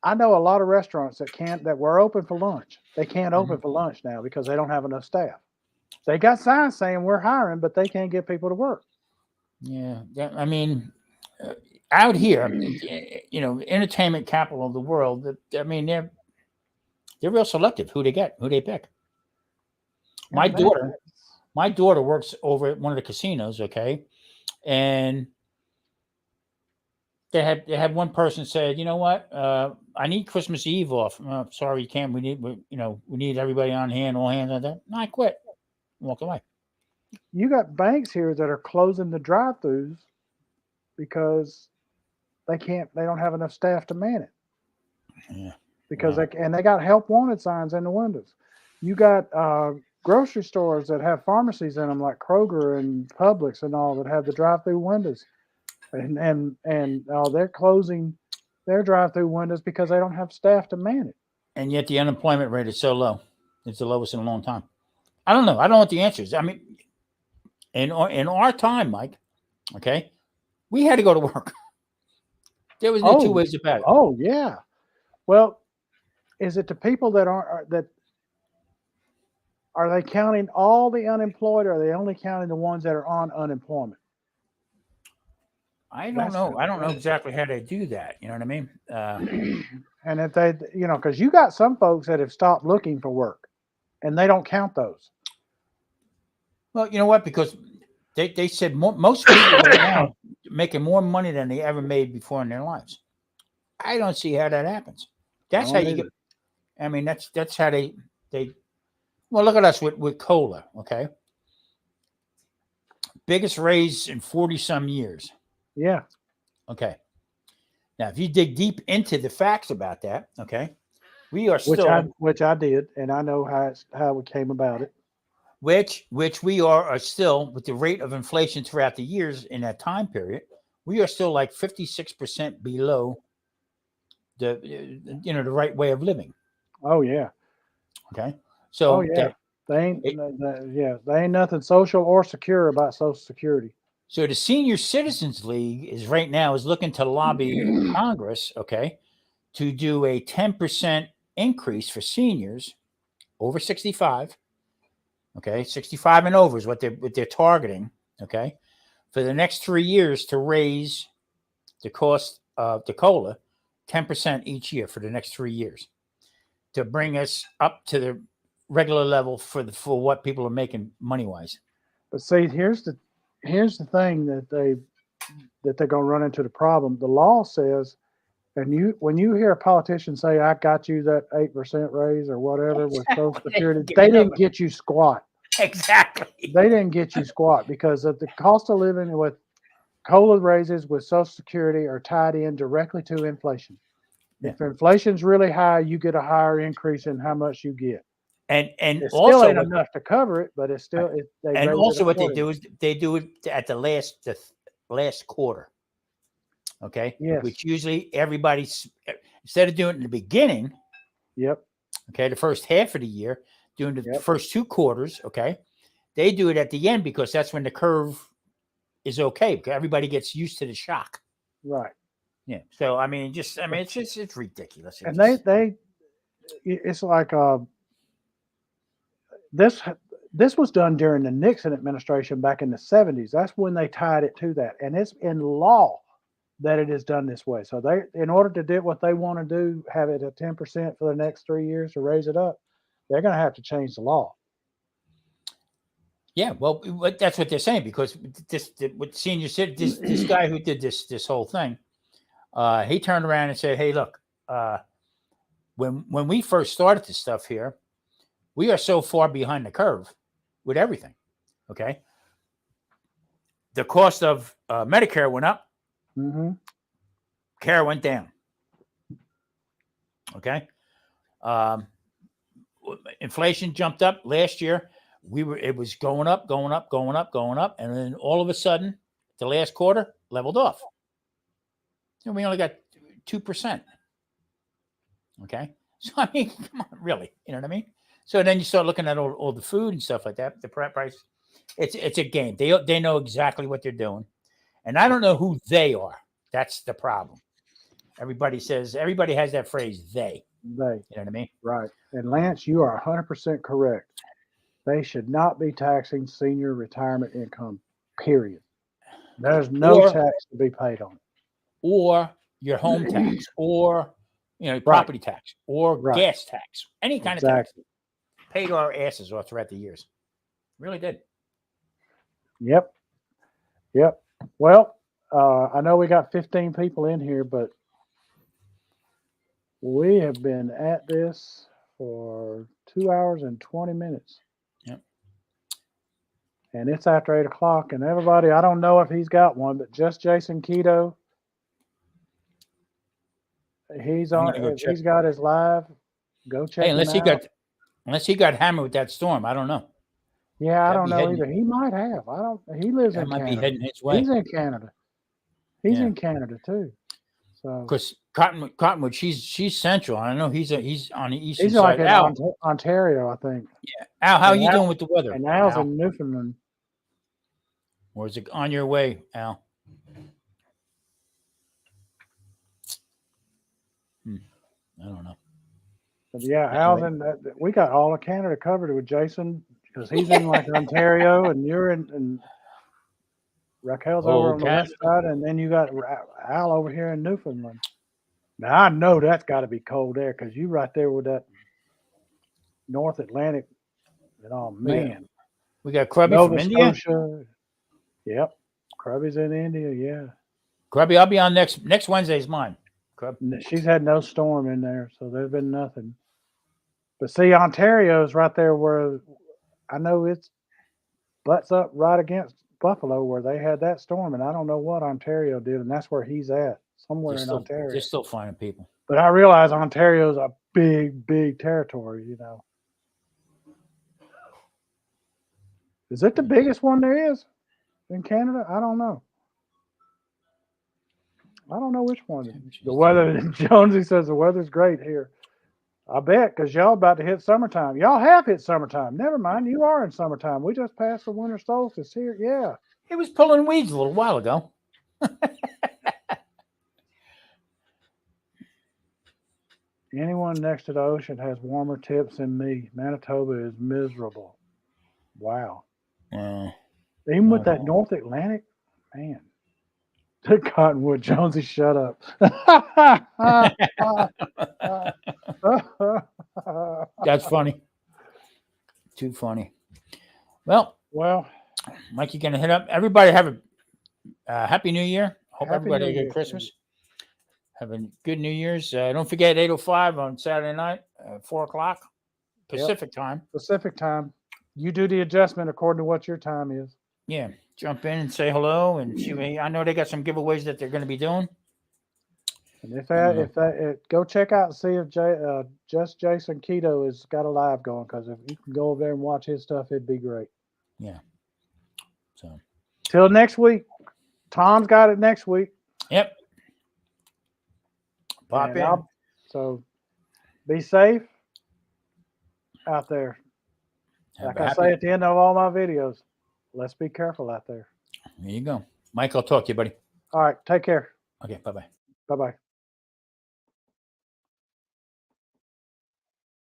I know a lot of restaurants that were open for lunch. They can't open for lunch now because they don't have enough staff. They got signs saying we're hiring, but they can't get people to work. Yeah. I mean, out here, entertainment capital of the world. I mean, they're real selective who they get, who they pick. My daughter works over at one of the casinos. Okay, and they had one person said, you know what, I need Christmas Eve off. Sorry, you can't. We need everybody on hand, all hands on that. No, I quit. Walk away. You got banks here that are closing the drive-throughs because they don't have enough staff to man it. Yeah. Because they got help wanted signs in the windows. You got grocery stores that have pharmacies in them, like Kroger and Publix and all, that have the drive-through windows, and they're closing their drive-through windows because they don't have staff to man it. And yet the unemployment rate is so low; it's the lowest in a long time. I don't know. I don't know what the answer is. I mean, in our time, Mike, okay, we had to go to work. There was no two ways about it. Oh yeah. Well, is it the people that are they counting all the unemployed, or are they only counting the ones that are on unemployment? I don't know. I don't know exactly how they do that. You know what I mean? And if they, because you got some folks that have stopped looking for work, and they don't count those. Well, you know what? Because they said most people are now making more money than they ever made before in their lives. I don't see how that happens. That's how you get. I mean, that's how they. Well, look at us with cola. Okay, biggest raise in 40 some years. Yeah. Okay. Now, if you dig deep into the facts about that, okay, we are still which I did, and I know how it came about it. Which we are still, with the rate of inflation throughout the years in that time period, we are still like 56% below the right way of living. Oh yeah. Okay. So they ain't nothing social or secure about Social Security. So the Senior Citizens League is looking to lobby Congress, okay, to do a 10% increase for seniors over 65. Okay, 65 and over is what they're targeting. Okay, for the next 3 years to raise the cost of the cola 10% each year for the next 3 years to bring us up to the regular level for what people are making money wise. But see, here's the thing that they're going to run into the problem. The law says, and when you hear a politician say, "I got you that 8% raise or whatever with Social Security," they didn't get you squat. Exactly. They didn't get you squat because of the cost of living with COLA raises with Social Security are tied in directly to inflation. Yeah. If inflation's really high, you get a higher increase in how much you get. And it still ain't enough to cover it, but it's still. And also, what they do is they do it at the last quarter. Okay. Yes. Which usually everybody's, instead of doing it in the beginning. Yep. Okay. The first half of the year, doing the first 2 quarters. Okay. They do it at the end because that's when the curve is okay, because everybody gets used to the shock. Right. Yeah. So I mean, it's ridiculous. And it's like this was done during the Nixon administration back in the 70s. That's when they tied it to that, and it's in law that it is done this way. So in order to do what they want to do, have it at 10% for the next 3 years to raise it up, they're going to have to change the law. Yeah, well, that's what they're saying, because what senior said, this guy who did this whole thing, he turned around and said, "Hey, look, when we first started this stuff here, we are so far behind the curve with everything. Okay, the cost of Medicare went up, care went down. Okay, inflation jumped up last year." It was going up, and then all of a sudden, the last quarter leveled off. And we only got 2%. Okay, so I mean, come on, really, you know what I mean? So then you start looking at all the food and stuff like that. The price, it's a game. They know exactly what they're doing, and I don't know who they are. That's the problem. Everybody has that phrase, they. They. You know what I mean? Right. And Lance, you are 100% correct. They should not be taxing senior retirement income, period. There's no tax to be paid on it. or your home tax, or property tax, or gas tax, any kind of tax. Paid our asses off throughout the years. Really did. Yep. Well, I know we got 15 people in here, but we have been at this for 2 hours and 20 minutes. Yep. And it's after 8 o'clock. And everybody, I don't know if he's got one, but just Jason Keto. He's on. If he's got his live, go check him out. Unless he got hammered with that storm, I don't know. Yeah, I don't know either. He might have. I don't. He lives in Canada. Might be heading his way. He's in Canada. He's in Canada too. So because Cottonwood, she's central. I know he's on the eastern side. He's like in Ontario, I think. Yeah. Al, how are you doing with the weather? And Al's in Newfoundland. Or is it on your way, Al? I don't know. But yeah, Al's in. We got all of Canada covered with Jason because he's in like Ontario, and you're in. Raquel's over on the west side, and then you got Al over here in Newfoundland. Now I know that's got to be cold there because you right there with that North Atlantic. And oh man, we got Krubby Nova from India. Scotia. Yep, Krubby's in India. Yeah, Krubby, I'll be on next Wednesday's mine. Krub. She's had no storm in there, so there's been nothing. But see, Ontario's right there where I know it's butts up right against Buffalo where they had that storm, and I don't know what Ontario did, and that's where he's at, somewhere in Ontario. They're still finding people. But I realize Ontario's a big territory, Is it the biggest one there is in Canada? I don't know. I don't know which one. The weather, Jonesy says the weather's great here. I bet, because y'all about to hit summertime. Y'all have hit summertime. Never mind, you are in summertime. We just passed the winter solstice here. Yeah. It was pulling weeds a little while ago. Anyone next to the ocean has warmer temps than me. Manitoba is miserable. Wow. Even with that North Atlantic, man. Cottonwood, Jonesy, shut up. That's funny. Too funny. Well, Mike, you're gonna hit up. Everybody have a happy New Year. Hope everybody had a good Christmas. Have a good New Year's. Don't forget 8:05 on Saturday night, 4 o'clock Pacific time. Pacific time. You do the adjustment according to what your time is. Yeah, jump in and say hello, and see. I know they got some giveaways that they're going to be doing. And go check out and see if just Jason Keto has got a live going, because if you can go over there and watch his stuff, it'd be great. Yeah. So till next week. Tom's got it next week. Yep. Pop in. So be safe out there. Like I say at the end of all my videos, let's be careful out there. There you go. Mike, I'll talk to you, buddy. All right. Take care. Okay. Bye-bye. Bye-bye.